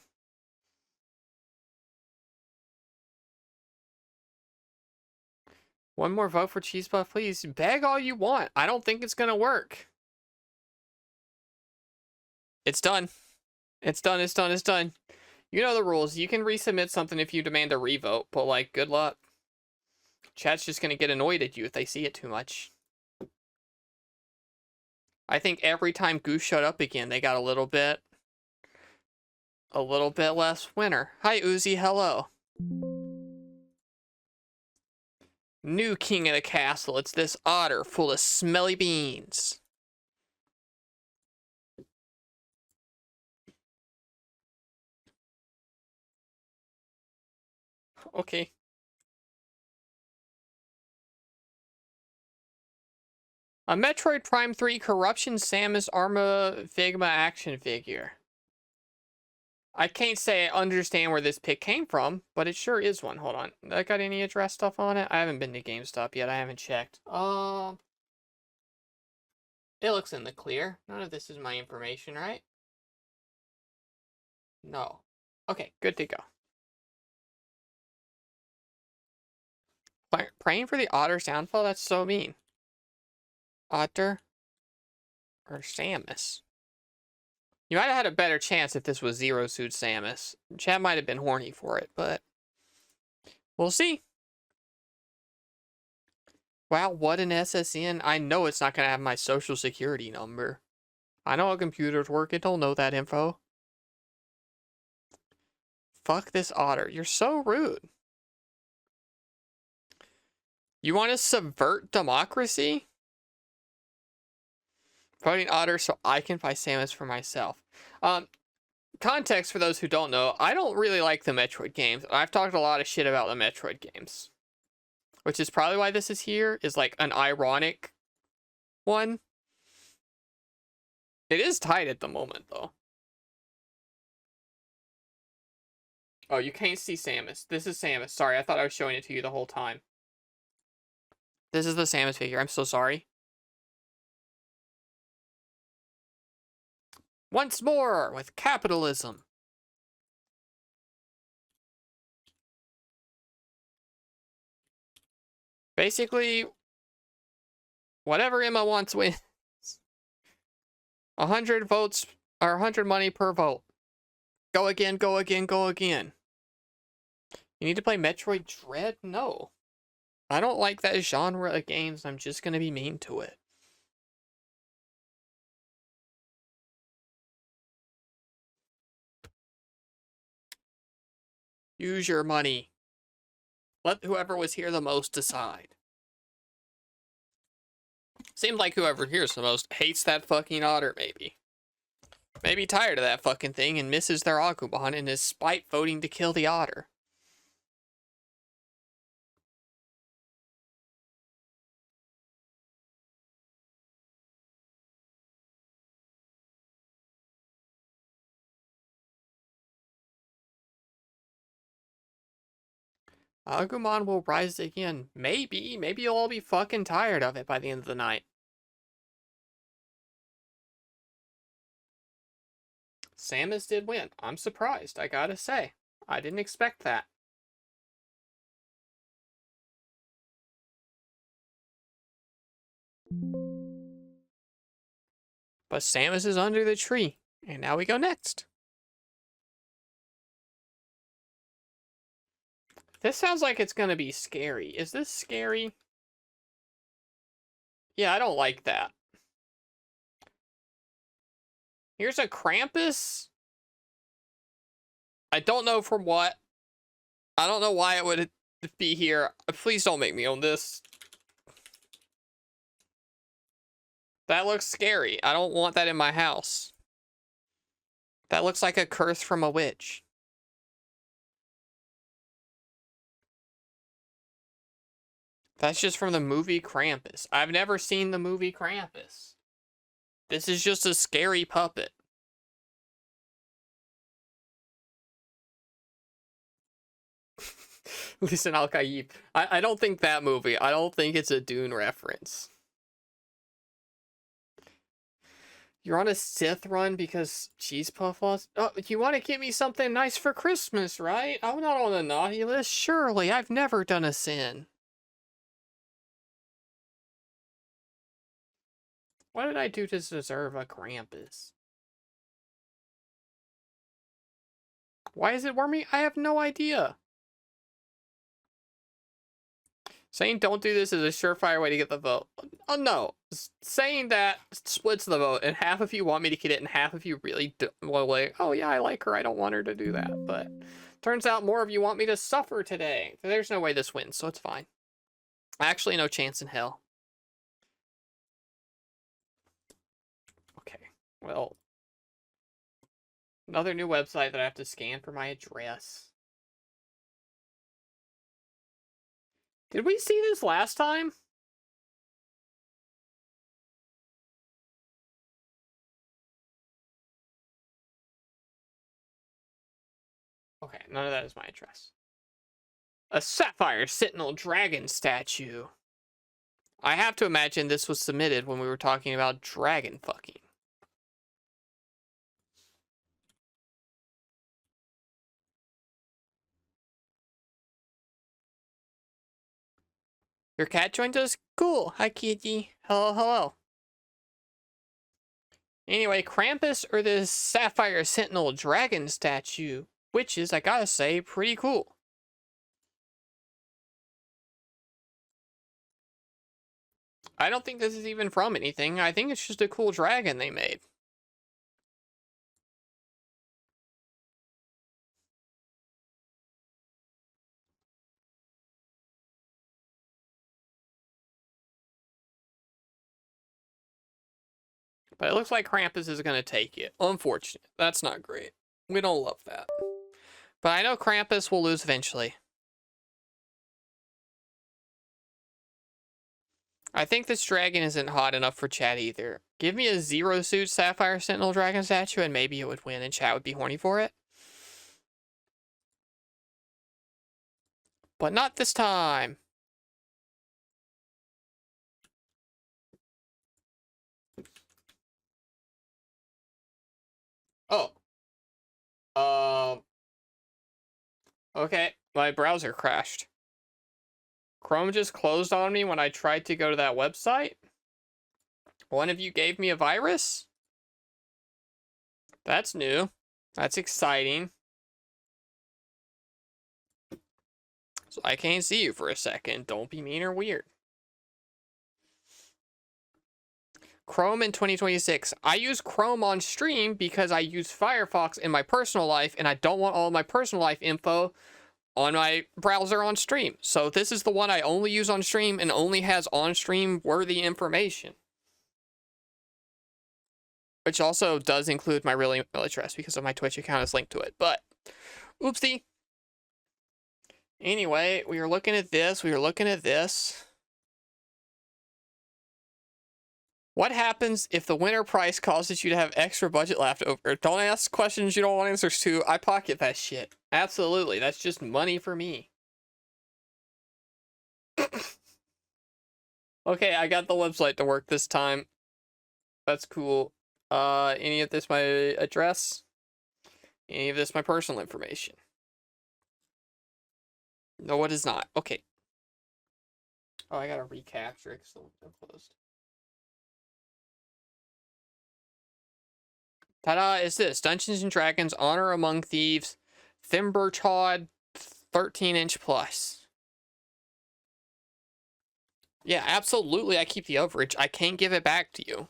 One more vote for Cheese Puff, please. Beg all you want. I don't think it's gonna work. It's done. It's done, it's done, it's done. You know the rules. You can resubmit something if you demand a revote, but like, good luck. Chat's just gonna get annoyed at you if they see it too much. I think every time Goose showed up again, they got a little bit less winner. Hi, Uzi, hello. New king of the castle. It's this otter full of smelly beans. Okay. A Metroid Prime 3 Corruption Samus Arma Figma action figure. I can't say I understand where this pick came from, but it sure is one. Hold on. That got any address stuff on it? I haven't been to GameStop yet. I haven't checked. It looks in the clear. None of this is my information, right? No. Okay, good to go. Praying for the otter's downfall? That's so mean. Otter or Samus? You might have had a better chance if this was Zero Suit Samus. Chat might have been horny for it, but we'll see. Wow, what an SSN. I know it's not going to have my social security number. I know how computers work. It don't know that info. Fuck this otter. You're so rude. You want to subvert democracy? Voting otter so I can buy Samus for myself. Context for those who don't know, I don't really like the Metroid games. I've talked a lot of shit about the Metroid games. Which is probably why this is here, is like an ironic one. It is tight at the moment, though. Oh, you can't see Samus. This is Samus. Sorry, I thought I was showing it to you the whole time. This is the Samus figure. I'm so sorry. Once more with capitalism. Basically, Whatever Emma wants wins. 100 votes, or 100 money per vote. Go again, go again, go again. You need to play Metroid Dread? No. I don't like that genre of games. I'm just gonna be mean to it. Use your money. Let whoever was here the most decide. Seems like whoever here's the most hates that fucking otter, maybe. Maybe tired of that fucking thing and misses their Agumon and is spite voting to kill the otter. Agumon will rise again. Maybe. Maybe you'll all be fucking tired of it by the end of the night. Samus did win. I'm surprised, I gotta say. I didn't expect that. But Samus is under the tree. And now we go next. This sounds like it's gonna be scary. Is this scary? Yeah, I don't like that. Here's a Krampus. I don't know from what. I don't know why it would be here. Please don't make me own this. That looks scary. I don't want that in my house. That looks like a curse from a witch. That's just from the movie Krampus. I've never seen the movie Krampus. This is just a scary puppet. Listen, Al-Qaib. I don't think that movie. I don't think it's a Dune reference. You're on a Sith run because Cheese Puff lost? Oh, you want to get me something nice for Christmas, right? I'm not on the naughty list. Surely, I've never done a sin. What did I do to deserve a Krampus? Why is it wormy? I have no idea. Saying don't do this is a surefire way to get the vote. Oh, no. Saying that splits the vote, and half of you want me to get it, and half of you really well, like, oh yeah, I like her, I don't want her to do that. But turns out more of you want me to suffer today. There's no way this wins, so it's fine. Actually, no chance in hell. Okay, well. Another new website that I have to scan for my address. Did we see this last time? Okay, none of that is my address. A Sapphire Sentinel Dragon statue. I have to imagine this was submitted when we were talking about dragon fucking. Your cat joined us? Cool. Hi, kitty. Hello, hello. Anyway, Krampus or this Sapphire Sentinel Dragon statue, which is, I gotta say, pretty cool. I don't think this is even from anything. I think it's just a cool dragon they made. But it looks like Krampus is going to take it. Unfortunate. That's not great. We don't love that. But I know Krampus will lose eventually. I think this dragon isn't hot enough for chat either. Give me a Zero Suit Sapphire Sentinel Dragon statue and maybe it would win and chat would be horny for it. But not this time. Oh. Okay, my browser crashed. Chrome just closed on me when I tried to go to that website. One of you gave me a virus? That's new. That's exciting. So I can't see you for a second. Don't be mean or weird. Chrome in 2026. I use Chrome on stream because I use Firefox in my personal life, and I don't want all my personal life info on my browser on stream. So this is the one I only use on stream and only has on-stream worthy information. Which also does include my real email address because of my Twitch account is linked to it. But, oopsie. Anyway, we were looking at this. We were looking at this. What happens if the winter price causes you to have extra budget left over? Don't ask questions you don't want answers to. I pocket that shit. Absolutely. That's just money for me. Okay, I got the website to work this time. That's cool. Any of this my address? Any of this my personal information? No, it is not. Okay. Oh, I gotta recapture it because the window closed. Ta-da, is this Dungeons and Dragons Honor Among Thieves Thimberchod 13-inch plus. Yeah, absolutely, I keep the overage. I can't give it back to you.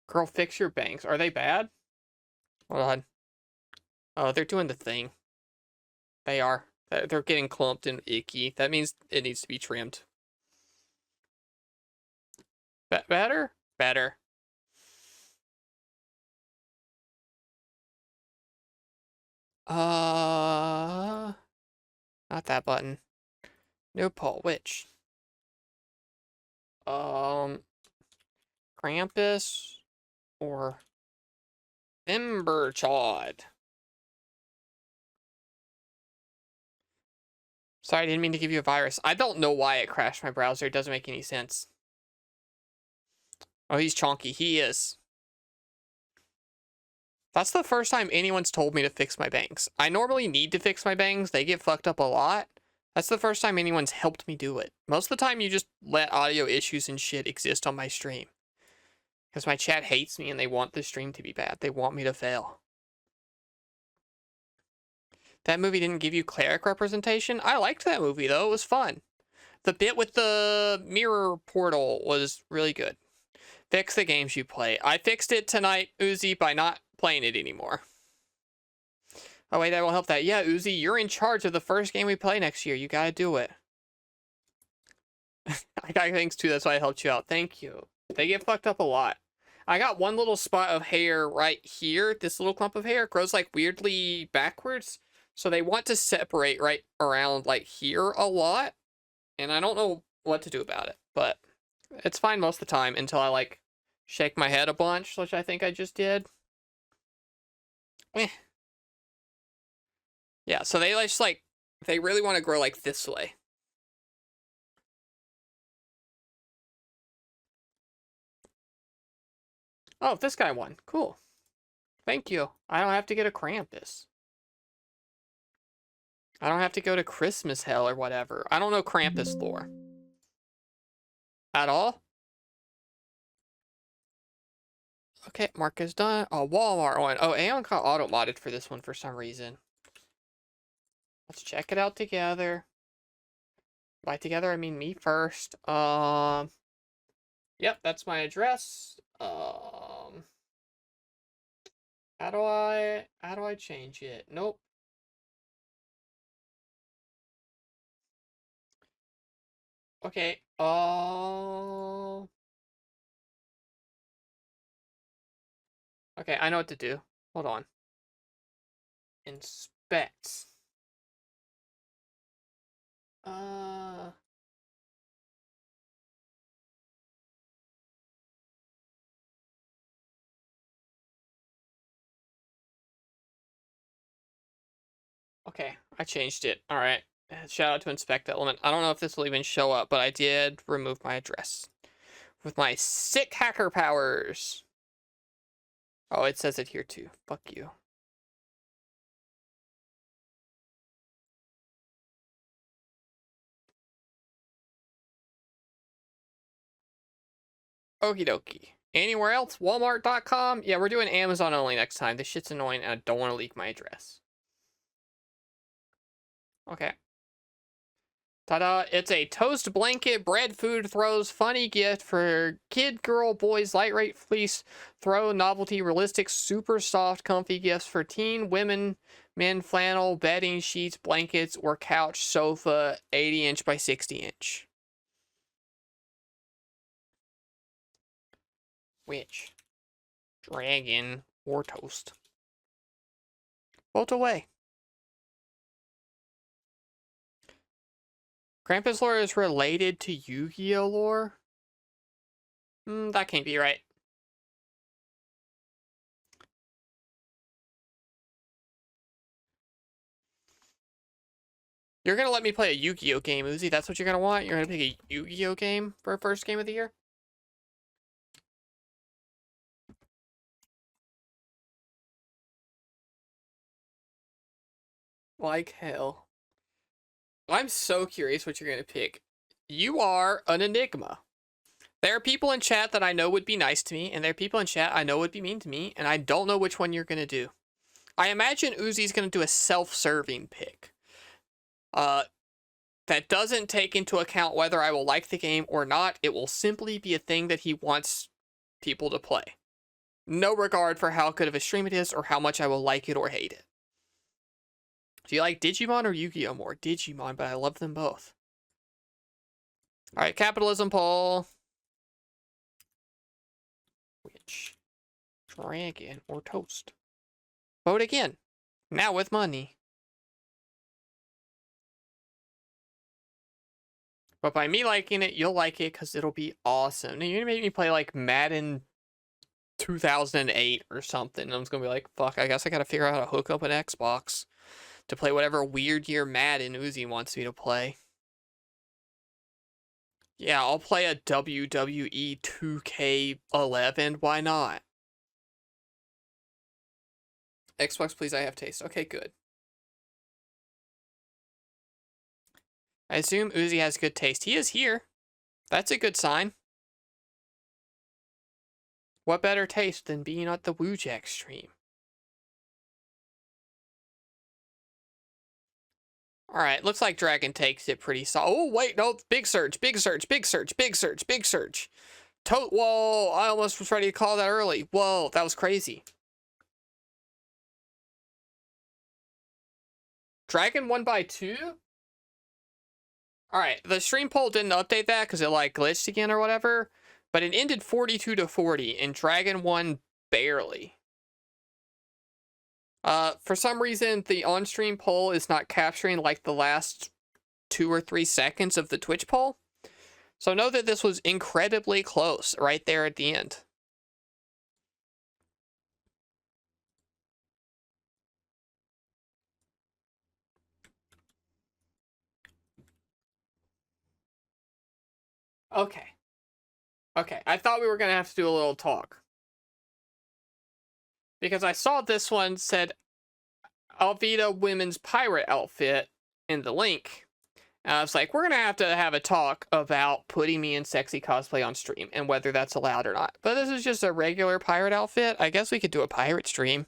Girl, fix your bangs. Are they bad? Hold on. Oh, they're doing the thing. They are. They're getting clumped and icky. That means it needs to be trimmed. Better? Better. Not that button. No, Paul, which? Krampus or Thimberchod? Sorry, I didn't mean to give you a virus. I don't know why it crashed my browser. It doesn't make any sense. Oh, he's chonky. He is. That's the first time anyone's told me to fix my bangs. I normally need to fix my bangs. They get fucked up a lot. That's the first time anyone's helped me do it. Most of the time, you just let audio issues and shit exist on my stream. Because my chat hates me and they want the stream to be bad. They want me to fail. That movie didn't give you cleric representation? I liked that movie, though. It was fun. The bit with the mirror portal was really good. Fix the games you play. I fixed it tonight, Uzi, by not playing it anymore. Oh, wait, that will help that. Yeah, Uzi, you're in charge of the first game we play next year. You gotta do it. I got things too. That's why I helped you out. Thank you. They get fucked up a lot. I got one little spot of hair right here. This little clump of hair grows like weirdly backwards. So they want to separate right around like here a lot. And I don't know what to do about it. But it's fine most of the time until I like shake my head a bunch, which I think I just did. Yeah, so they just like, they really want to grow like this way. Oh, this guy won. Cool. Thank you. I don't have to get a Krampus. I don't have to go to Christmas hell or whatever. I don't know Krampus lore. At all? Okay, Mark is done. Oh, Walmart one. Oh, Aeon got auto-modded for this one for some reason. Let's check it out together. By together, I mean me first. Yep, that's my address. How do I change it? Nope. Okay, okay, I know what to do. Hold on. Inspect. Okay, I changed it. All right. Shout out to Inspect Element. I don't know if this will even show up, but I did remove my address with my sick hacker powers. Oh, it says it here too. Fuck you. Okie dokie. Anywhere else? Walmart.com? Yeah, we're doing Amazon only next time. This shit's annoying and I don't want to leak my address. Okay. Ta-da, it's a toast blanket, bread, food, throws, funny gift for kid, girl, boys, light rate fleece, throw, novelty, realistic, super soft, comfy gifts for teen, women, men, flannel, bedding, sheets, blankets, or couch, sofa, 80-inch by 60-inch. Which? Dragon or toast? Vote away. Krampus lore is related to Yu-Gi-Oh lore? That can't be right. You're gonna let me play a Yu-Gi-Oh game, Uzi? That's what you're gonna want? You're gonna pick a Yu-Gi-Oh game for a first game of the year? Like hell. I'm so curious what you're gonna pick. You are an enigma. There are people in chat that I know would be nice to me, and there are people in chat I know would be mean to me, and I don't know which one you're gonna do. I imagine Uzi's gonna do a self-serving pick. That doesn't take into account whether I will like the game or not. It will simply be a thing that he wants people to play. No regard for how good of a stream it is or how much I will like it or hate it. Do you like Digimon or Yu-Gi-Oh more? Digimon, but I love them both. Alright, capitalism poll. Which? Dragon or toast? Vote again. Now with money. But by me liking it, you'll like it because it'll be awesome. Now, you're gonna make me play like Madden 2008 or something. And I'm just gonna be like, fuck, I guess I gotta figure out how to hook up an Xbox to play whatever weird year Madden Uzi wants me to play. Yeah, I'll play a WWE 2K11. Why not? Xbox, please, I have taste. Okay, good. I assume Uzi has good taste. He is here. That's a good sign. What better taste than being at the Woojack stream? Alright, looks like Dragon takes it pretty solid. Oh, wait, no. Big surge, big surge, big surge, big surge, big surge. Whoa, I almost was ready to call that early. Whoa, that was crazy. Dragon won by 2? Alright, the stream poll didn't update that because it like glitched again or whatever. But it ended 42-40 and Dragon won barely. For some reason, the on-stream poll is not capturing like the last 2 or 3 seconds of the Twitch poll. So know that this was incredibly close right there at the end. Okay. Okay, I thought we were going to have to do a little talk. Because I saw this one said Alvida women's pirate outfit in the link. And I was like, we're going to have a talk about putting me in sexy cosplay on stream and whether that's allowed or not. But this is just a regular pirate outfit. I guess we could do a pirate stream.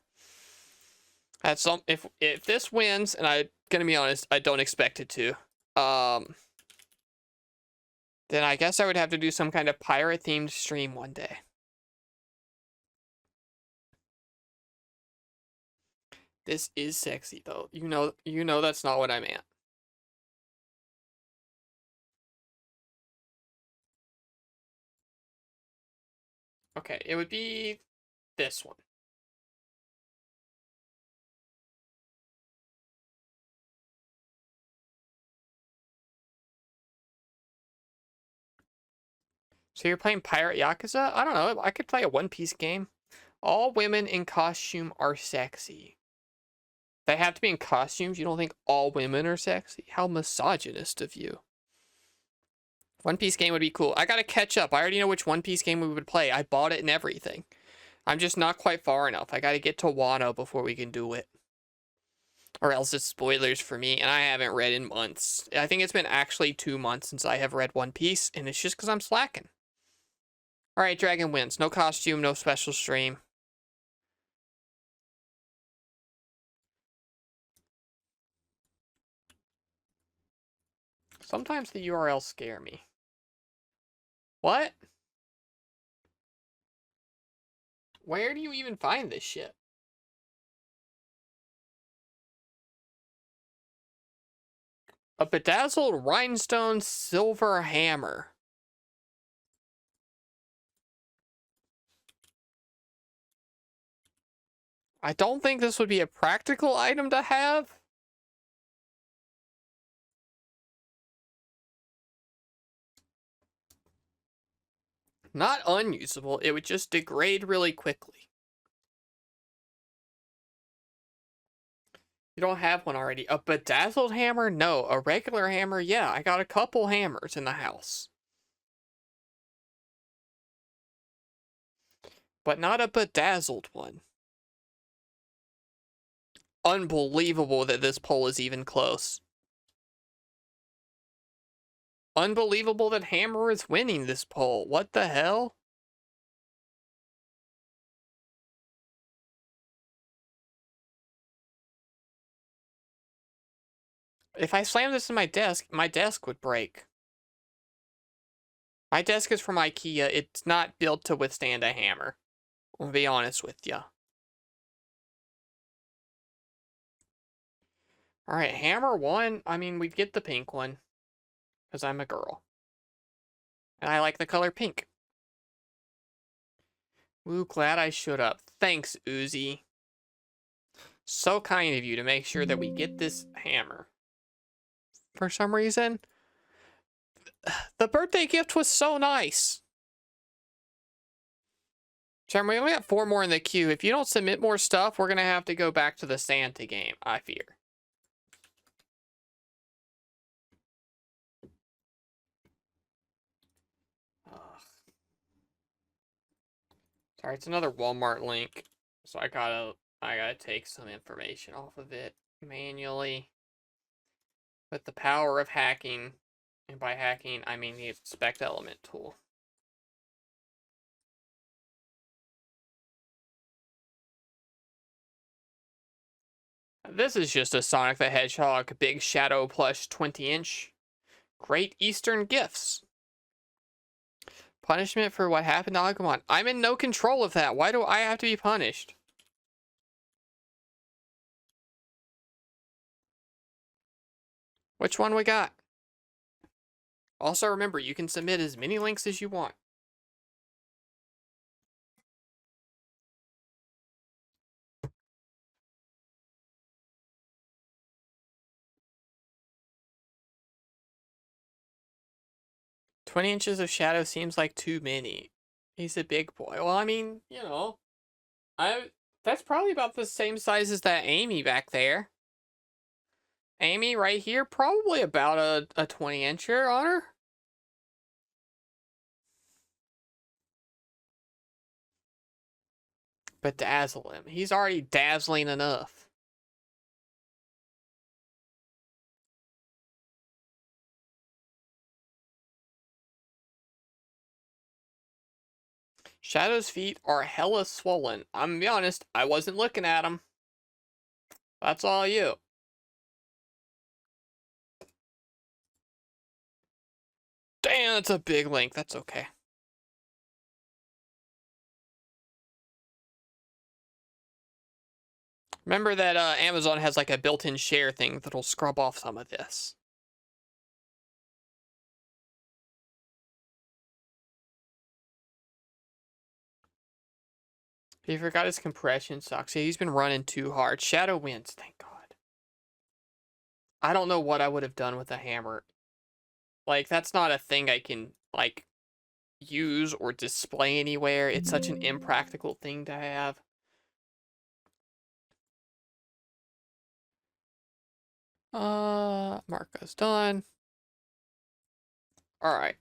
If this wins, and I'm going to be honest, I don't expect it to. Then I guess I would have to do some kind of pirate themed stream one day. This is sexy though. You know that's not what I meant. Okay, it would be this one. So you're playing Pirate Yakuza? I don't know. I could play a One Piece game. All women in costume are sexy. They have to be in costumes? You don't think all women are sexy? How misogynist of you. One Piece game would be cool. I gotta catch up. I already know which One Piece game we would play. I bought it and everything. I'm just not quite far enough. I gotta get to Wano before we can do it. Or else it's spoilers for me, and I haven't read in months. I think it's been actually 2 months since I have read One Piece, and it's just because I'm slacking. Alright, Dragon wins. No costume, no special stream. Sometimes the URLs scare me. What? Where do you even find this shit? A bedazzled rhinestone silver hammer. I don't think this would be a practical item to have. Not unusable, it would just degrade really quickly. You don't have one already. A bedazzled hammer? No. A regular hammer? Yeah, I got a couple hammers in the house. But not a bedazzled one. Unbelievable that this poll is even close. Unbelievable that hammer is winning this poll. What the hell? If I slam this in my desk would break. My desk is from IKEA. It's not built to withstand a hammer. I'll be honest with ya. Alright, hammer one. I mean, we'd get the pink one. Because I'm a girl. And I like the color pink. Ooh, glad I showed up. Thanks, Uzi. So kind of you to make sure that we get this hammer. For some reason, the birthday gift was so nice. Sam, we only got 4 more in the queue. If you don't submit more stuff, we're going to have to go back to the Santa game, I fear. Ugh. Sorry, it's another Walmart link. So I gotta take some information off of it manually. With the power of hacking, and by hacking, I mean the inspect element tool. This is just a Sonic the Hedgehog Big Shadow plush 20-inch. Great Eastern Gifts. Punishment for what happened to Agumon. I'm in no control of that. Why do I have to be punished? Which one we got? Also remember, you can submit as many links as you want. "20 inches of shadow seems like too many. He's a big boy." Well, I mean, you know, that's probably about the same size as that Amy back there. Amy right here, probably about a 20-incher on her. But dazzle him. He's already dazzling enough. Shadow's feet are hella swollen. I'm gonna be honest, I wasn't looking at them. That's all you. Damn, that's a big link. That's okay. Remember that Amazon has like a built-in share thing that'll scrub off some of this. He forgot his compression socks. He's been running too hard. Shadow wins, thank God. I don't know what I would have done with a hammer. Like, that's not a thing I can, like, use or display anywhere. It's such an impractical thing to have. Marco's done. Alright.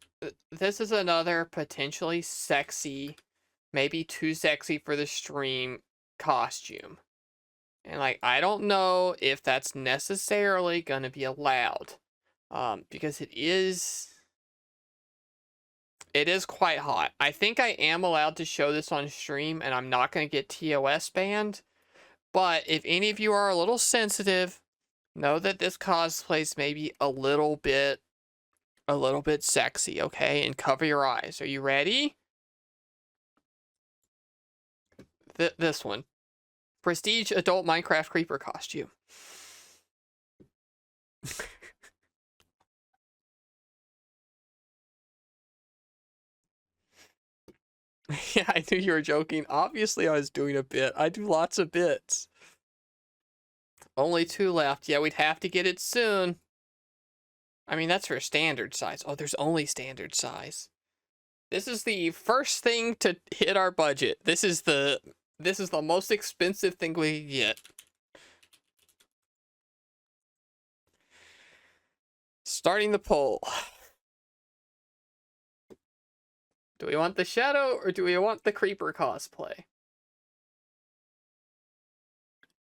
This is another potentially sexy, maybe too sexy for the stream costume. And, like, I don't know if that's necessarily gonna be allowed. Because it is It is quite hot. I think I am allowed to show this on stream, and I'm not going to get TOS banned. But if any of you are a little sensitive, know that this cosplay's maybe a little bit sexy, okay? And cover your eyes. Are you ready? This one. Prestige adult Minecraft creeper costume. Yeah, I knew you were joking. Obviously, I was doing a bit. I do lots of bits. Only 2 left. Yeah, we'd have to get it soon. I mean, that's for standard size. Oh, there's only standard size. This is the first thing to hit our budget. This is the most expensive thing we get. Starting the poll. Do we want the shadow or do we want the creeper cosplay?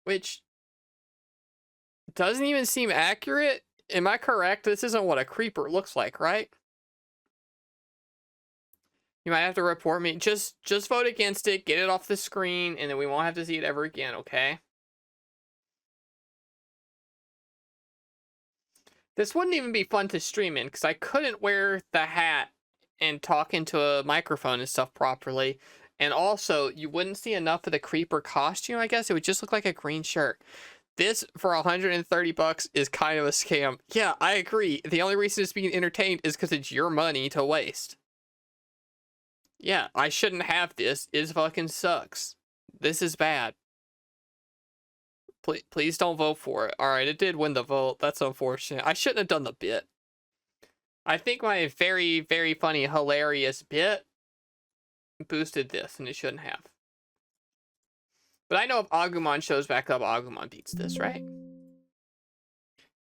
Which doesn't even seem accurate. Am I correct? This isn't what a creeper looks like, right? You might have to report me. Just vote against it, get it off the screen, and then we won't have to see it ever again, okay? This wouldn't even be fun to stream in, because I couldn't wear the hat and talk into a microphone and stuff properly. And also, you wouldn't see enough of the creeper costume, I guess. It would just look like a green shirt. This, for 130 bucks, is kind of a scam. Yeah, I agree. The only reason it's being entertained is because it's your money to waste. Yeah, I shouldn't have this. It fucking sucks. This is bad. Please don't vote for it. Alright, it did win the vote. That's unfortunate. I shouldn't have done the bit. I think my very, very funny, hilarious bit boosted this, and it shouldn't have. But I know if Agumon shows back up, Agumon beats this, right?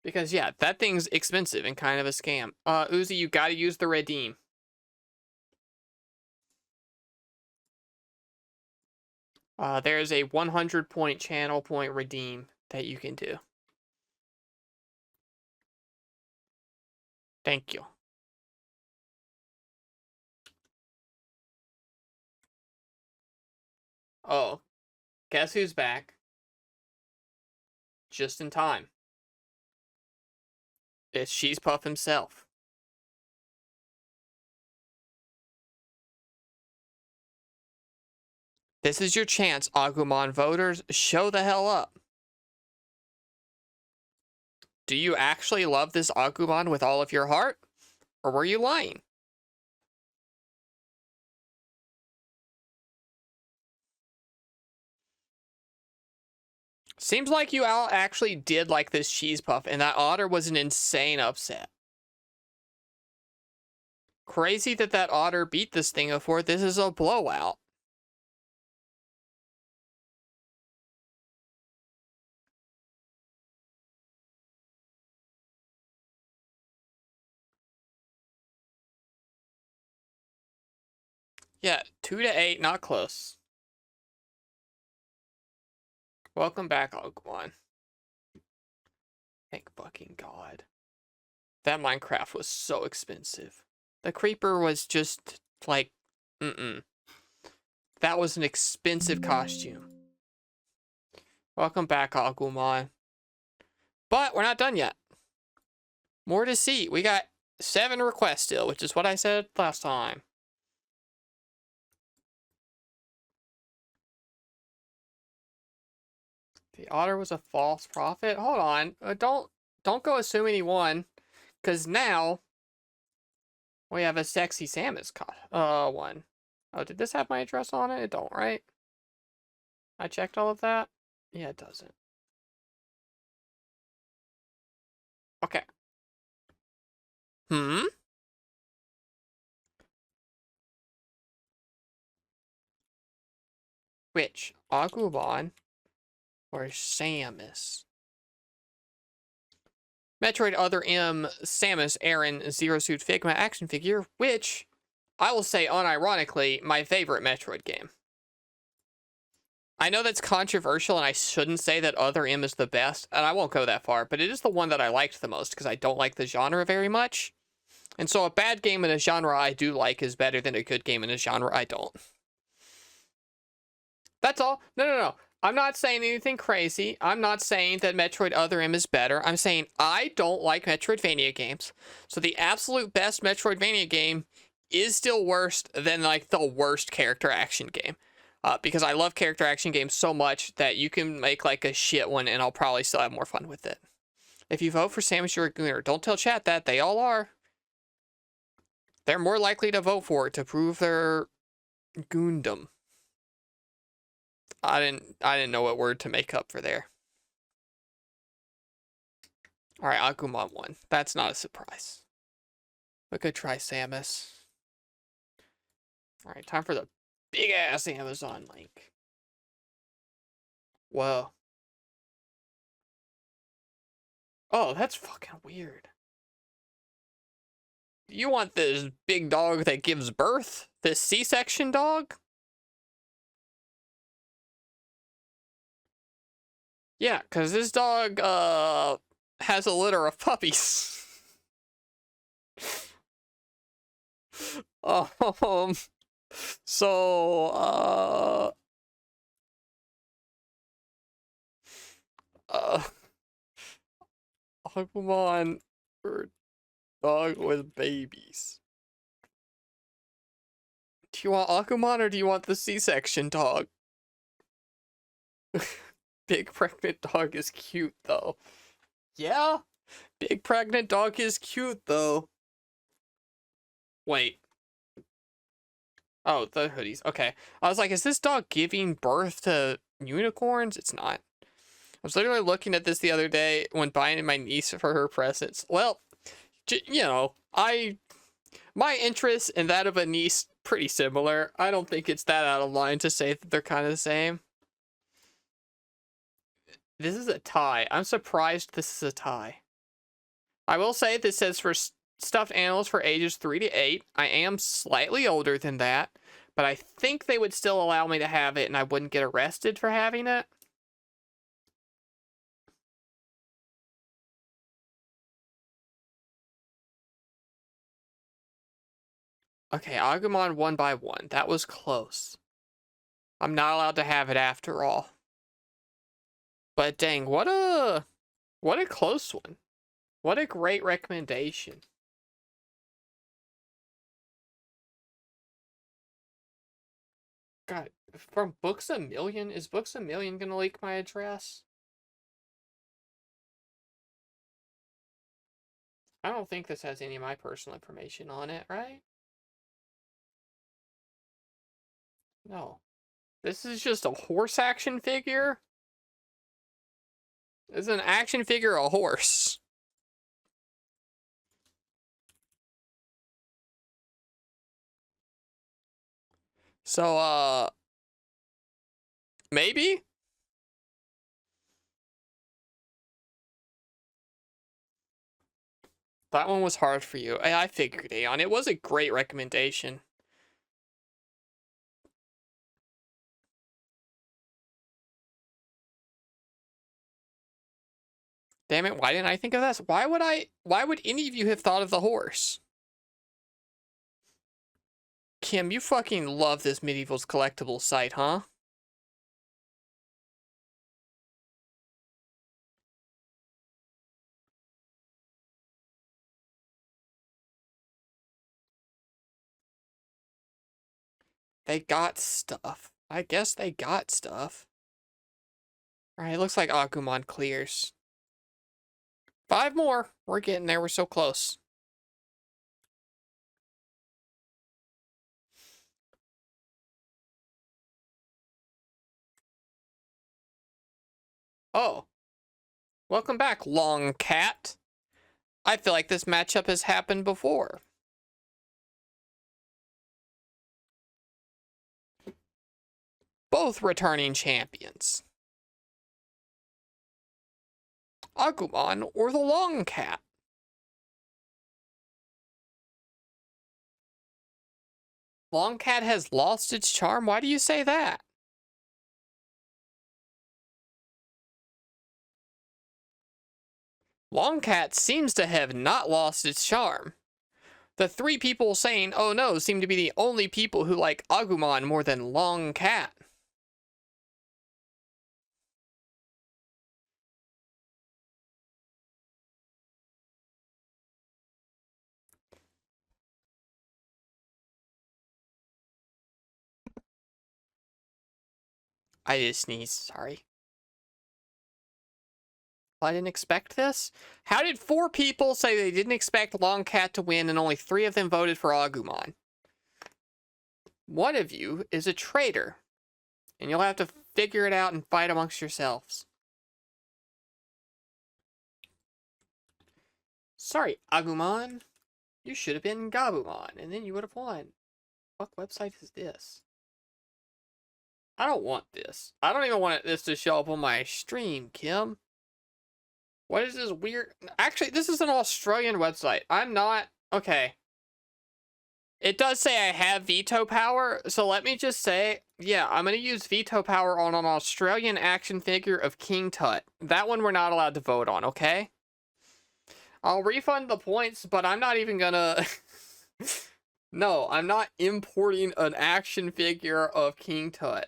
Because, yeah, that thing's expensive and kind of a scam. Uzi, you gotta use the redeem. There's a 100-point channel point redeem that you can do. Thank you. Oh, guess who's back? Just in time. It's Cheesepuff himself. This is your chance, Agumon voters. Show the hell up. Do you actually love this Agumon with all of your heart? Or were you lying? Seems like you all actually did like this Cheesepuff, and that otter was an insane upset. Crazy that otter beat this thing before. This is a blowout. Yeah, 2-8, not close. Welcome back, Agumon. Thank fucking God. That Minecraft was so expensive. The creeper was just like, That was an expensive costume. Welcome back, Agumon. But we're not done yet. More to see. We got 7 requests still, which is what I said last time. The otter was a false prophet? Hold on. Don't go assuming he won. Because now we have a sexy Samus one. Oh, did this have my address on it? It don't, right? I checked all of that? Yeah, it doesn't. Okay. Which? Agumon or Samus? Metroid Other M Samus Arin Zero Suit Figma action figure, which I will say unironically my favorite Metroid game. I know that's controversial and I shouldn't say that Other M is the best, and I won't go that far, but it is the one that I liked the most because I don't like the genre very much. And so a bad game in a genre I do like is better than a good game in a genre I don't. That's all. No. I'm not saying anything crazy. I'm not saying that Metroid Other M is better. I'm saying I don't like Metroidvania games. So the absolute best Metroidvania game is still worse than like the worst character action game. Because I love character action games so much that you can make like a shit one and I'll probably still have more fun with it. If you vote for Samus, you're a gooner. Don't tell chat that. They all are. They're more likely to vote for it to prove their goondom. I didn't know what word to make up for there. All right, Agumon won. That's not a surprise. But good try, Samus. All right, time for the big ass Amazon link. Whoa. Oh, that's fucking weird. You want this big dog that gives birth? This C-section dog? Yeah, because this dog, has a litter of puppies. So, Agumon or dog with babies. Do you want Agumon or do you want the C-section dog? Big pregnant dog is cute though. Yeah, big pregnant dog is cute though. Wait. Oh, the hoodies. Okay. I was like, is this dog giving birth to unicorns? It's not. I was literally looking at this the other day when buying my niece for her presents. Well, you know, my interest and that of a niece pretty similar. I don't think it's that out of line to say that they're kind of the same. This is a tie. I'm surprised this is a tie. I will say this says for stuffed animals for ages 3 to 8. I am slightly older than that, but I think they would still allow me to have it and I wouldn't get arrested for having it. Okay, Agumon 1 by 1. That was close. I'm not allowed to have it after all. But dang, what a close one. What a great recommendation. God, from Books A Million? Is Books A Million gonna leak my address? I don't think this has any of my personal information on it, right? No. This is just a horse action figure? Is an action figure a horse? So, maybe? That one was hard for you. I figured, Aeon. It was a great recommendation. Damn it, why didn't I think of this? Why would any of you have thought of the horse? Kim, you fucking love this Medievals collectibles site, huh? They got stuff. I guess they got stuff. Alright, looks like Agumon clears. 5 more. We're getting there. We're so close. Oh. Welcome back, Long Cat. I feel like this matchup has happened before. Both returning champions. Agumon or the Long Cat? Long Cat has lost its charm? Why do you say that? Long Cat seems to have not lost its charm. The 3 people saying, oh no, seem to be the only people who like Agumon more than Long Cat. I just sneezed, sorry. I didn't expect this? How did 4 people say they didn't expect Long Cat to win and only 3 of them voted for Agumon? One of you is a traitor, and you'll have to figure it out and fight amongst yourselves. Sorry, Agumon. You should have been Gabumon, and then you would have won. What website is this? I don't want this. I don't even want this to show up on my stream, Kim. What is this weird... Actually, this is an Australian website. I'm not... Okay. It does say I have veto power, so let me just say, yeah, I'm going to use veto power on an Australian action figure of King Tut. That one we're not allowed to vote on, okay? I'll refund the points, but I'm not even gonna... No, I'm not importing an action figure of King Tut.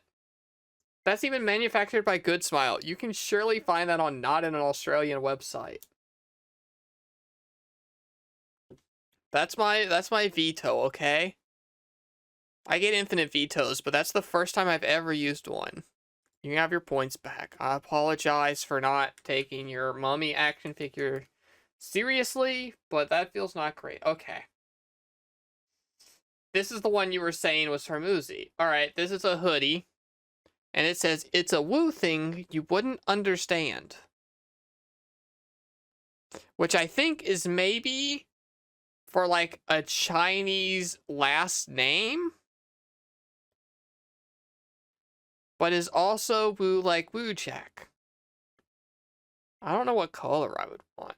That's even manufactured by Good Smile. You can surely find that on not an Australian website. That's my veto, okay? I get infinite vetoes, but that's the first time I've ever used one. You can have your points back. I apologize for not taking your mummy action figure seriously, but that feels not great. Okay. This is the one you were saying was from Uzi. Alright, this is a hoodie. And it says, it's a woo thing you wouldn't understand. Which I think is maybe for like a Chinese last name. But is also woo like Woo Jack. I don't know what color I would want.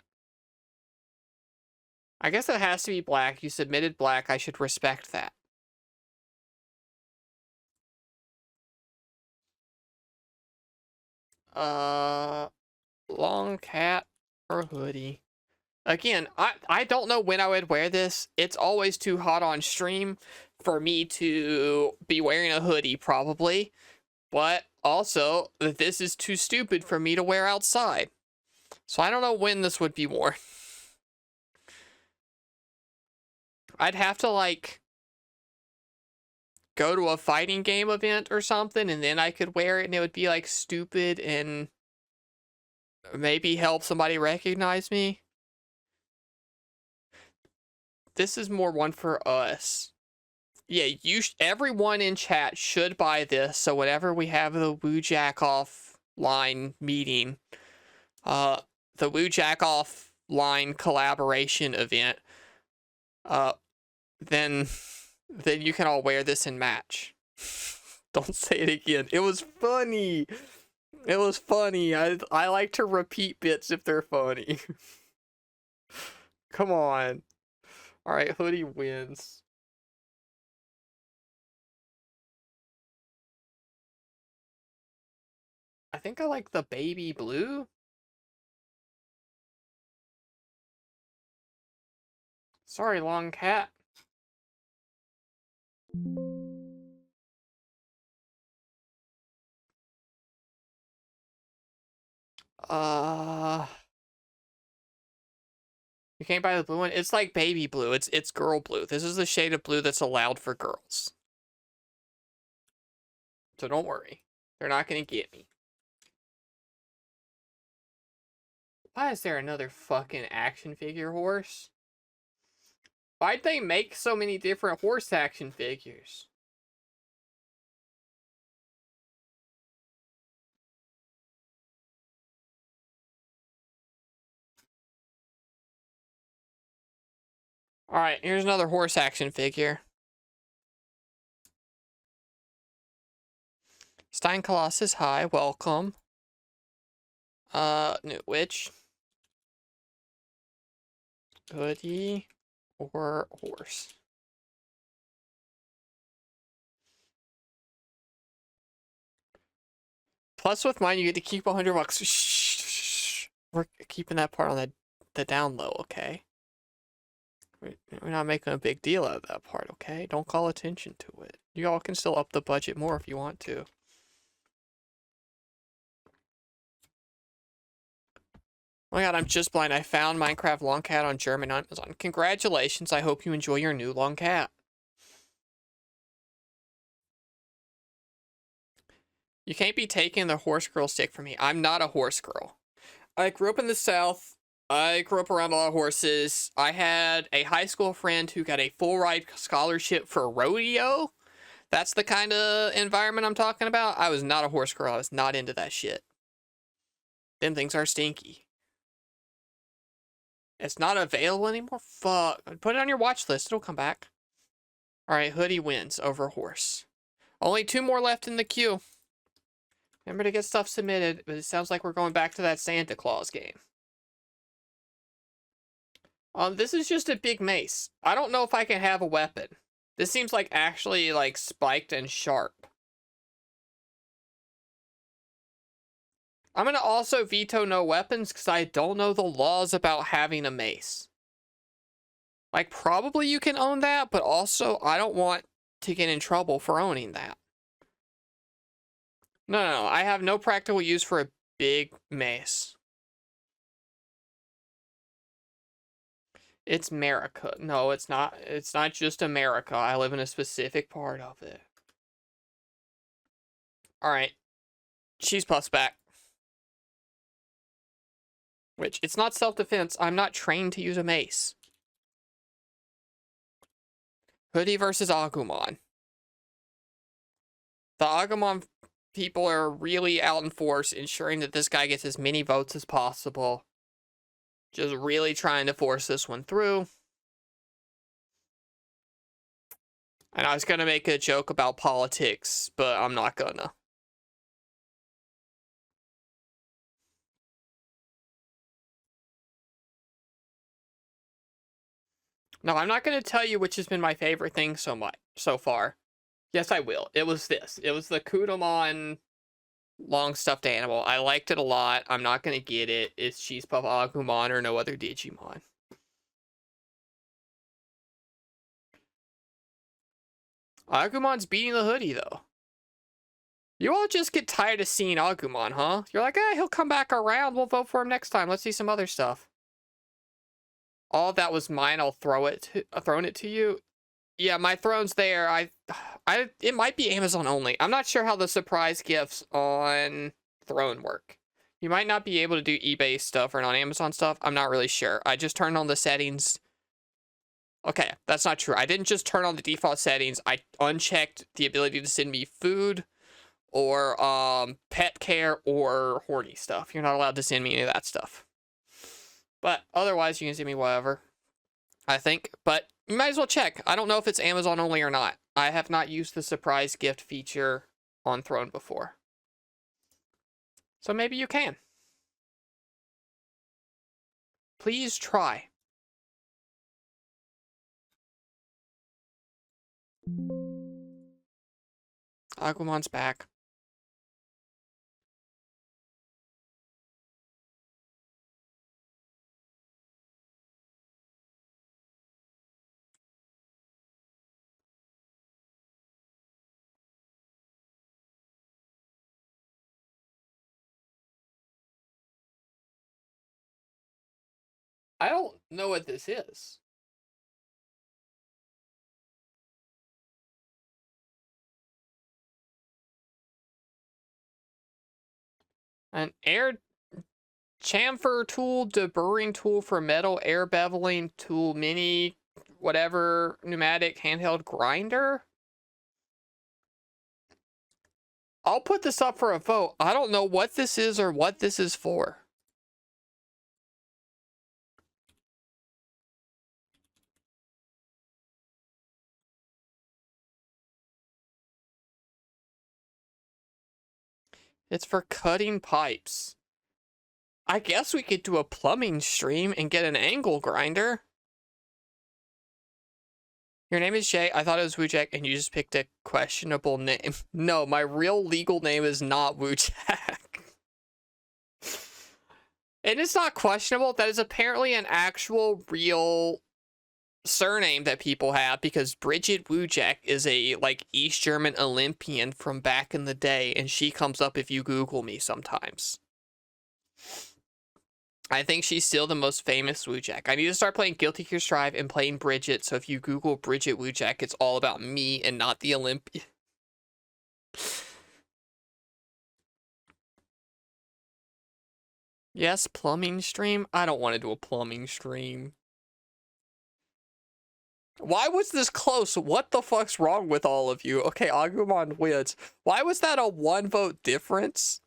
I guess it has to be black. You submitted black. I should respect that. Long cat or hoodie. Again, I don't know when I would wear this. It's always too hot on stream for me to be wearing a hoodie, probably. But also, this is too stupid for me to wear outside. So I don't know when this would be worn. I'd have to, like, go to a fighting game event or something, and then I could wear it, and it would be, like, stupid and maybe help somebody recognize me. This is more one for us. Yeah, everyone in chat should buy this, so whenever we have the Woo Jack Off line meeting, the Woo Jack Off line collaboration event, then you can all wear this and match. Don't say it again. It was funny. It was funny. I like to repeat bits if they're funny. Come on. Alright, hoodie wins. I think I like the baby blue. Sorry, Long Cat. You can't buy the blue one? It's like baby blue. It's girl blue. This is the shade of blue that's allowed for girls. So don't worry. They're not gonna get me. Why is there another fucking action figure horse? Why'd they make so many different horse action figures? Alright, here's another horse action figure. Stein Colossus, hi, welcome. New witch. Hoodie or horse. Plus with mine, you get to keep $100. Shh. We're keeping that part on the down low, okay? We're not making a big deal out of that part, okay? Don't call attention to it. You all can still up the budget more if you want to. Oh my god, I'm just blind. I found Minecraft Long Cat on German Amazon. Congratulations, I hope you enjoy your new long cat. You can't be taking the horse girl stick from me. I'm not a horse girl. I grew up in the South. I grew up around a lot of horses. I had a high school friend who got a full ride scholarship for rodeo. That's the kind of environment I'm talking about. I was not a horse girl. I was not into that shit. Them things are stinky. It's not available anymore? Fuck. Put it on your watch list. It'll come back. Alright, hoodie wins over horse. Only 2 more left in the queue. Remember to get stuff submitted, but it sounds like we're going back to that Santa Claus game. This is just a big mace. I don't know if I can have a weapon. This seems like actually like spiked and sharp. I'm gonna also veto no weapons because I don't know the laws about having a mace. Like, probably you can own that, but also I don't want to get in trouble for owning that. No, I have no practical use for a big mace. It's America. No, it's not. It's not just America. I live in a specific part of it. Alright. Cheese Puff's back. Which, it's not self-defense. I'm not trained to use a mace. Hoodie versus Agumon. The Agumon people are really out in force, ensuring that this guy gets as many votes as possible. Just really trying to force this one through. And I was gonna make a joke about politics, but I'm not gonna. No, I'm not gonna tell you which has been my favorite thing so far. Yes, I will. It was this. It was the Kudamon long stuffed animal. I liked it a lot. I'm not gonna get it. It's Cheese Puff Agumon or no other Digimon. Agumon's beating the hoodie, though. You all just get tired of seeing Agumon, huh? You're like, he'll come back around. We'll vote for him next time. Let's see some other stuff. All that was mine. I'll thrown it to you. Yeah, my throne's there. It might be Amazon only. I'm not sure how the surprise gifts on Throne work. You might not be able to do eBay stuff or non-Amazon stuff. I'm not really sure. I just turned on the settings. Okay, that's not true. I didn't just turn on the default settings. I unchecked the ability to send me food or pet care or horny stuff. You're not allowed to send me any of that stuff. But otherwise, you can send me whatever, I think. But you might as well check. I don't know if it's Amazon only or not. I have not used the surprise gift feature on Throne before. So maybe you can. Please try. Agumon's back. I don't know what this is. An air chamfer tool, deburring tool for metal, air beveling tool, mini, whatever, pneumatic handheld grinder? I'll put this up for a vote. I don't know what this is or what this is for. It's for cutting pipes. I guess we could do a plumbing stream and get an angle grinder. Your name is Jay. I thought it was Wujek, and you just picked a questionable name. No, my real legal name is not Wujek. And it's not questionable. That is apparently an actual, real surname that people have because Bridget Wujek is a like East German Olympian from back in the day, and she comes up if you Google me sometimes. I think she's still the most famous Wujek. I need to start playing Guilty Gear Strive and playing Bridget, so if you Google Bridget Wujek, it's all about me and not the Olympian. Yes, plumbing stream? I don't want to do a plumbing stream. Why was this close? What the fuck's wrong with all of you? Okay, Agumon wins. Why was that a 1 vote difference?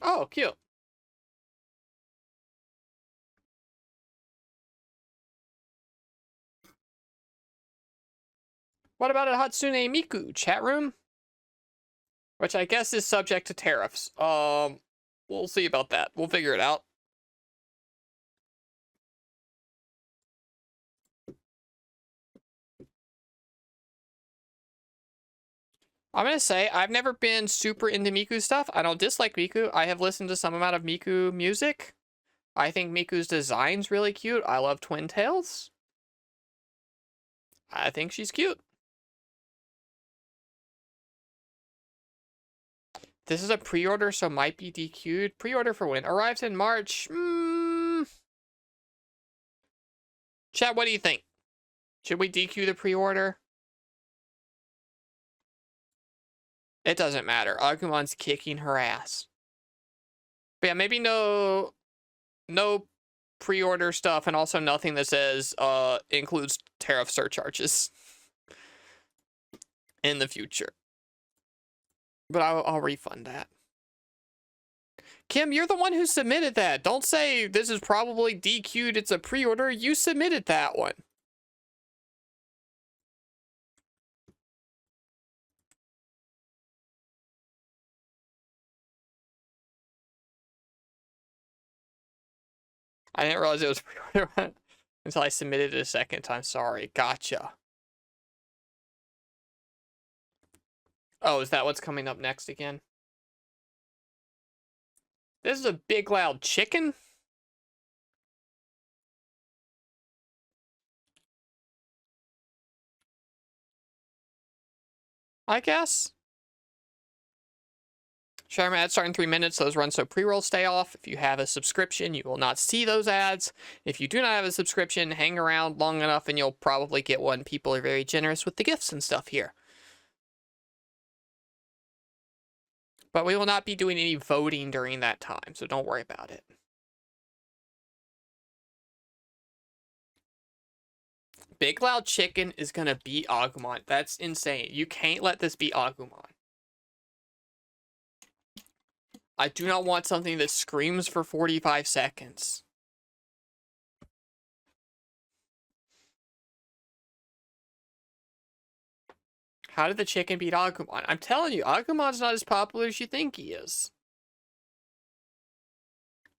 Oh, cute. What about a Hatsune Miku chat room? Which I guess is subject to tariffs. We'll see about that. We'll figure it out. I'm gonna say, I've never been super into Miku stuff. I don't dislike Miku. I have listened to some amount of Miku music. I think Miku's design's really cute. I love Twin Tails. I think she's cute. This is a pre-order, so might be DQ'd. Pre-order for when? Arrives in March. Chat, what do you think? Should we DQ the pre-order? It doesn't matter. Agumon's kicking her ass. But yeah, maybe no pre-order stuff, and also nothing that says includes tariff surcharges in the future. But I'll refund that. Kim, you're the one who submitted that. Don't say this is probably DQ'd, it's a pre-order. You submitted that one. I didn't realize it was pre-order until I submitted it a second time. Sorry. Gotcha. Oh, is that what's coming up next again? This is a big loud chicken? I guess. Shadow ads start in 3 minutes. Those run so pre-rolls stay off. If you have a subscription, you will not see those ads. If you do not have a subscription, hang around long enough and you'll probably get one. People are very generous with the gifts and stuff here. But we will not be doing any voting during that time, so don't worry about it. Big Loud Chicken is going to beat Agumon. That's insane. You can't let this beat Agumon. I do not want something that screams for 45 seconds. How did the chicken beat Agumon? I'm telling you, Agumon's not as popular as you think he is.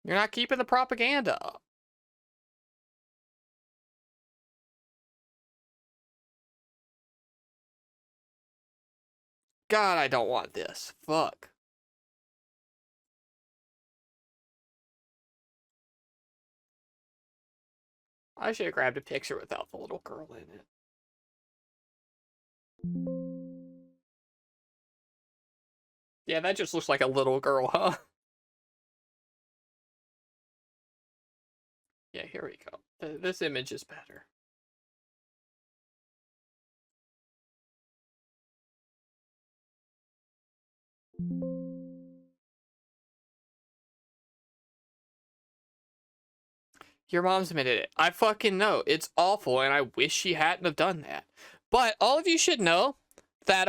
You're not keeping the propaganda up. God, I don't want this. Fuck. I should have grabbed a picture without the little girl in it. Yeah, that just looks like a little girl, huh? Yeah, here we go. This image is better. Your mom's admitted it. I fucking know. It's awful, and I wish she hadn't have done that. But all of you should know that,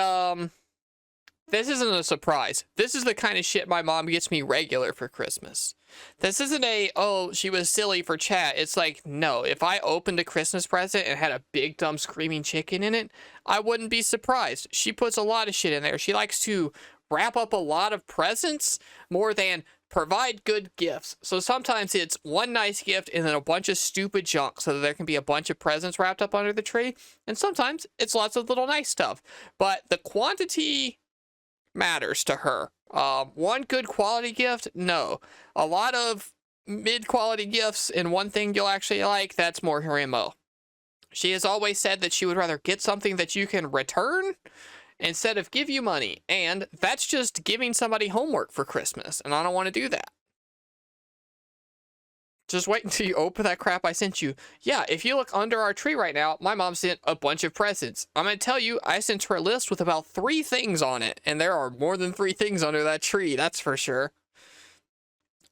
this isn't a surprise. This is the kind of shit my mom gets me regular for Christmas. This isn't a, oh, she was silly for chat. It's like, no, if I opened a Christmas present and had a big dumb screaming chicken in it, I wouldn't be surprised. She puts a lot of shit in there. She likes to wrap up a lot of presents more than provide good gifts. So sometimes it's one nice gift and then a bunch of stupid junk so that there can be a bunch of presents wrapped up under the tree. And sometimes it's lots of little nice stuff. But the quantity matters to her. One good quality gift, no. A lot of mid-quality gifts and one thing you'll actually like, that's more her MO. She has always said that she would rather get something that you can return instead of give you money. And that's just giving somebody homework for Christmas, and I don't want to do that. Just wait until you open that crap I sent you. Yeah, if you look under our tree right now, my mom sent a bunch of presents. I'm going to tell you, I sent her a list with about 3 things on it. And there are more than 3 things under that tree, that's for sure.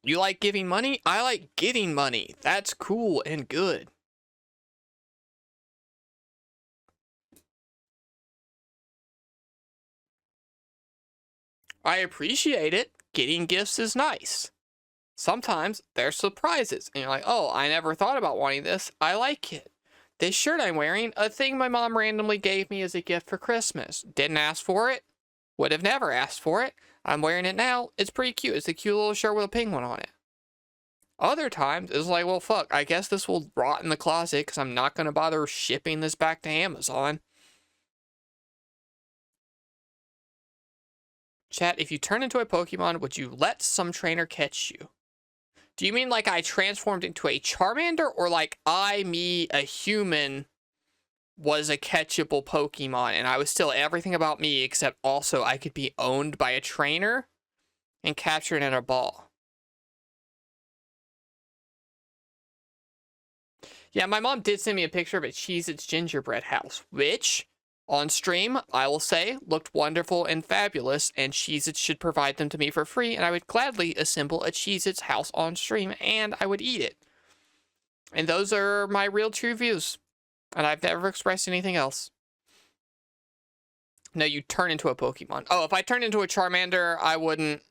You like giving money? I like getting money. That's cool and good. I appreciate it. Getting gifts is nice. Sometimes they're surprises, and you're like, oh, I never thought about wanting this. I like it. This shirt I'm wearing, a thing my mom randomly gave me as a gift for Christmas. Didn't ask for it. Would have never asked for it. I'm wearing it now. It's pretty cute. It's a cute little shirt with a penguin on it. Other times, it's like, well, fuck, I guess this will rot in the closet because I'm not going to bother shipping this back to Amazon. Chat, if you turn into a Pokemon, would you let some trainer catch you? Do you mean like I transformed into a Charmander, or like me, a human, was a catchable Pokemon and I was still everything about me except also I could be owned by a trainer and captured in a ball? Yeah, my mom did send me a picture of a Cheez-Its gingerbread house, which, on stream, I will say, looked wonderful and fabulous, and Cheez-Its should provide them to me for free, and I would gladly assemble a Cheez-Its house on stream, and I would eat it. And those are my real true views, and I've never expressed anything else. No, you turn into a Pokemon. Oh, if I turned into a Charmander, I wouldn't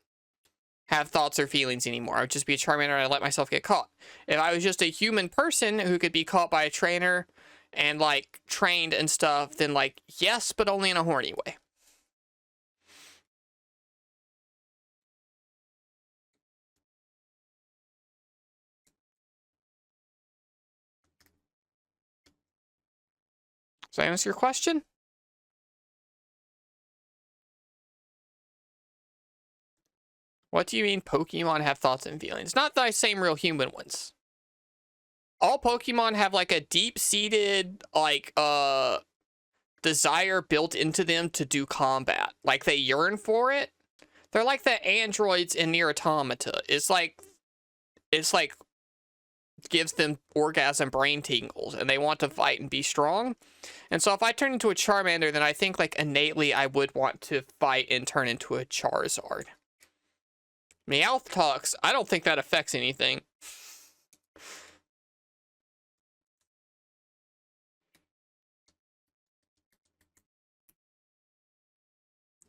have thoughts or feelings anymore. I would just be a Charmander and I'd let myself get caught. If I was just a human person who could be caught by a trainer and like trained and stuff, then like, yes, but only in a horny way. Does that answer your question? What do you mean Pokemon have thoughts and feelings? Not the same real human ones. All Pokemon have like a deep-seated like desire built into them to do combat. Like they yearn for it. They're like the androids in Nier Automata. It's like gives them orgasm brain tingles and they want to fight and be strong. And so if I turn into a Charmander, then I think like innately I would want to fight and turn into a Charizard. Meowth talks. I don't think that affects anything.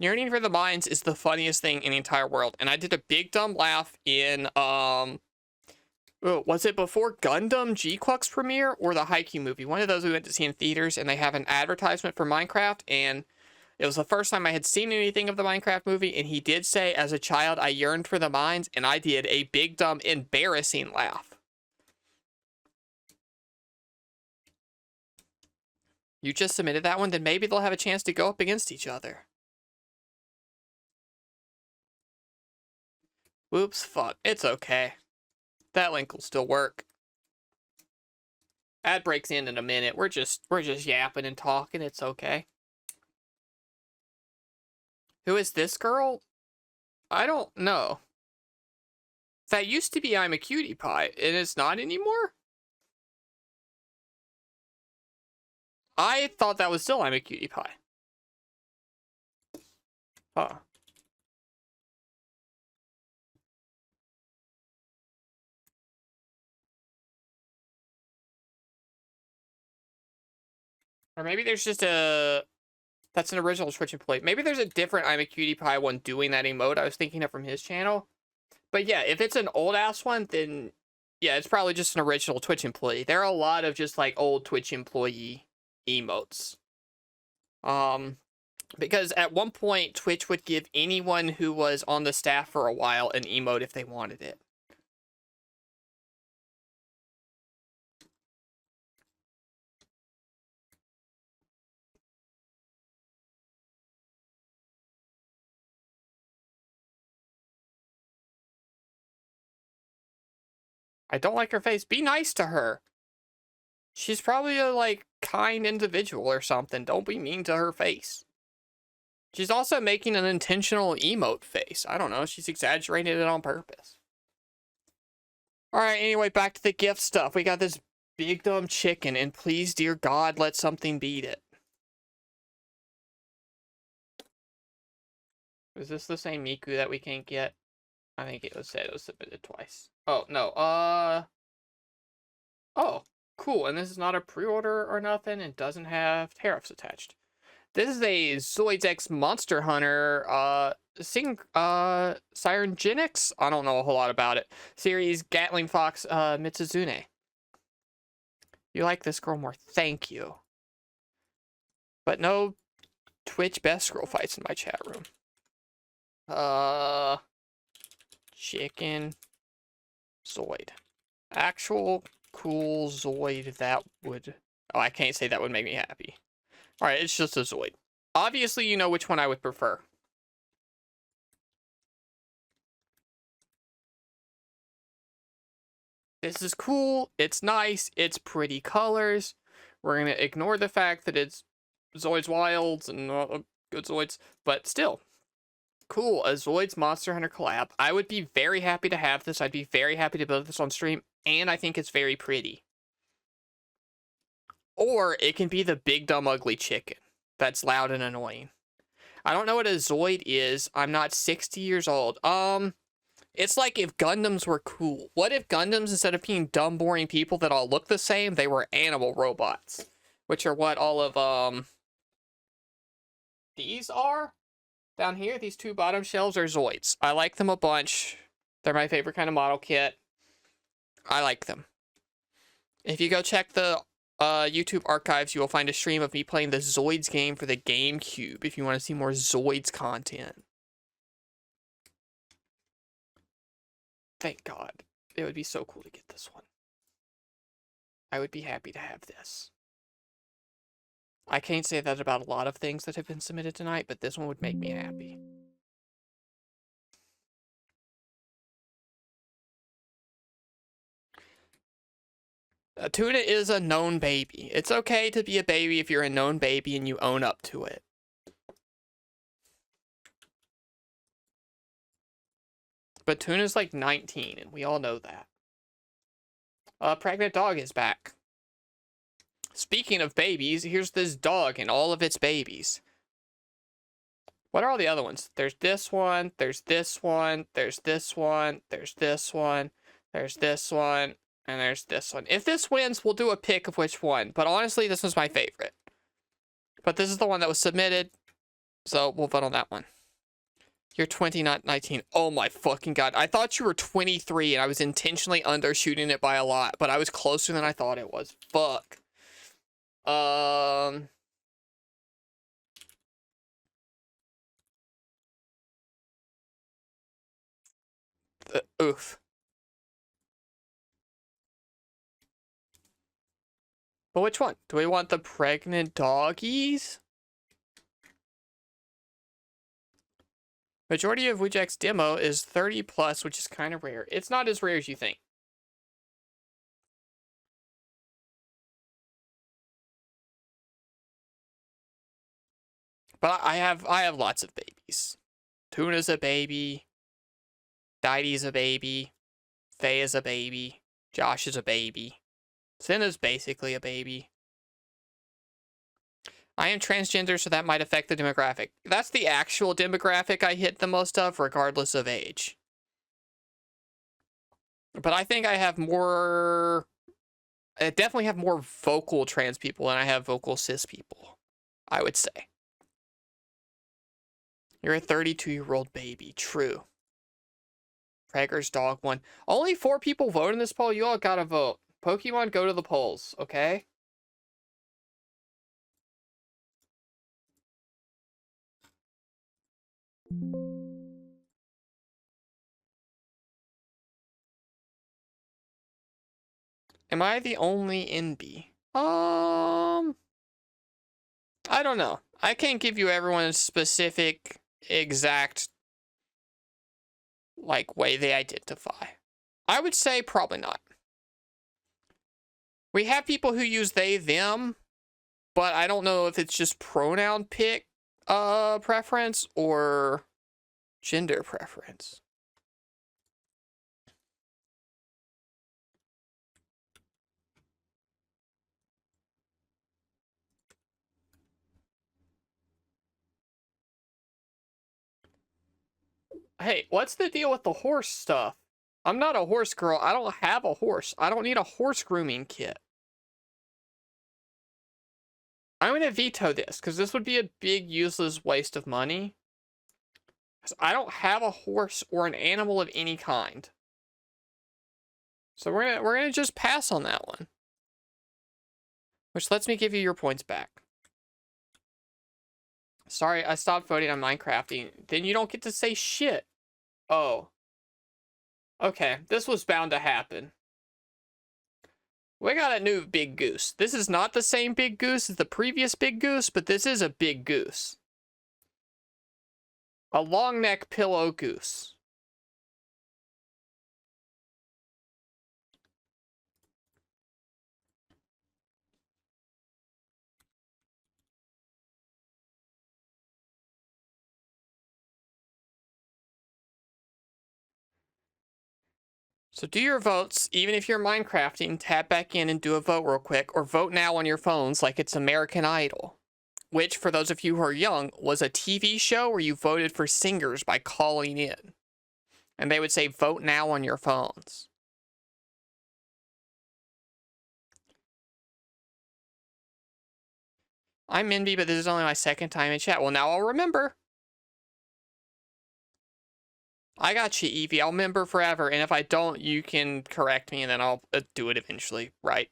Yearning for the Mines is the funniest thing in the entire world. And I did a big dumb laugh in, was it before Gundam G-Clux premiere or the Haikyuu movie? One of those we went to see in theaters, and they have an advertisement for Minecraft, and it was the first time I had seen anything of the Minecraft movie, and he did say, as a child, I yearned for the mines, and I did a big dumb embarrassing laugh. You just submitted that one, then maybe they'll have a chance to go up against each other. Whoops, fuck. It's okay. That link will still work. Ad breaks in a minute. We're just yapping and talking. It's okay. Who is this girl? I don't know. That used to be I'm a Cutie Pie, and it's not anymore? I thought that was still I'm a Cutie Pie. Huh. Or maybe there's just a... That's an original Twitch employee. Maybe there's a different I'm a Cutie Pie one doing that emote I was thinking of from his channel. But yeah, if it's an old-ass one, then... Yeah, it's probably just an original Twitch employee. There are a lot of just, like, old Twitch employee emotes. Because at one point, Twitch would give anyone who was on the staff for a while an emote if they wanted it. I don't like her face. Be nice to her. She's probably a, like, kind individual or something. Don't be mean to her face. She's also making an intentional emote face. I don't know. She's exaggerated it on purpose. Alright, anyway, back to the gift stuff. We got this big dumb chicken, and please, dear God, let something beat it. Is this the same Miku that we can't get? I think it was said it was submitted twice. Oh, no. Oh, cool. And this is not a pre-order or nothing. It doesn't have tariffs attached. This is a Zoids X Monster Hunter, Cyrogenics? I don't know a whole lot about it. Series Gatling Fox, Mitsuzune. You like this girl more. Thank you. But no Twitch best girl fights in my chat room. Chicken Zoid. Actual cool Zoid that would... Oh, I can't say that would make me happy. Alright, it's just a Zoid. Obviously, you know which one I would prefer. This is cool. It's nice. It's pretty colors. We're going to ignore the fact that it's Zoids Wilds and good Zoids. But still, cool. A Zoids Monster Hunter collab. I would be very happy to have this. I'd be very happy to build this on stream. And I think it's very pretty. Or it can be the big dumb ugly chicken that's loud and annoying. I don't know what a Zoid is. I'm not 60 years old. It's like if Gundams were cool. What if Gundams, instead of being dumb, boring people that all look the same, they were animal robots? Which are what all of, these are? Down here, these two bottom shelves are Zoids. I like them a bunch. They're my favorite kind of model kit. I like them. If you go check the YouTube archives, you will find a stream of me playing the Zoids game for the GameCube if you want to see more Zoids content. Thank God. It would be so cool to get this one. I would be happy to have this. I can't say that about a lot of things that have been submitted tonight, but this one would make me happy. Tuna is a known baby. It's okay to be a baby if you're a known baby and you own up to it. But Tuna's like 19, and we all know that. Pregnant dog is back. Speaking of babies, here's this dog and all of its babies. What are all the other ones? There's this one, there's this one, there's this one, there's this one, there's this one, and there's this one. If this wins, we'll do a pick of which one. But honestly, this was my favorite. But this is the one that was submitted, so we'll vote on that one. You're 20, not 19. Oh my fucking God. I thought you were 23 and I was intentionally undershooting it by a lot, but I was closer than I thought it was. Fuck. Oof. But which one? Do we want the pregnant doggies? Majority of Wujak's demo is 30 plus, which is kind of rare. It's not as rare as you think. But I have lots of babies. Tuna's a baby. Daidi's a baby. Faye is a baby. Josh is a baby. Senna's basically a baby. I am transgender, so that might affect the demographic. That's the actual demographic I hit the most of, regardless of age. But I think I have more... I definitely have more vocal trans people than I have vocal cis people, I would say. You're a 32-year-old baby. True. Prager's dog won. Only 4 people vote in this poll. You all gotta vote. Pokemon, go to the polls, okay? Am I the only NB? I don't know. I can't give you everyone's specific, exact, like, way they identify. I would say probably not. We have people who use they, them, but I don't know if it's just pronoun pick preference or gender preference. Hey, what's the deal with the horse stuff? I'm not a horse girl. I don't have a horse. I don't need a horse grooming kit. I'm going to veto this because this would be a big useless waste of money. I don't have a horse or an animal of any kind. So we're gonna just pass on that one. Which lets me give you your points back. Sorry, I stopped voting on Minecrafting. Then you don't get to say shit. Oh. Okay, this was bound to happen. We got a new big goose. This is not the same big goose as the previous big goose, but this is a big goose. A long neck pillow goose. So do your votes, even if you're Minecrafting, tap back in and do a vote real quick, or vote now on your phones like it's American Idol. Which, for those of you who are young, was a TV show where you voted for singers by calling in. And they would say, vote now on your phones. I'm Minby, but this is only my second time in chat. Well, now I'll remember. I got you, Evie. I'll remember forever. And if I don't, you can correct me and then I'll do it eventually, right?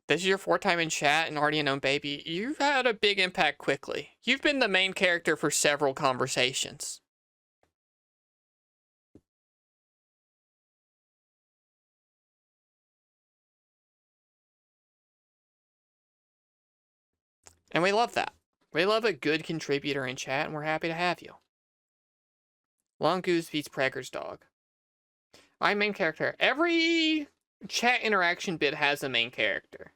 This is your fourth time in chat and already a known baby. You've had a big impact quickly. You've been the main character for several conversations. And we love that. We love a good contributor in chat, and we're happy to have you. Long Goose beats Prager's dog. I'm main character. Every chat interaction bit has a main character.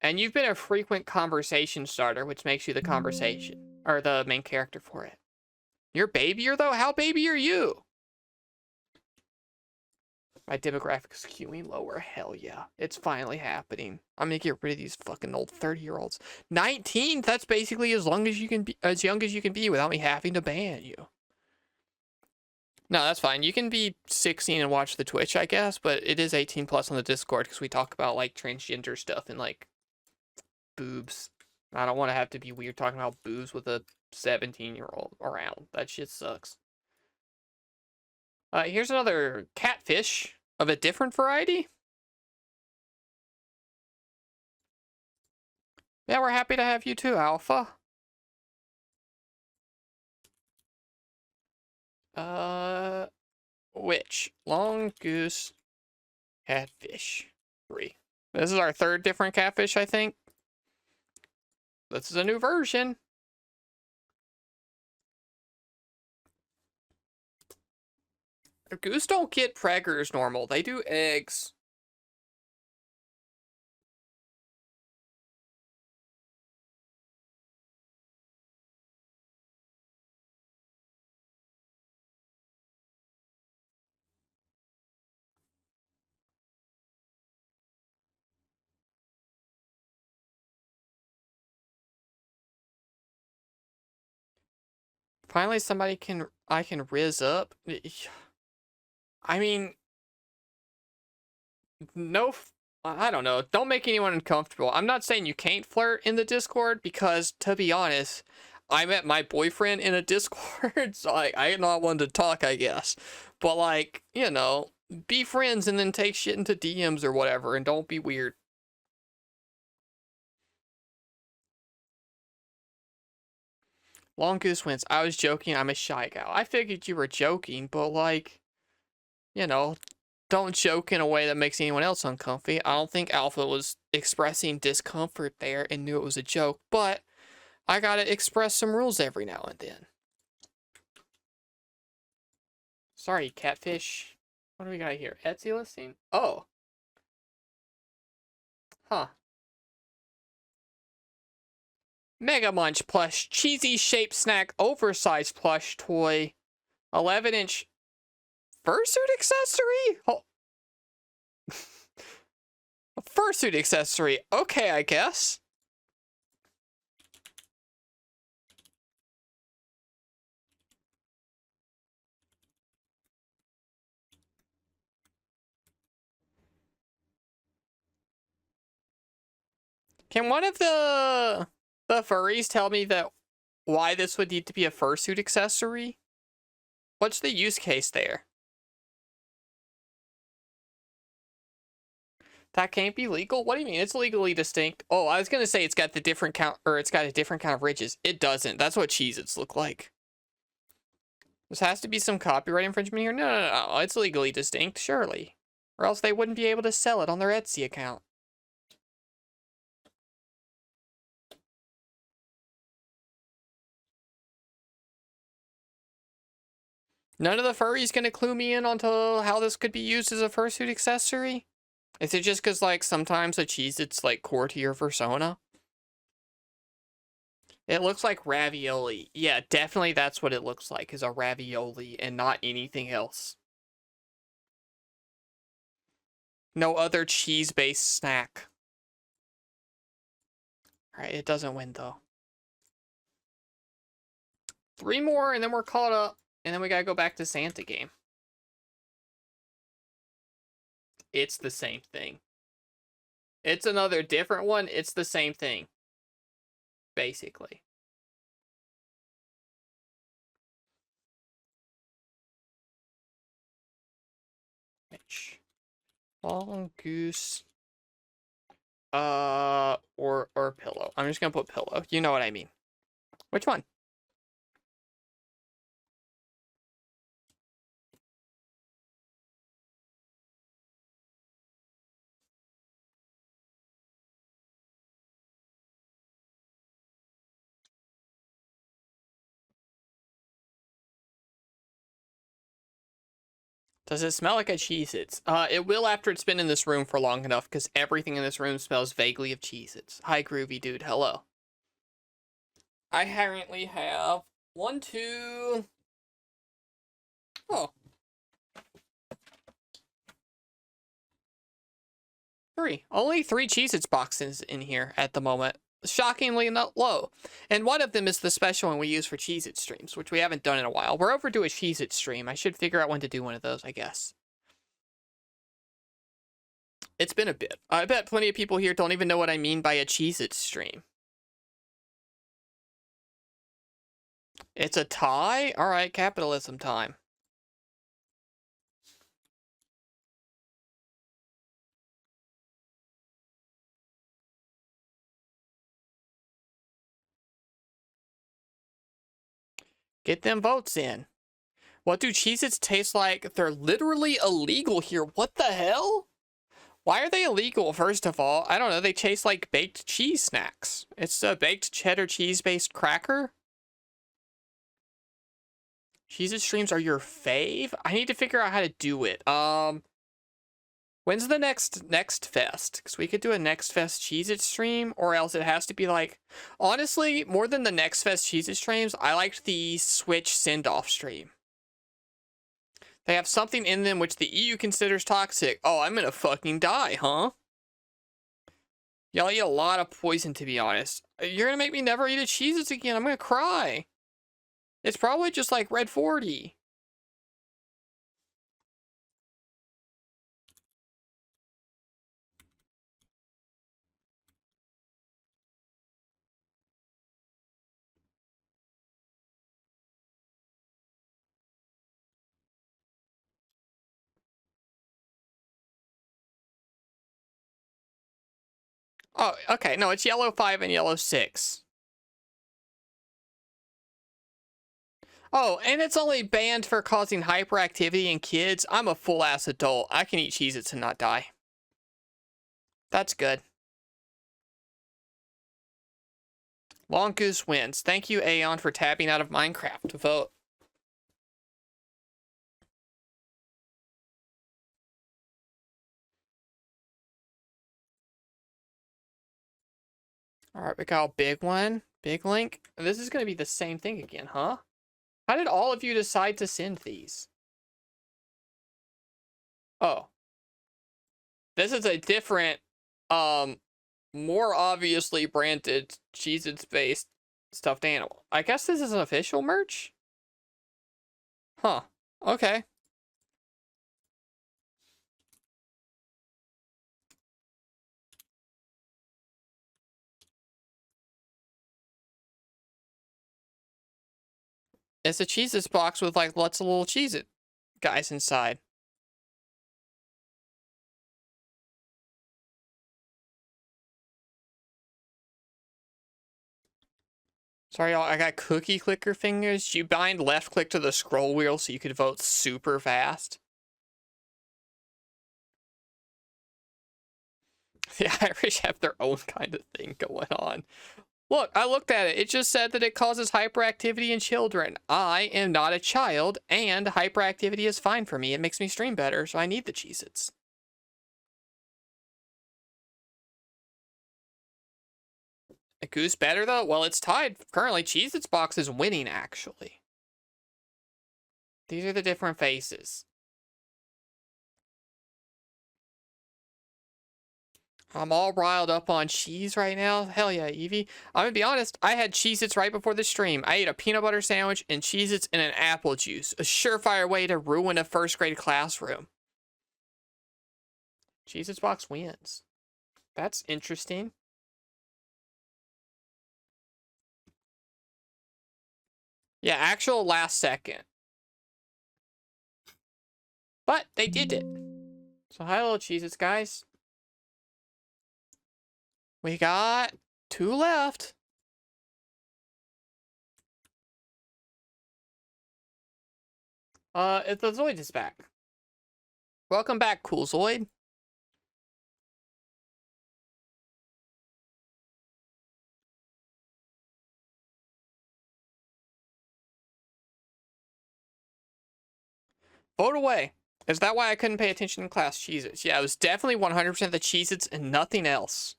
And you've been a frequent conversation starter, which makes you the conversation, or the main character for it. You're babyer, though? How baby are you? My demographics queuing lower. Hell yeah. It's finally happening. I'm gonna get rid of these fucking old 30-year-olds. 19? That's basically as young as you can be without me having to ban you. No, that's fine. You can be 16 and watch the Twitch, I guess, but it is 18 plus on the Discord because we talk about like transgender stuff and like boobs. I don't want to have to be weird talking about boobs with a 17-year-old around. That shit sucks. Here's another catfish of a different variety. Yeah, we're happy to have you too, Alpha. Which? Long Goose Catfish 3. This is our third different catfish, I think. This is a new version. Goose don't get preggers normal. They do eggs. Finally, I can riz up. I mean, no, I don't know. Don't make anyone uncomfortable. I'm not saying you can't flirt in the Discord because, to be honest, I met my boyfriend in a Discord, so I'm not one to talk, I guess. But like, you know, be friends and then take shit into DMs or whatever, and don't be weird. Long Goose wins. I was joking. I'm a shy gal. I figured you were joking, but like, you know, don't joke in a way that makes anyone else uncomfy. I don't think Alpha was expressing discomfort there and knew it was a joke, but I gotta express some rules every now and then. Sorry, catfish. What do we got here? Etsy listing? Oh. Huh. Mega Munch plush, cheesy shaped snack, oversized plush toy, 11-inch fursuit accessory? Oh. A fursuit accessory. Okay, I guess. Can one of the furries tell me that why this would need to be a fursuit accessory? What's the use case there? That can't be legal? What do you mean? It's legally distinct. Oh, I was gonna say it's got the different count, or it's got a different kind of ridges. It doesn't. That's what Cheez-Its look like. This has to be some copyright infringement here. No. It's legally distinct, surely. Or else they wouldn't be able to sell it on their Etsy account. None of the furries gonna clue me in onto how this could be used as a fursuit accessory? Is it just because, like, sometimes a Cheez-It's, like, core to your persona? It looks like ravioli. Yeah, definitely that's what it looks like, is a ravioli and not anything else. No other cheese-based snack. Alright, it doesn't win, though. 3 more, and then we're caught up. And then we gotta go back to Santa game. It's the same thing. It's another different one. It's the same thing. Basically. Long goose. Or pillow. I'm just gonna put pillow. You know what I mean. Which one? Does it smell like a Cheez-Its? It will after it's been in this room for long enough, because everything in this room smells vaguely of Cheez-Its. Hi, Groovy Dude. Hello. I currently have 1, 2... Oh. 3. Only 3 Cheez-Its boxes in here at the moment. Shockingly not low. And one of them is the special one we use for Cheez-It streams, which we haven't done in a while. We're overdue a Cheez-It stream. I should figure out when to do one of those, I guess. It's been a bit. I bet plenty of people here don't even know what I mean by a Cheez-It stream. It's a tie? Alright, capitalism time. Get them votes in. What do Cheez-Its taste like? They're literally illegal here. What the hell? Why are they illegal, first of all? I don't know. They taste like baked cheese snacks. It's a baked cheddar cheese-based cracker. Cheez-It streams are your fave? I need to figure out how to do it. When's the next fest? Because we could do a next fest Cheez-It stream, or else it has to be like... Honestly, more than the next fest Cheez-It streams, I liked the Switch send-off stream. They have something in them which the EU considers toxic. Oh, I'm gonna fucking die, huh? Y'all eat a lot of poison, to be honest. You're gonna make me never eat a Cheez-Its again. I'm gonna cry. It's probably just like Red 40. Oh, okay. No, it's yellow 5 and yellow 6. Oh, and it's only banned for causing hyperactivity in kids. I'm a full-ass adult. I can eat Cheez-Its and not die. That's good. Long Goose wins. Thank you, Aeon, for tabbing out of Minecraft to vote. All right, we got a big one. Big link. This is going to be the same thing again, huh? How did all of you decide to send these? Oh. This is a different, more obviously branded Cheez-Its based stuffed animal. I guess this is an official merch? Huh. Okay. It's a Cheez-Its box with like lots of little Cheez-It guys inside. Sorry, y'all. I got cookie clicker fingers. You bind left click to the scroll wheel so you could vote super fast. The Irish have their own kind of thing going on. Look, I looked at it. It just said that it causes hyperactivity in children. I am not a child, and hyperactivity is fine for me. It makes me stream better, so I need the Cheez-Its. A Goose better, though? Well, it's tied. Currently, Cheez-Its box is winning, actually. These are the different faces. I'm all riled up on cheese right now. Hell yeah, Evie. I'm gonna be honest, I had Cheez-Its right before the stream. I ate a peanut butter sandwich and Cheez-Its and an apple juice. A surefire way to ruin a first grade classroom. Cheez-Its box wins. That's interesting. Yeah, actual last second. But they did it. So hi, little Cheez-Its, guys. We got 2 left. The Zoid is back. Welcome back, Cool Zoid. Vote away. Is that why I couldn't pay attention in class? Cheez-Its. Yeah, it was definitely 100% the Cheez-Its and nothing else.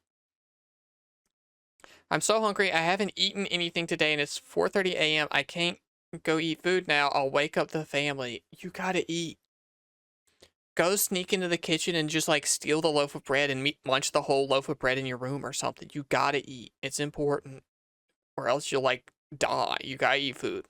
I'm so hungry. I haven't eaten anything today and it's 4:30 a.m. I can't go eat food now. I'll wake up the family. You gotta eat. Go sneak into the kitchen and just like steal the loaf of bread and munch the whole loaf of bread in your room or something. You gotta eat. It's important. Or else you'll like die. You gotta eat food.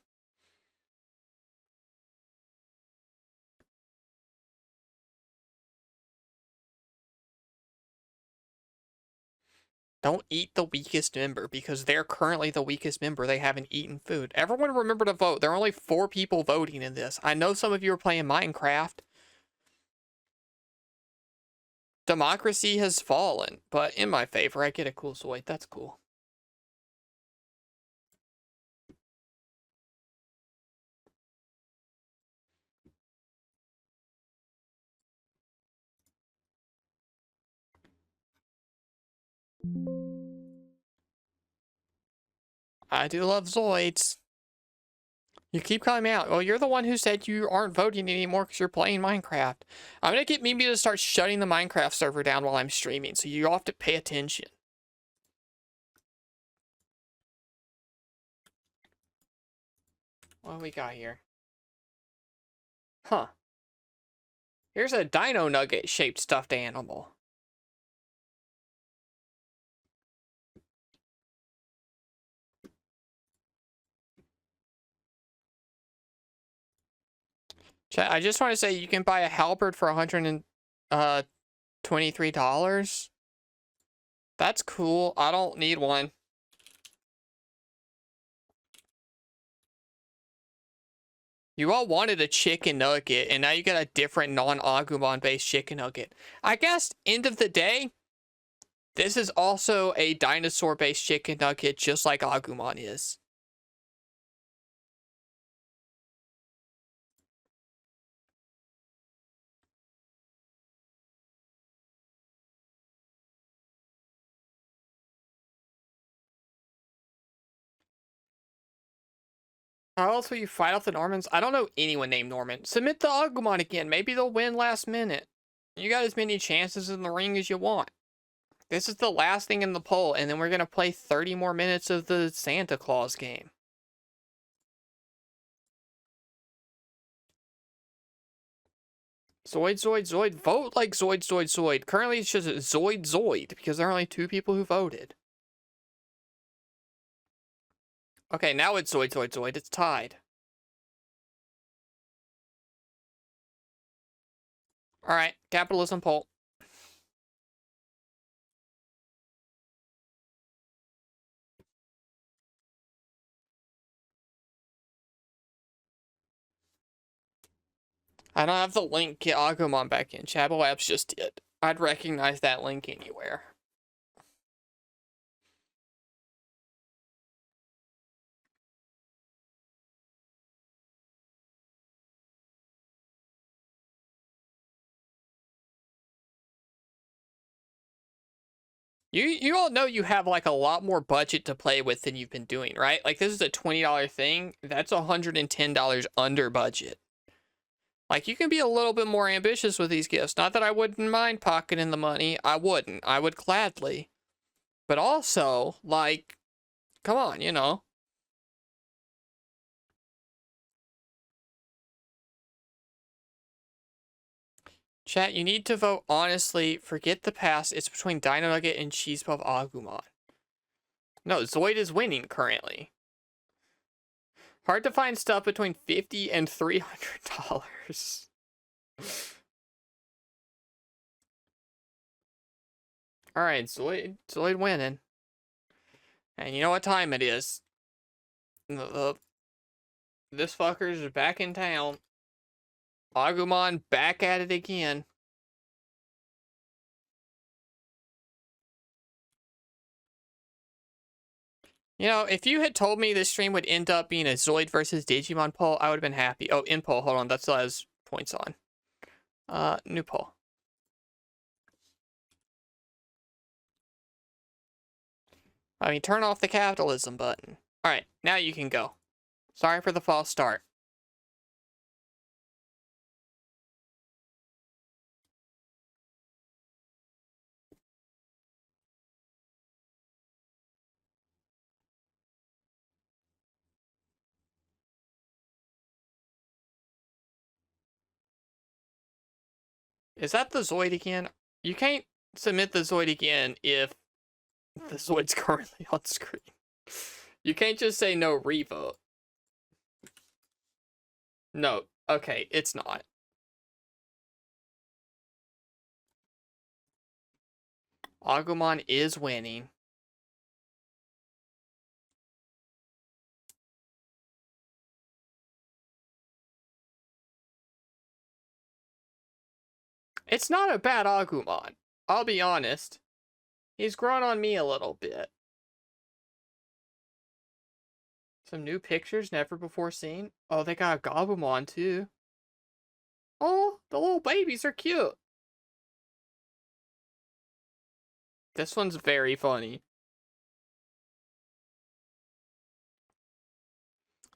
Don't eat the weakest member because they're currently the weakest member. They haven't eaten food. Everyone remember to vote. There are only 4 people voting in this. I know some of you are playing Minecraft. Democracy has fallen, but in my favor, I get a cool Zoid. That's cool. I do love Zoids. You keep calling me out. Well, you're the one who said you aren't voting anymore because you're playing Minecraft. I'm gonna get Mimi to start shutting the Minecraft server down while I'm streaming, so you all have to pay attention. What do we got here? Huh. Here's a dino nugget shaped stuffed animal. Chat, I just want to say you can buy a halberd for $123. That's cool. I don't need one. You all wanted a chicken nugget, and now you got a different non-Agumon-based chicken nugget. I guess, end of the day, this is also a dinosaur-based chicken nugget, just like Agumon is. How else will you fight off the Normans? I don't know anyone named Norman. Submit the Agumon again. Maybe they'll win last minute. You got as many chances in the ring as you want. This is the last thing in the poll, and then we're gonna play 30 more minutes of the Santa Claus game. Zoid, Zoid, Zoid. Vote like Zoid, Zoid, Zoid. Currently, it's just Zoid, Zoid, because there are only 2 people who voted. Okay, now it's Zoid, Zoid, Zoid. It's tied. Alright, capitalism poll. I don't have the link. Get Agumon back in. Chabba Labs just did. I'd recognize that link anywhere. You all know you have like a lot more budget to play with than you've been doing, right? Like this is a $20 thing. That's $110 under budget. Like you can be a little bit more ambitious with these gifts. Not that I wouldn't mind pocketing the money. I wouldn't. I would gladly. But also, like, come on, you know. Chat, you need to vote honestly. Forget the past. It's between Dino Nugget and Cheese Puff Agumon. No, Zoid is winning currently. Hard to find stuff between $50 and $300. Alright, Zoid winning. And you know what time it is. This fucker's back in town. Agumon back at it again. You know, if you had told me this stream would end up being a Zoid versus Digimon poll, I would have been happy. Oh, in poll, hold on, that still has points on. New poll. I mean, turn off the capitalism button. Alright, now you can go. Sorry for the false start. Is that the Zoid again? You can't submit the Zoid again if the Zoid's currently on screen. You can't just say no revote. No, okay, it's not. Agumon is winning. It's not a bad Agumon. I'll be honest. He's grown on me a little bit. Some new pictures never before seen. Oh, they got a Gabumon too. Oh, the little babies are cute. This one's very funny.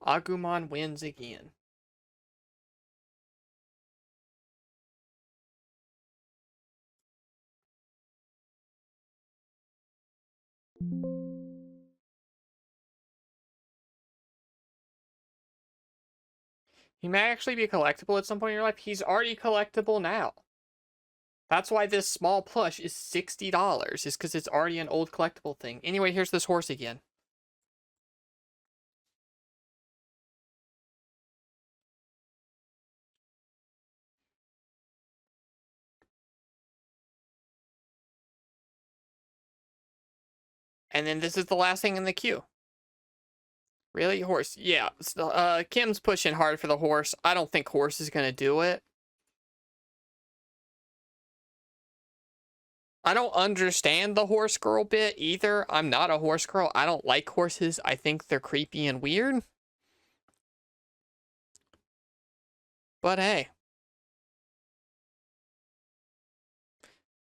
Agumon wins again. He may actually be collectible at some point in your life. He's already collectible now. That's why this small plush is $60, is because it's already an old collectible thing. Anyway, here's this horse again. And then this is the last thing in the queue. Really? Horse? Yeah. Kim's pushing hard for the horse. I don't think horse is going to do it. I don't understand the horse girl bit either. I'm not a horse girl. I don't like horses. I think they're creepy and weird. But hey.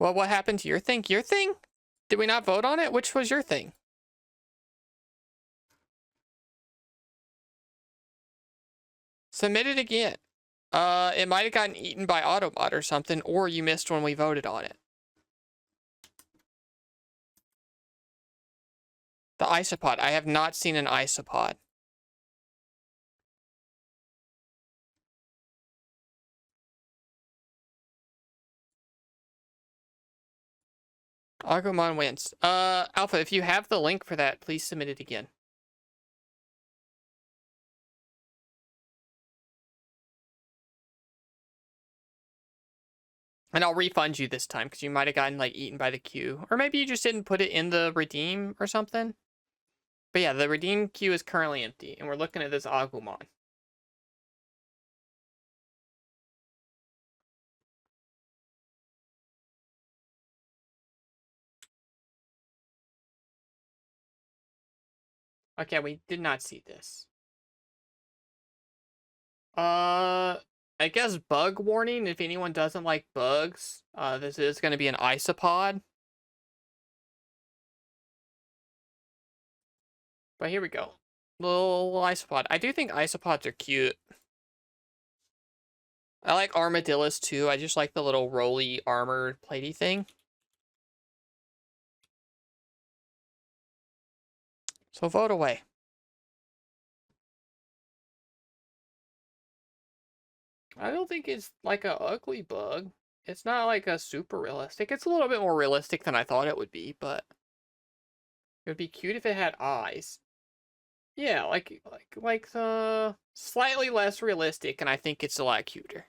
Well, what happened to your thing? Your thing? Did we not vote on it? Which was your thing? Submit it again. It might have gotten eaten by Autobot or something, or you missed when we voted on it. The Isopod. I have not seen an Isopod. Agumon wins. Alpha, if you have the link for that, please submit it again. And I'll refund you this time, because you might have gotten, like, eaten by the queue. Or maybe you just didn't put it in the redeem or something. But yeah, the redeem queue is currently empty, and we're looking at this Agumon. Okay, we did not see this. I guess bug warning, if anyone doesn't like bugs, this is going to be an Isopod. But here we go. Little Isopod. I do think Isopods are cute. I like Armadillos too. I just like the little roly armor platey thing. So vote away. I don't think it's like a ugly bug. It's not like a super realistic. It's a little bit more realistic than I thought it would be, but it would be cute if it had eyes. Yeah, like slightly less realistic, and I think it's a lot cuter.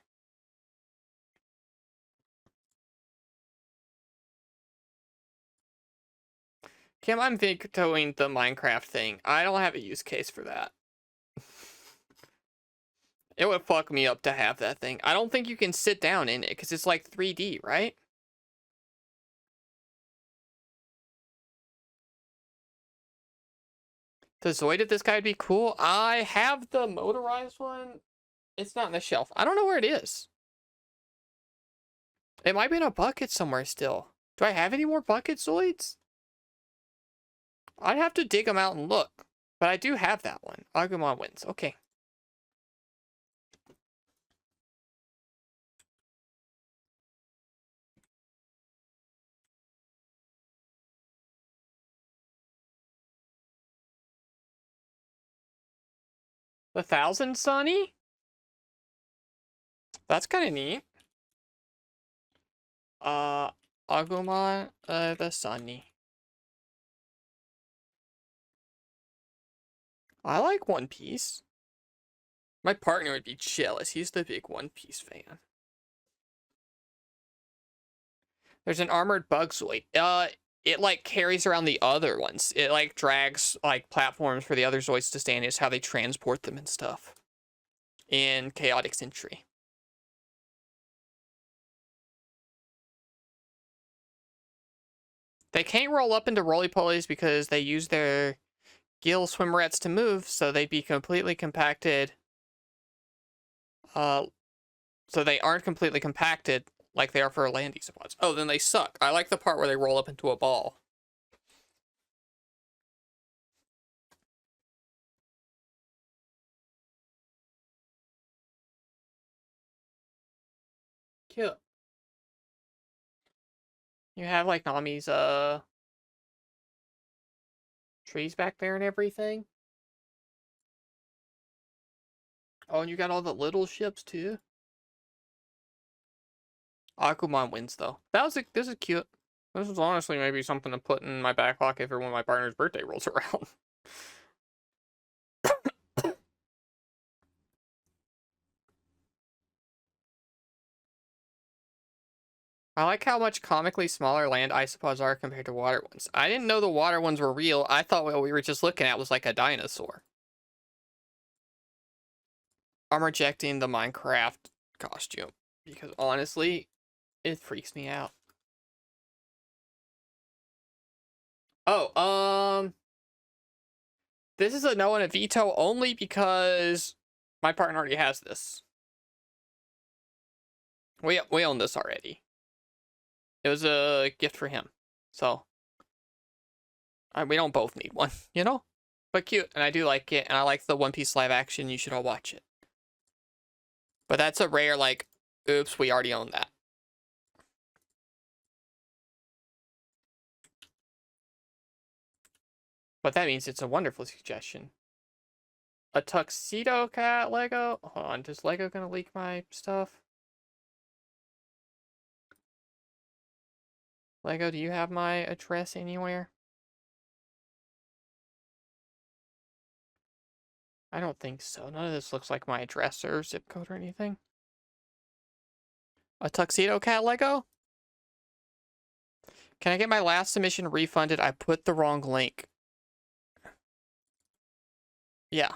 Kim, I'm vetoing the Minecraft thing. I don't have a use case for that. It would fuck me up to have that thing. I don't think you can sit down in it, because it's like 3D, right? The Zoid of this guy would be cool. I have the motorized one. It's not on the shelf. I don't know where it is. It might be in a bucket somewhere still. Do I have any more bucket Zoids? I'd have to dig them out and look. But I do have that one. Agumon wins. Okay. The 1000 Sunny? That's kind of neat. Agumon, the Sunny. I like One Piece. My partner would be jealous. He's the big One Piece fan. There's an armored Bugzoid. It like carries around the other ones. It like drags like platforms for the other Zoids to stand. Is how they transport them and stuff. In Chaotic Century. They can't roll up into roly-polies because they use their gill swimmerets to move, so they'd be completely compacted. So they aren't completely compacted like they are for land isopods. Oh, then they suck. I like the part where they roll up into a ball. Cute. You have like Nami's trees back there and everything. Oh, and you got all the little ships too. Aquaman wins though. This is cute. This is honestly maybe something to put in my back pocket for when my partner's birthday rolls around. I like how much comically smaller land isopods are compared to water ones. I didn't know the water ones were real. I thought what we were just looking at was like a dinosaur. I'm rejecting the Minecraft costume because honestly, it freaks me out. Oh, this is a no and a veto only because my partner already has this. We own this already. It was a gift for him, so we don't both need one, you know? But cute, and I do like it, and I like the One Piece live action. You should all watch it. But that's a rare, like, oops, we already own that. But that means it's a wonderful suggestion. A Tuxedo Cat Lego? Hold on, does Lego gonna leak my stuff? Lego, do you have my address anywhere? I don't think so. None of this looks like my address or zip code or anything. A Tuxedo Cat Lego? Can I get my last submission refunded? I put the wrong link. Yeah.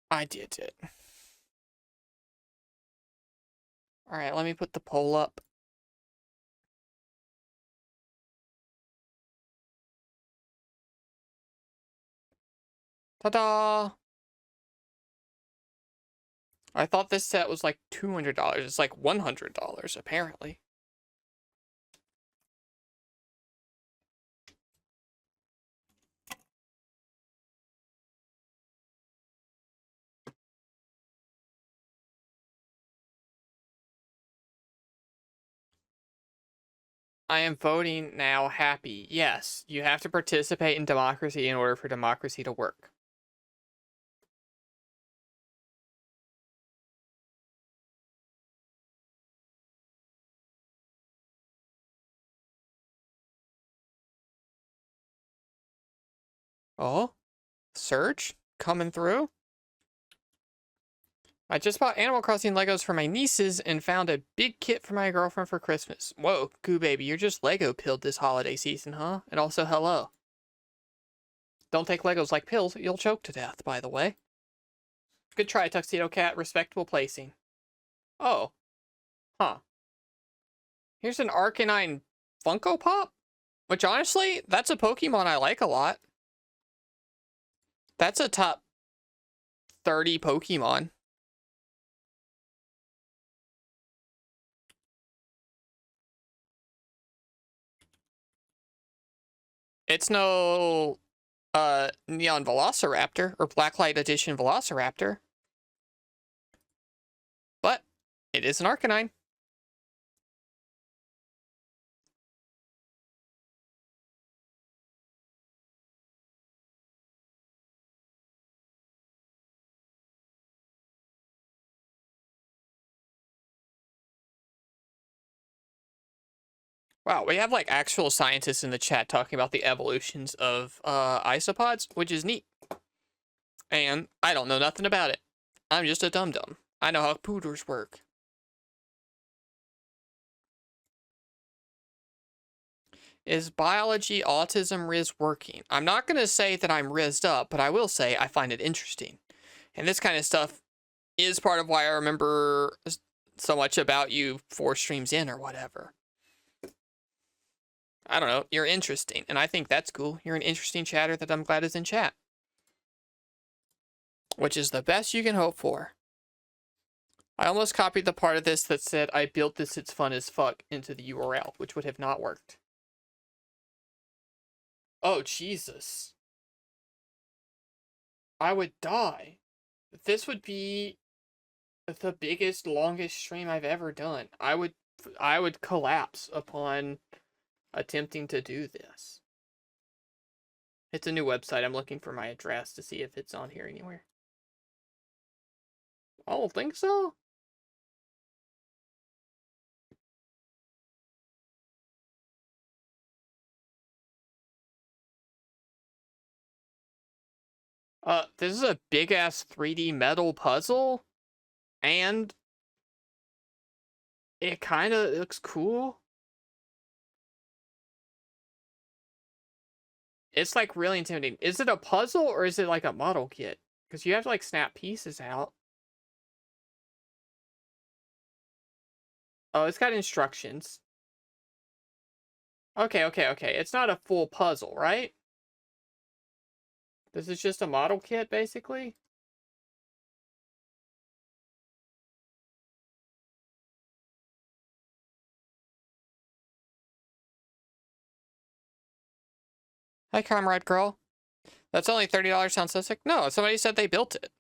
I did it. Alright, let me put the poll up. Ta-da! I thought this set was like $200. It's like $100, apparently. I am voting now happy. Yes, you have to participate in democracy in order for democracy to work. Oh? Surge? Coming through? I just bought Animal Crossing Legos for my nieces and found a big kit for my girlfriend for Christmas. Whoa, Goo Baby, you're just Lego pilled this holiday season, huh? And also, hello. Don't take Legos like pills, you'll choke to death, by the way. Good try, Tuxedo Cat. Respectable placing. Oh. Huh. Here's an Arcanine Funko Pop? Which, honestly, that's a Pokemon I like a lot. That's a top 30 Pokemon. It's no Neon Velociraptor or Blacklight Edition Velociraptor. But it is an Arcanine. Wow, we have like actual scientists in the chat talking about the evolutions of isopods, which is neat. And I don't know nothing about it. I'm just a dum-dum. I know how pooders work. Is biology autism Riz working? I'm not going to say that I'm rizzed up, but I will say I find it interesting. And this kind of stuff is part of why I remember so much about you 4 streams in or whatever. I don't know, you're interesting, and I think that's cool. You're an interesting chatter that I'm glad is in chat. Which is the best you can hope for. I almost copied the part of this that said, I built this, it's fun as fuck, into the URL, which would have not worked. Oh, Jesus. I would die. This would be the biggest, longest stream I've ever done. I would collapse upon attempting to do this. It's a new website. I'm looking for my address to see if it's on here anywhere. I don't think so. This is a big-ass 3D metal puzzle, and it kind of looks cool. It's, like, really intimidating. Is it a puzzle, or is it, like, a model kit? Because you have to, like, snap pieces out. Oh, it's got instructions. Okay. It's not a full puzzle, right? This is just a model kit, basically? Hi, Comrade Girl. That's only $30, sounds so sick. No, somebody said they built it.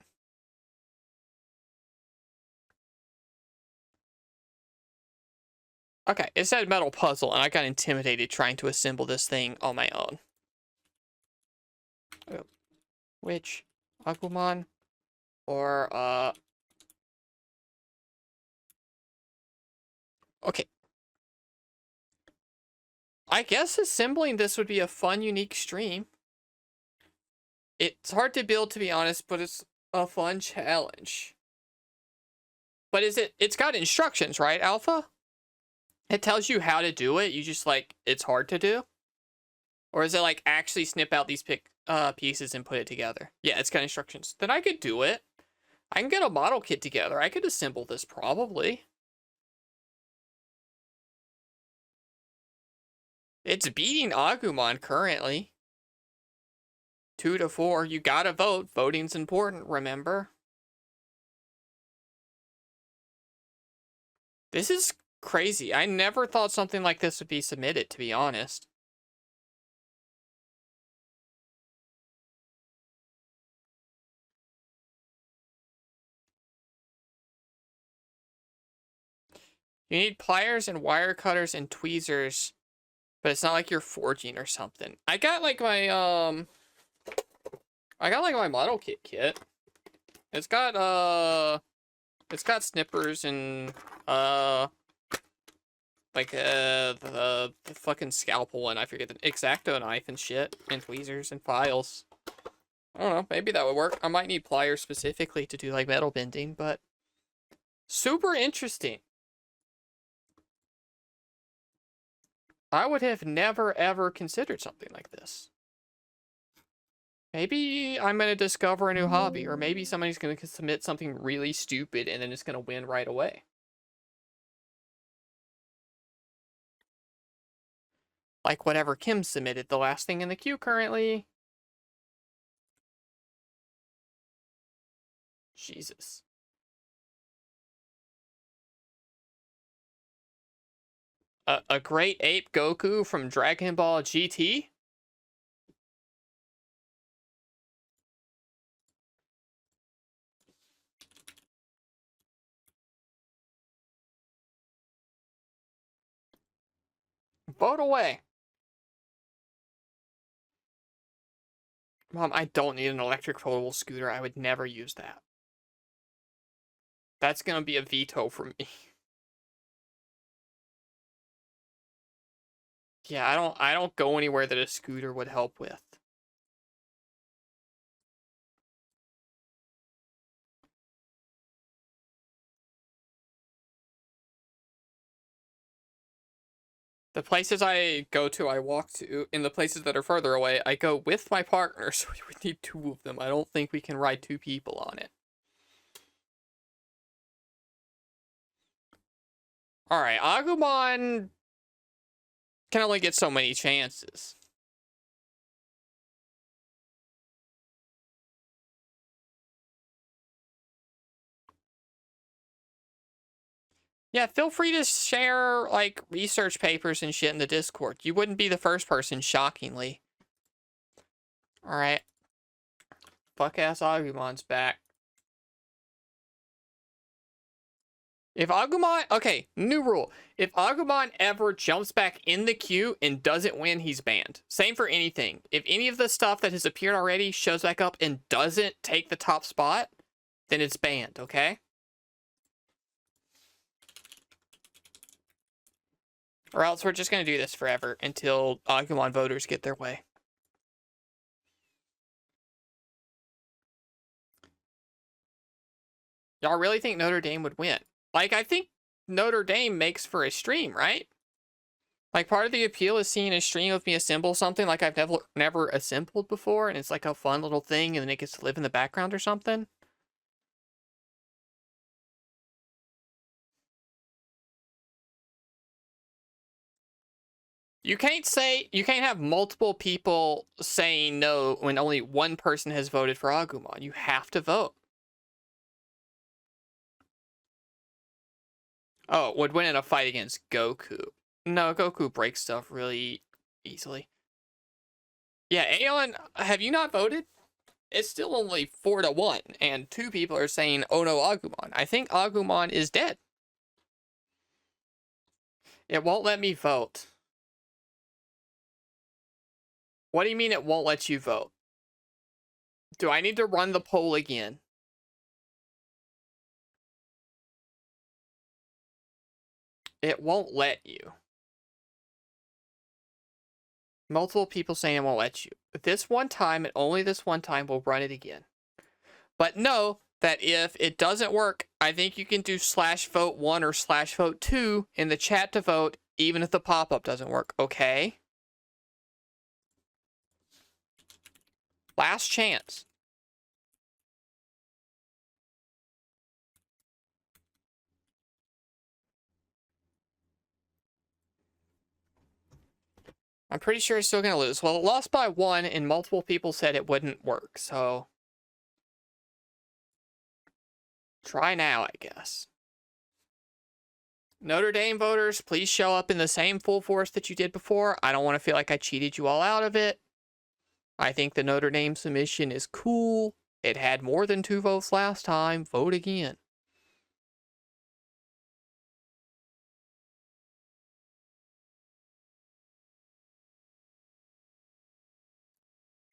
Okay, it said metal puzzle, and I got intimidated trying to assemble this thing on my own. Which? Agumon? Or, okay. I guess assembling this would be a fun, unique stream. It's hard to build, to be honest, but it's a fun challenge. But it's got instructions, right, Alpha? It tells you how to do it, you just, like, it's hard to do? Or is it, like, actually snip out these pieces and put it together? Yeah, it's got instructions. Then I could do it. I can get a model kit together. I could assemble this, probably. It's beating Agumon currently. 2-4. You gotta vote. Voting's important, remember? This is crazy. I never thought something like this would be submitted, to be honest. You need pliers and wire cutters and tweezers, but it's not like you're forging or something. I got like my model kit. It's got snippers and like the fucking scalpel and I forget the X-Acto knife and shit and tweezers and files. I don't know, maybe that would work. I might need pliers specifically to do like metal bending, but super interesting. I would have never ever considered something like this. Maybe I'm going to discover a new hobby, or maybe somebody's going to submit something really stupid and then it's going to win right away. Like whatever Kim submitted, the last thing in the queue currently. Jesus. A great ape Goku from Dragon Ball GT? Vote away. Mom, I don't need an electric foldable scooter. I would never use that. That's gonna be a veto from me. Yeah, I don't go anywhere that a scooter would help with. The places I go to, I walk to. In the places that are further away, I go with my partner, so we would need 2 of them. I don't think we can ride 2 people on it. Alright, Agumon can only get so many chances. Yeah, feel free to share, like, research papers and shit in the Discord. You wouldn't be the first person, shockingly. Alright. Fuck-ass Agumon's back. If Agumon... Okay, new rule. If Agumon ever jumps back in the queue and doesn't win, he's banned. Same for anything. If any of the stuff that has appeared already shows back up and doesn't take the top spot, then it's banned, okay? Or else we're just going to do this forever until Agumon voters get their way. Y'all really think Notre Dame would win? Like, I think Notre Dame makes for a stream, right? Like, part of the appeal is seeing a stream of me assemble something like I've never assembled before, and it's like a fun little thing, and then it gets to live in the background or something. You can't have multiple people saying no when only one person has voted for Agumon. You have to vote. Oh, would win in a fight against Goku. No, Goku breaks stuff really easily. Yeah, Aeon, have you not voted? It's still only 4-1, and 2 people are saying, oh no, Agumon. I think Agumon is dead. It won't let me vote. What do you mean it won't let you vote? Do I need to run the poll again? It won't let you. Multiple people saying it won't let you. This one time, and only this one time, we'll run it again. But know that if it doesn't work, I think you can do /vote1 or /vote2 in the chat to vote, even if the pop-up doesn't work, okay? Last chance. I'm pretty sure it's still going to lose. Well, it lost by 1, and multiple people said it wouldn't work, so... Try now, I guess. Notre Dame voters, please show up in the same full force that you did before. I don't want to feel like I cheated you all out of it. I think the Notre Dame submission is cool. It had more than 2 votes last time. Vote again.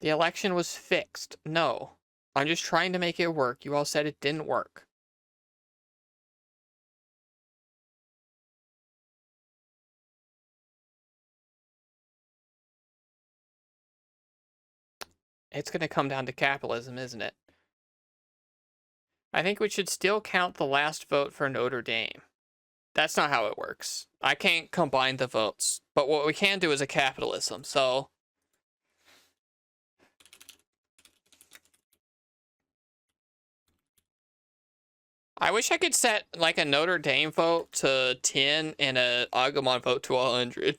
The election was fixed. No. I'm just trying to make it work. You all said it didn't work. It's going to come down to capitalism, isn't it? I think we should still count the last vote for Notre Dame. That's not how it works. I can't combine the votes. But what we can do is a capitalism, so... I wish I could set, like, a Notre Dame vote to 10 and a Agumon vote to 100.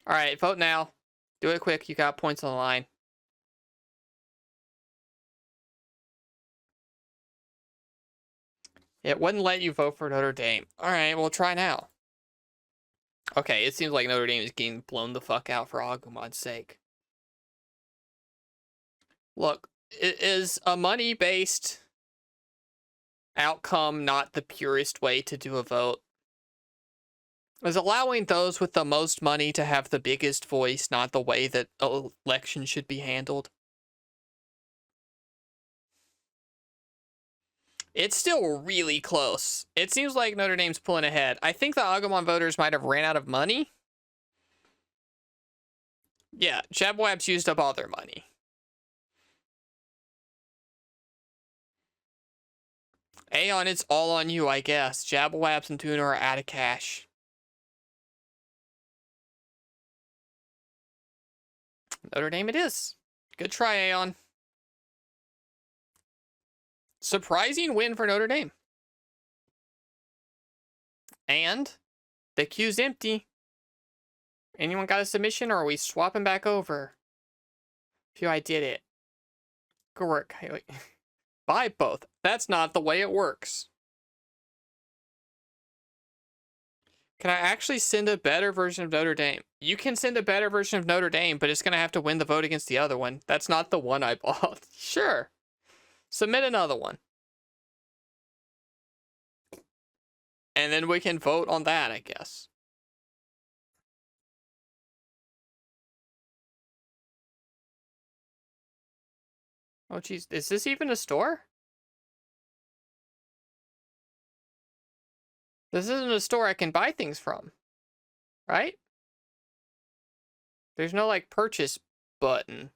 Alright, vote now. Do it quick, you got points on the line. It wouldn't let you vote for Notre Dame. Alright, we'll try now. Okay, it seems like Notre Dame is getting blown the fuck out for Agumon's sake. Look, is a money-based outcome not the purest way to do a vote? Is allowing those with the most money to have the biggest voice not the way that elections should be handled? It's still really close. It seems like Notre Dame's pulling ahead. I think the Agumon voters might have ran out of money. Yeah, Jabwab's used up all their money. Aeon, it's all on you, I guess. Jabwabs and Tuna are out of cash. Notre Dame it is. Good try, Aeon. Surprising win for Notre Dame. And the queue's empty. Anyone got a submission, or are we swapping back over? Phew, I did it. Good work, Haley. Buy both. That's not the way it works. Can I actually send a better version of Notre Dame? You can send a better version of Notre Dame, but it's going to have to win the vote against the other one. That's not the one I bought. Sure. Submit another one. And then we can vote on that, I guess. Oh, geez. Is this even a store? This isn't a store I can buy things from. Right? There's no, like, purchase button.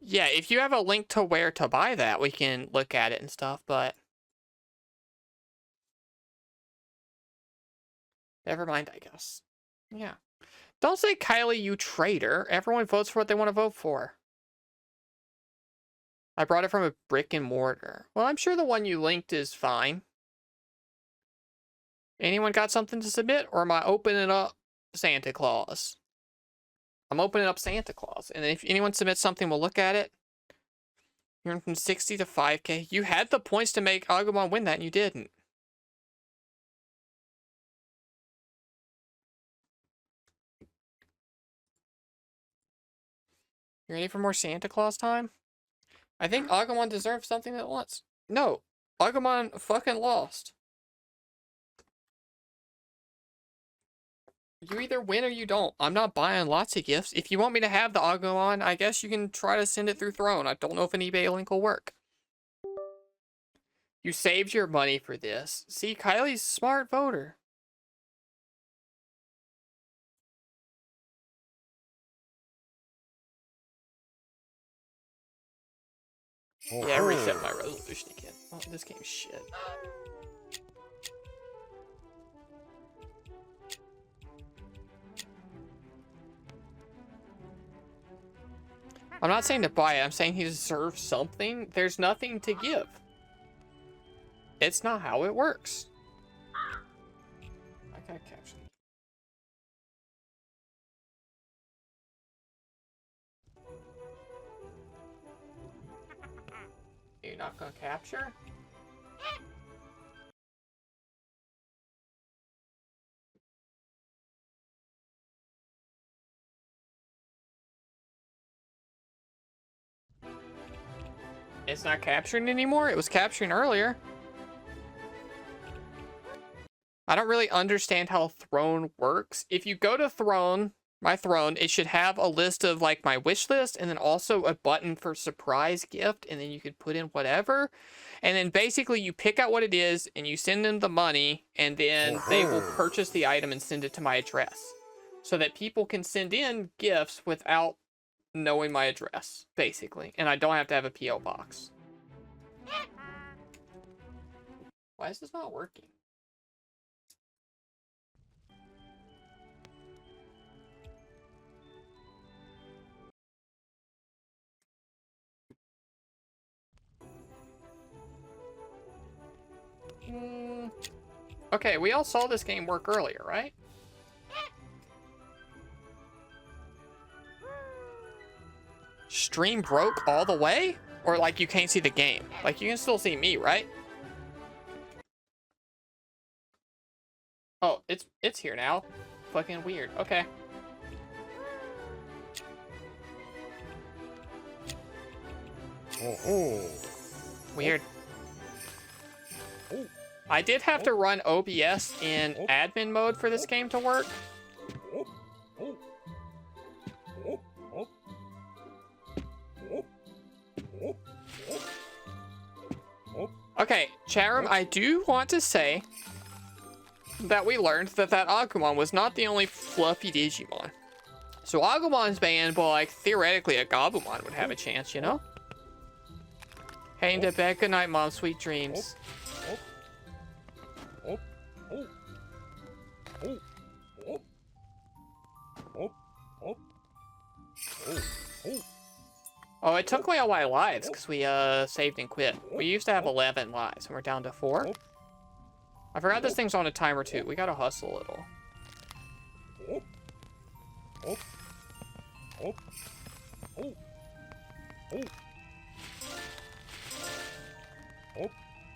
Yeah, if you have a link to where to buy that, we can look at it and stuff, but... Never mind, I guess. Yeah. Don't say, Kylie, you traitor. Everyone votes for what they want to vote for. I brought it from a brick and mortar. Well, I'm sure the one you linked is fine. Anyone got something to submit, or am I opening up Santa Claus? I'm opening up Santa Claus, and if anyone submits something, we'll look at it. You're from 60 to 5K. You had the points to make Agumon win that, and you didn't. You ready for more Santa Claus time? I think Agumon deserves something at once. No, Agumon fucking lost. You either win or you don't. I'm not buying lots of gifts. If you want me to have the Agumon, I guess you can try to send it through Throne. I don't know if an eBay link will work. You saved your money for this. See, Kylie's a smart voter. Yeah, I reset my resolution again. Oh, this game's shit. I'm not saying to buy it. I'm saying he deserves something. There's nothing to give. It's not how it works. I gotta capture. You're not gonna capture? It's not capturing anymore? It was capturing earlier. I don't really understand how Throne works. If you go to Throne, my Throne, it should have a list of like my wish list and then also a button for surprise gift, and then you could put in whatever. And then basically you pick out what it is and you send them the money, and then they will purchase the item and send it to my address. So that people can send in gifts without knowing my address, basically. And I don't have to have a P.O. box. Why is this not working? Okay, we all saw this game work earlier, right? Stream broke all the way? Or like you can't see the game? Like you can still see me, right? Oh, it's here now. Fucking weird. Okay. Weird. I did have to run OBS in admin mode for this game to work. Okay, Charum, I do want to say that we learned that Agumon was not the only fluffy Digimon. So Agumon's banned, but like theoretically a Gabumon would have a chance, you know? Heading to bed, good night, Mom, sweet dreams. Oh, it took away all my lives because we saved and quit. We used to have 11 lives and we're down to 4. I forgot this thing's on a timer too. We gotta hustle a little.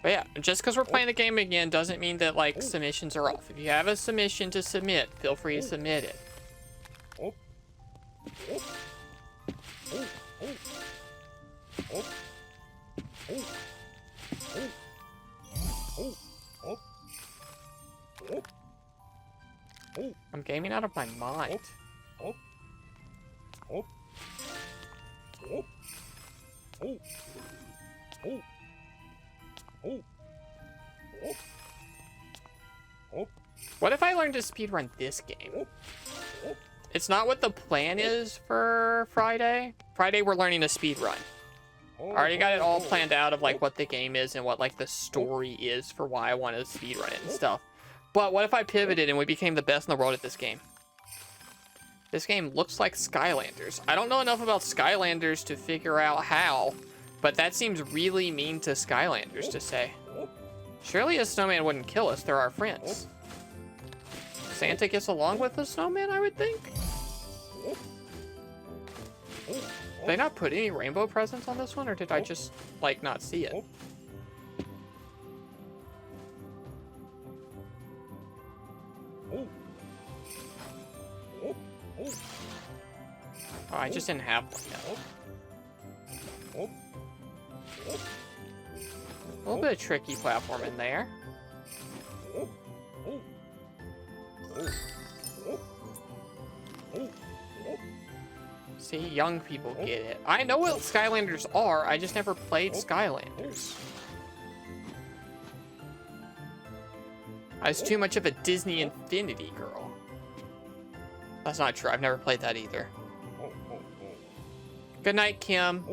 But yeah, just because we're playing the game again doesn't mean that like submissions are off. If you have a submission to submit, feel free to submit it. I'm gaming out of my mind. What if I learned to speedrun this game? It's not what the plan is for Friday. Friday we're learning to speedrun. I already got it all planned out of like what the game is and what like the story is for why I want to speedrun it and stuff. But what if I pivoted and we became the best in the world at this game? This game looks like Skylanders. I don't know enough about Skylanders to figure out how, but that seems really mean to Skylanders to say. Surely a snowman wouldn't kill us, they're our friends. Santa gets along with the snowman, I would think? Did they not put any rainbow presents on this one, or did I just, like, not see it? Oh, I just didn't have one yet. A little bit of tricky platform in there. See, young people get it. I know what Skylanders are, I just never played Skylanders. I was too much of a Disney Infinity girl. That's not true, I've never played that either. Good night, Kim.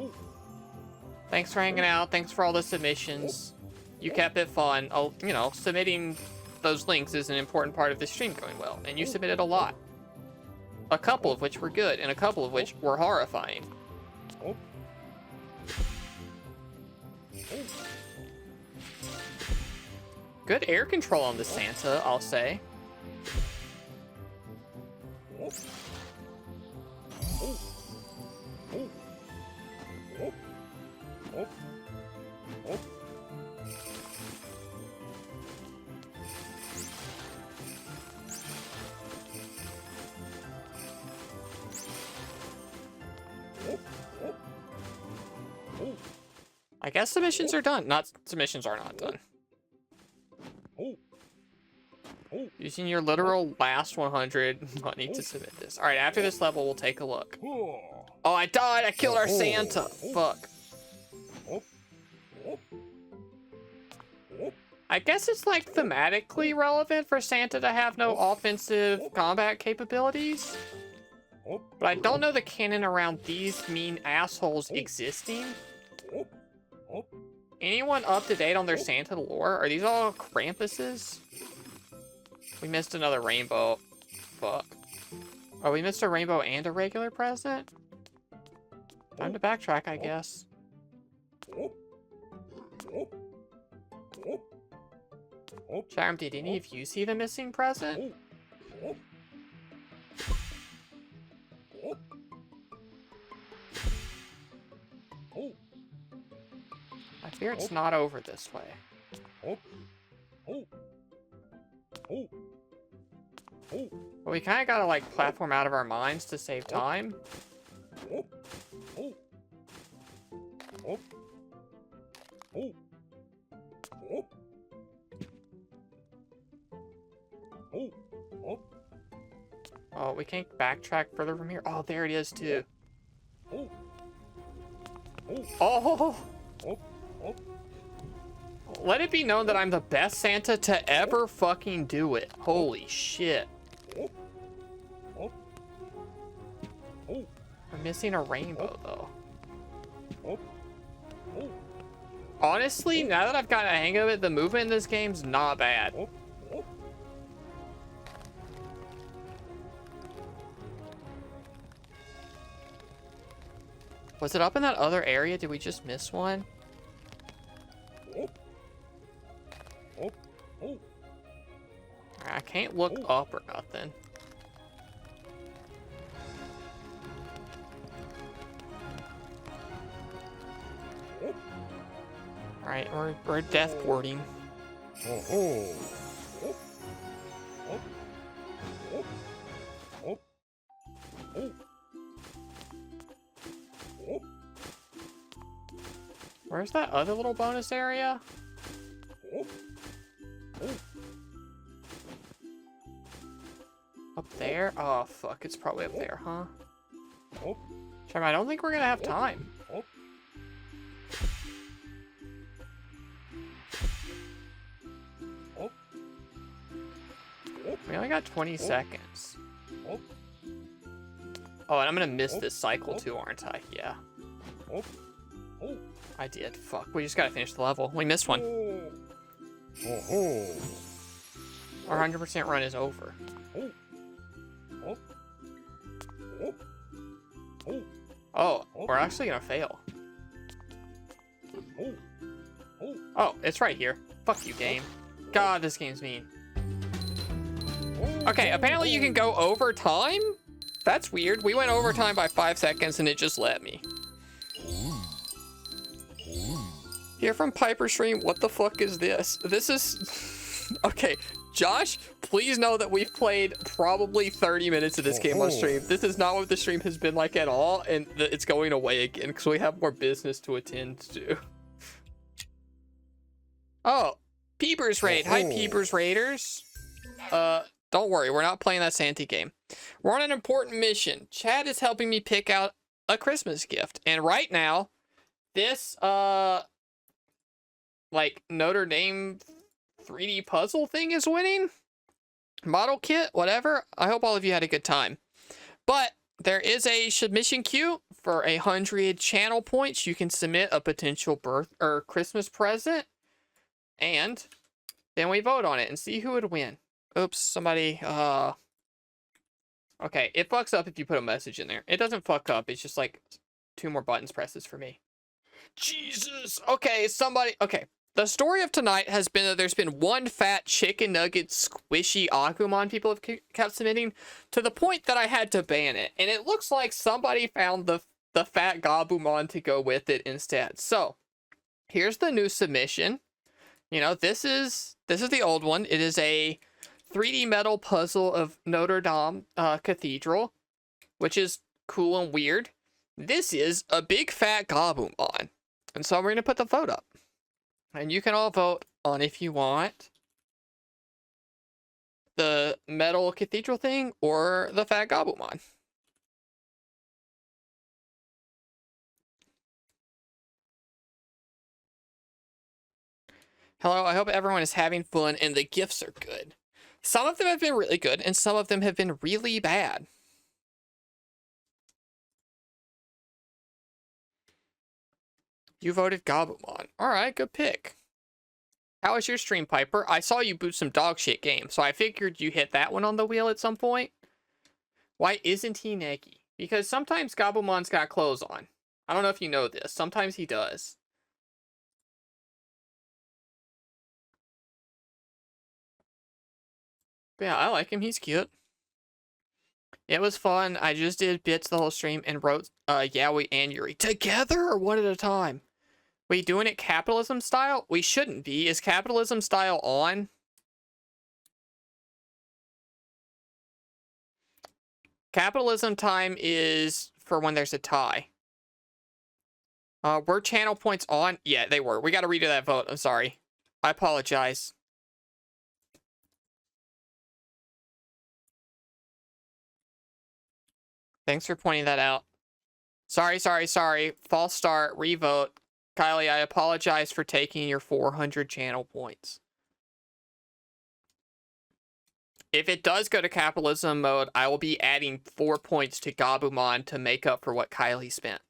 Thanks for hanging out, thanks for all the submissions. You kept it fun. Oh, you know, submitting those links is an important part of the stream going well, and you submitted a lot. A couple of which were good, and a couple of which were horrifying. Good air control on the Santa, I'll say. I guess submissions are done. Submissions are not done. Using your literal last 100 money to submit this. Alright, after this level, we'll take a look. Oh, I died! I killed our Santa! Fuck. I guess it's like thematically relevant for Santa to have no offensive combat capabilities. But I don't know the canon around these mean assholes existing. Anyone up to date on their Santa lore? Are these all Krampuses? We missed another rainbow. Fuck. Oh, we missed a rainbow and a regular present? Time to backtrack, I guess. Charm, did any of you see the missing present? I fear it's not over this way. But we kind of gotta, like, platform out of our minds to save time. Oh, we can't backtrack further from here. Oh, there it is, too. Oh! Let it be known that I'm the best Santa to ever fucking do it. Holy shit. We're missing a rainbow, though. Honestly, now that I've gotten a hang of it, the movement in this game's not bad. Was it up in that other area? Did we just miss one? I can't look up or nothing. Alright, we're death boarding. Where's that other little bonus area? Up there? Oh, fuck. It's probably up there, huh? Charm, I don't think we're gonna have time. We only got 20 seconds. Oh, and I'm gonna miss this cycle too, aren't I? Yeah. I did. Fuck. We just gotta finish the level. We missed one. Our 100% run is over. Oh, we're actually gonna fail. Oh, it's right here. Fuck you, game. God, this game's mean. Okay, apparently you can go over time? That's weird. We went over time by 5 seconds and it just let me. Here from Piper Stream, what the fuck is this? This is... Okay, Josh, please know that we've played probably 30 minutes of this game on stream. This is not what the stream has been like at all, and it's going away again because we have more business to attend to. Oh, Peepers Raid. Hi, Peepers Raiders. Don't worry, we're not playing that Santa game. We're on an important mission. Chad is helping me pick out a Christmas gift. And right now, this, like, Notre Dame 3D puzzle thing is winning. Model kit, whatever. I hope all of you had a good time. But there is a submission queue for 100 channel points. You can submit a potential birth or Christmas present. And then we vote on it and see who would win. Oops, somebody, okay, it fucks up if you put a message in there. It doesn't fuck up, it's just like 2 more buttons presses for me. Jesus! Okay, somebody, okay. The story of tonight has been that there's been one fat chicken nugget squishy Agumon people have kept submitting to the point that I had to ban it. And it looks like somebody found the fat Gabumon to go with it instead. So, here's the new submission. You know, this is the old one. It is a 3D metal puzzle of Notre Dame Cathedral, which is cool and weird. This is a big fat Gabumon. And so we're going to put the vote up. And you can all vote on if you want the metal cathedral thing or the fat Gabumon. Hello, I hope everyone is having fun and the gifts are good. Some of them have been really good, and some of them have been really bad. You voted Gabumon. Alright, good pick. How was your stream, Piper? I saw you boot some dog shit games, so I figured you hit that one on the wheel at some point. Why isn't he Neki? Because sometimes Gabumon's got clothes on. I don't know if you know this. Sometimes he does. But yeah, I like him. He's cute. It was fun. I just did bits the whole stream and wrote Yaoi and Yuri together or one at a time. We doing it capitalism style? We shouldn't be. Is capitalism style on? Capitalism time is for when there's a tie. Were channel points on? Yeah, they were. We got to redo that vote. I'm sorry. I apologize. Thanks for pointing that out. Sorry. False start. Revote. Kylie, I apologize for taking your 400 channel points. If it does go to capitalism mode, I will be adding 4 points to Gabumon to make up for what Kylie spent.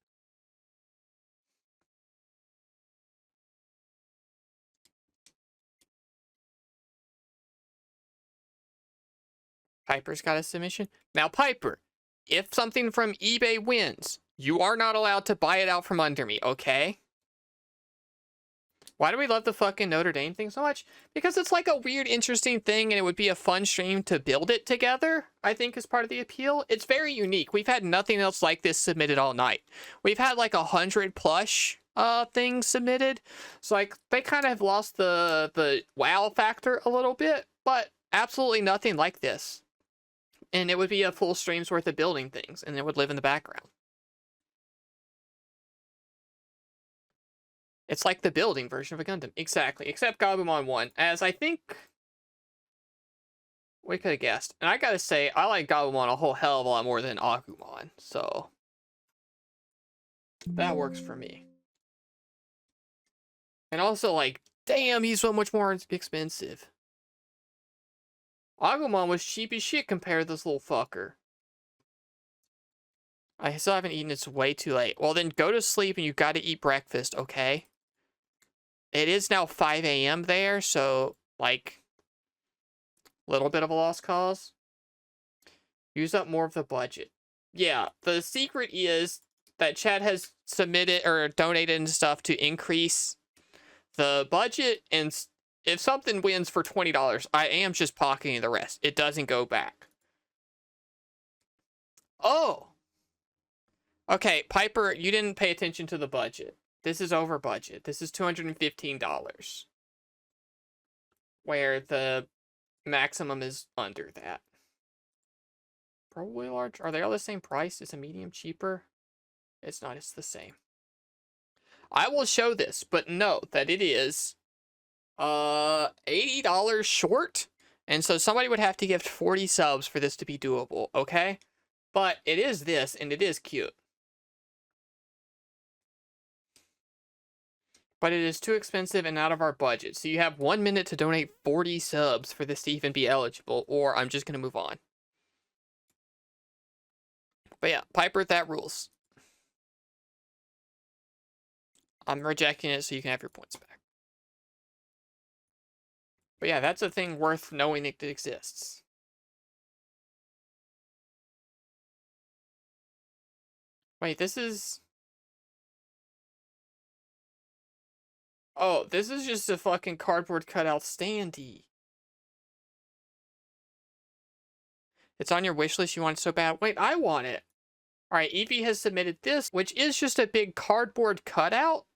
Piper's got a submission. Now, Piper, if something from eBay wins, you are not allowed to buy it out from under me, okay? Why do we love the fucking Notre Dame thing so much? Because it's like a weird, interesting thing, and it would be a fun stream to build it together, I think is part of the appeal. It's very unique. We've had nothing else like this submitted all night. We've had like 100 plush things submitted. So like they kind of have lost the wow factor a little bit, but absolutely nothing like this. And it would be a full stream's worth of building things, and it would live in the background. It's like the building version of a Gundam. Exactly. Except Gabumon won, as I think we could have guessed. And I gotta say, I like Gabumon a whole hell of a lot more than Agumon, so that works for me. And also, like, damn, he's so much more expensive. Agumon was cheap as shit compared to this little fucker. I still haven't eaten, it's way too late. Well, then go to sleep and you gotta eat breakfast, okay? It is now 5 a.m. there, so, like, a little bit of a lost cause. Use up more of the budget. Yeah, the secret is that Chad has submitted or donated and stuff to increase the budget, and if something wins for $20, I am just pocketing the rest. It doesn't go back. Oh! Okay, Piper, you didn't pay attention to the budget. This is over budget. This is $215. Where the maximum is under that. Probably large. Are they all the same price? Is a medium cheaper? It's not. It's the same. I will show this, but note that it is $80 short. And so somebody would have to gift 40 subs for this to be doable, okay? But it is this, and it is cute. But it is too expensive and out of our budget. So you have 1 minute to donate 40 subs for this to even be eligible, or I'm just going to move on. But yeah, Piper, that rules. I'm rejecting it so you can have your points back. But yeah, that's a thing worth knowing it exists. Wait, this is... Oh, this is just a fucking cardboard cutout standee. It's on your wish list, you want it so bad. Wait, I want it. Alright, Evie has submitted this, which is just a big cardboard cutout.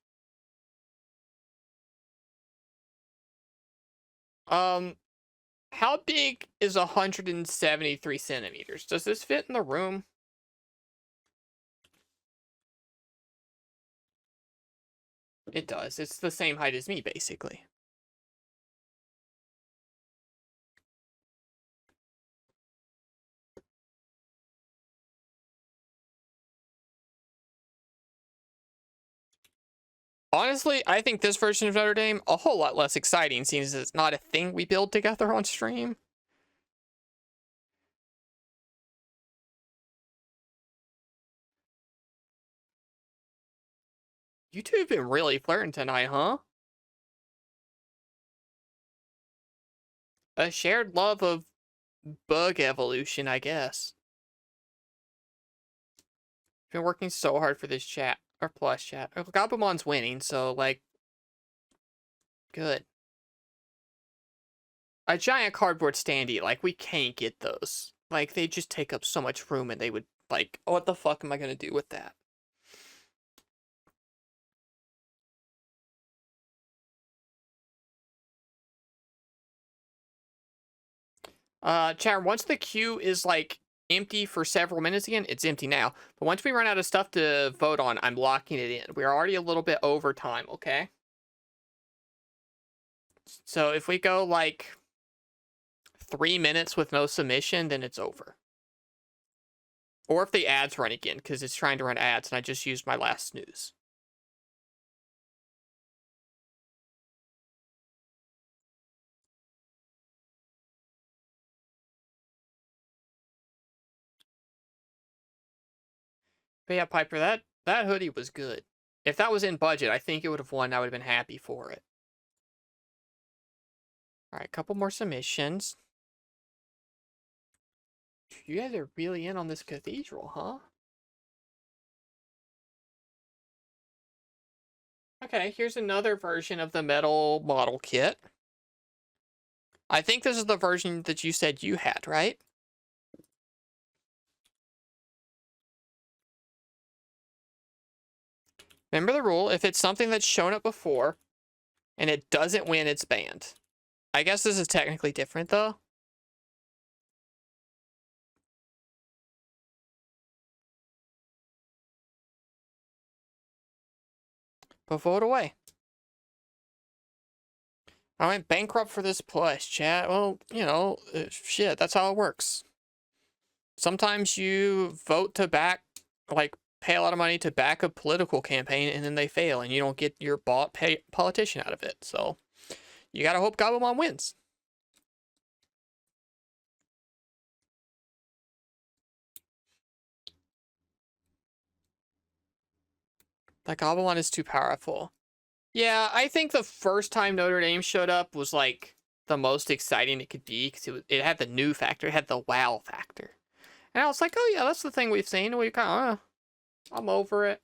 How big is 173 centimeters? Does this fit in the room? It does. It's the same height as me, basically. Honestly, I think this version of Notre Dame a whole lot less exciting, seeing as it's not a thing we build together on stream. You two have been really flirting tonight, huh? A shared love of bug evolution, I guess. Been working so hard for this chat, or plus chat. Gabumon's winning, so, like, good. A giant cardboard standee, like, we can't get those. Like, they just take up so much room, and they would, like, oh, what the fuck am I gonna do with that? Chat, once the queue is, like, empty for several minutes again, it's empty now. But once we run out of stuff to vote on, I'm locking it in. We're already a little bit over time, okay? So if we go, like, 3 minutes with no submission, then it's over. Or if the ads run again, because it's trying to run ads, and I just used my last snooze. But yeah, Piper, that hoodie was good. If that was in budget, I think it would have won. I would have been happy for it. All right, a couple more submissions. You guys are really in on this cathedral, huh? Okay, here's another version of the metal model kit. I think this is the version that you said you had, right? Remember the rule, if it's something that's shown up before and it doesn't win, it's banned. I guess this is technically different, though. But vote away. I went bankrupt for this plush, chat. Well, you know, shit, that's how it works. Sometimes you vote to back, like, pay a lot of money to back a political campaign, and then they fail, and you don't get your bought politician out of it. So, you gotta hope Gabumon wins. That Gabumon is too powerful. Yeah, I think the first time Notre Dame showed up was, like, the most exciting it could be, because it had the new factor, it had the wow factor. And I was like, oh yeah, that's the thing we've seen, we kind of, I'm over it.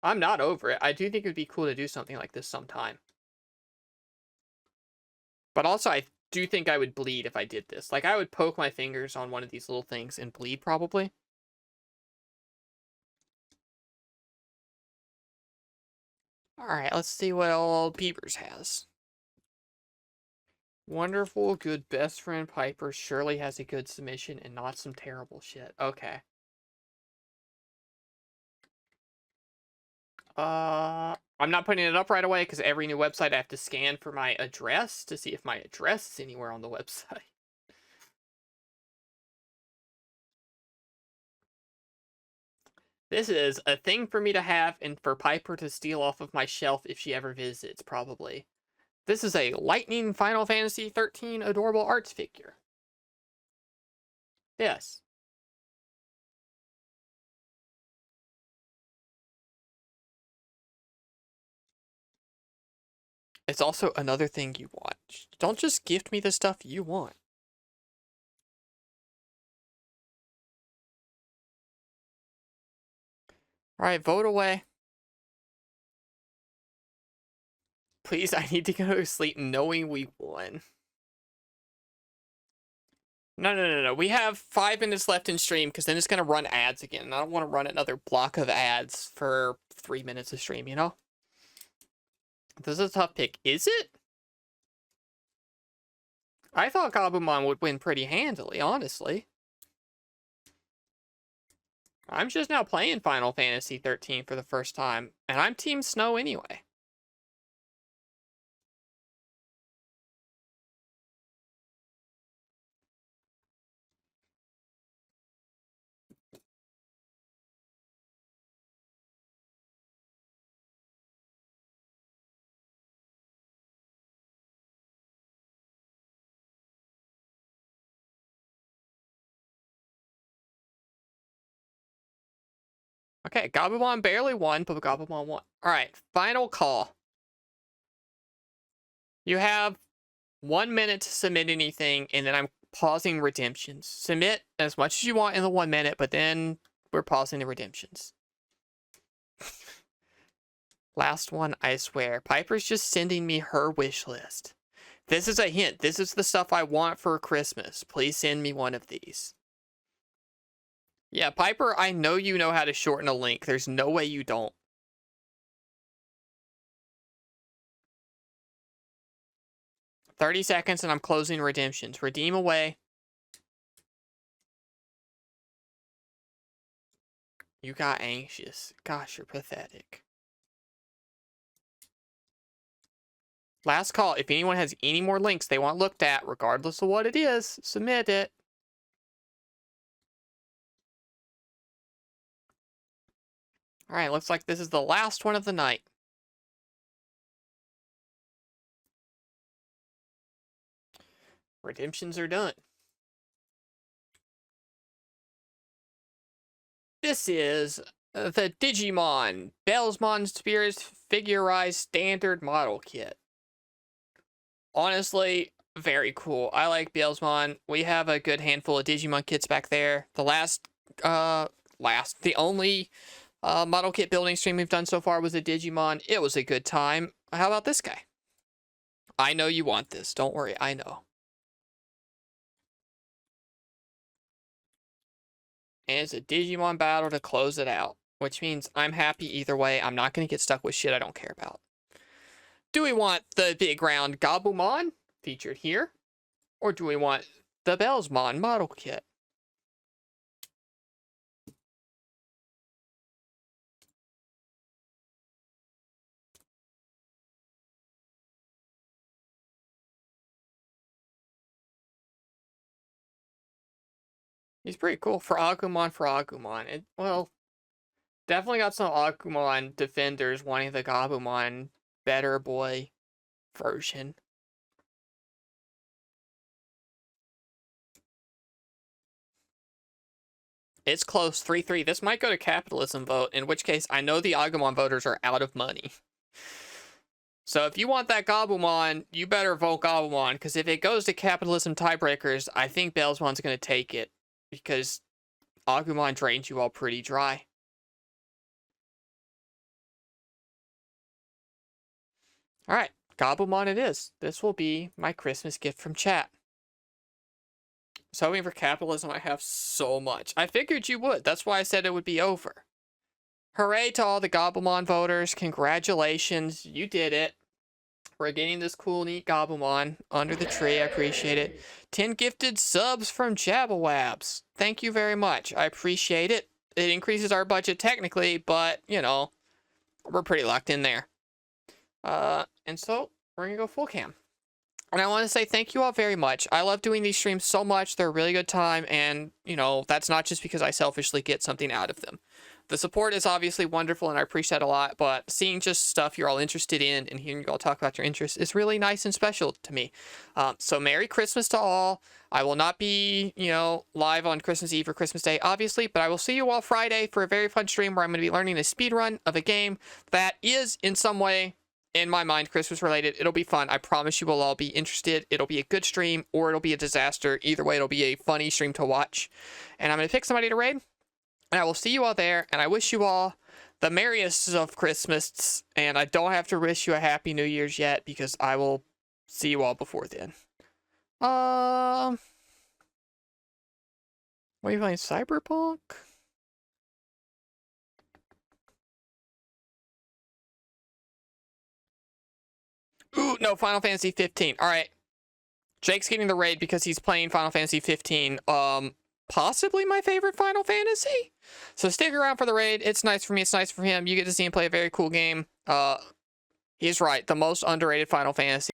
I'm not over it. I do think it would be cool to do something like this sometime. But also, I do think I would bleed if I did this. Like, I would poke my fingers on one of these little things and bleed, probably. Alright, let's see what old Peepers has. Wonderful, good best friend Piper surely has a good submission and not some terrible shit. Okay. I'm not putting it up right away because every new website I have to scan for my address to see if my address is anywhere on the website. This is a thing for me to have and for Piper to steal off of my shelf if she ever visits, probably. This is a Lightning Final Fantasy 13 Adorable Arts figure. Yes. It's also another thing you want. Don't just gift me the stuff you want. Alright, vote away. Please, I need to go to sleep knowing we won. No. We have 5 minutes left in stream because then it's going to run ads again. And I don't want to run another block of ads for 3 minutes of stream, you know? This is a tough pick. Is it? I thought Gabumon would win pretty handily, honestly. I'm just now playing Final Fantasy 13 for the first time, and I'm Team Snow anyway. Okay, Gabumon barely won, but Gabumon won. Alright, final call. You have 1 minute to submit anything, and then I'm pausing redemptions. Submit as much as you want in the 1 minute, but then we're pausing the redemptions. Last one, I swear. Piper's just sending me her wish list. This is a hint. This is the stuff I want for Christmas. Please send me one of these. Yeah, Piper, I know you know how to shorten a link. There's no way you don't. $30 seconds and I'm closing redemptions. Redeem away. You got anxious. Gosh, you're pathetic. Last call. If anyone has any more links they want looked at, regardless of what it is, submit it. Alright, looks like this is the last one of the night. Redemptions are done. This is the Digimon Bellsmon Spirits Figurized Standard Model Kit. Honestly, very cool. I like Bellsmon. We have a good handful of Digimon kits back there. The only model kit building stream we've done so far was a Digimon. It was a good time. How about this guy? I know you want this. Don't worry, I know. And it's a Digimon battle to close it out, which means I'm happy either way. I'm not going to get stuck with shit I don't care about. Do we want the big round Gabumon featured here? Or do we want the Bellsmon model kit? He's pretty cool for Agumon. Well, definitely got some Agumon defenders wanting the Gabumon better boy version. It's close, 3-3. This might go to capitalism vote, in which case I know the Agumon voters are out of money. So if you want that Gabumon, you better vote Gabumon, because if it goes to capitalism tiebreakers, I think Bellsmon's going to take it, because Agumon drains you all pretty dry. Alright, Gabumon it is. This will be my Christmas gift from chat. So hoping for capitalism, I have so much. I figured you would. That's why I said it would be over. Hooray to all the Gabumon voters. Congratulations. You did it. We're getting this cool, neat Gabumon under the tree. I appreciate it. 10 gifted subs from Jabawabs. Thank you very much. I appreciate it. It increases our budget technically, but, you know, we're pretty locked in there. And so we're gonna go full cam. And I want to say thank you all very much. I love doing these streams so much. They're a really good time. And, you know, that's not just because I selfishly get something out of them. The support is obviously wonderful and I appreciate it a lot. But seeing just stuff you're all interested in and hearing you all talk about your interests is really nice and special to me. So Merry Christmas to all. I will not be, you know, live on Christmas Eve or Christmas Day, obviously. But I will see you all Friday for a very fun stream where I'm going to be learning a speedrun of a game that is in some way, in my mind, Christmas related. It'll be fun. I promise you will all be interested. It'll be a good stream or it'll be a disaster. Either way, it'll be a funny stream to watch. And I'm going to pick somebody to raid. And I will see you all there. And I wish you all the merriest of Christmas. And I don't have to wish you a happy New Year's yet because I will see you all before then. What are you playing? Cyberpunk? Ooh, no, Final Fantasy 15. All right. Jake's getting the raid because he's playing Final Fantasy 15. Possibly my favorite Final Fantasy. So stick around for the raid. It's nice for me. It's nice for him. You get to see him play a very cool game. He's right. The most underrated Final Fantasy.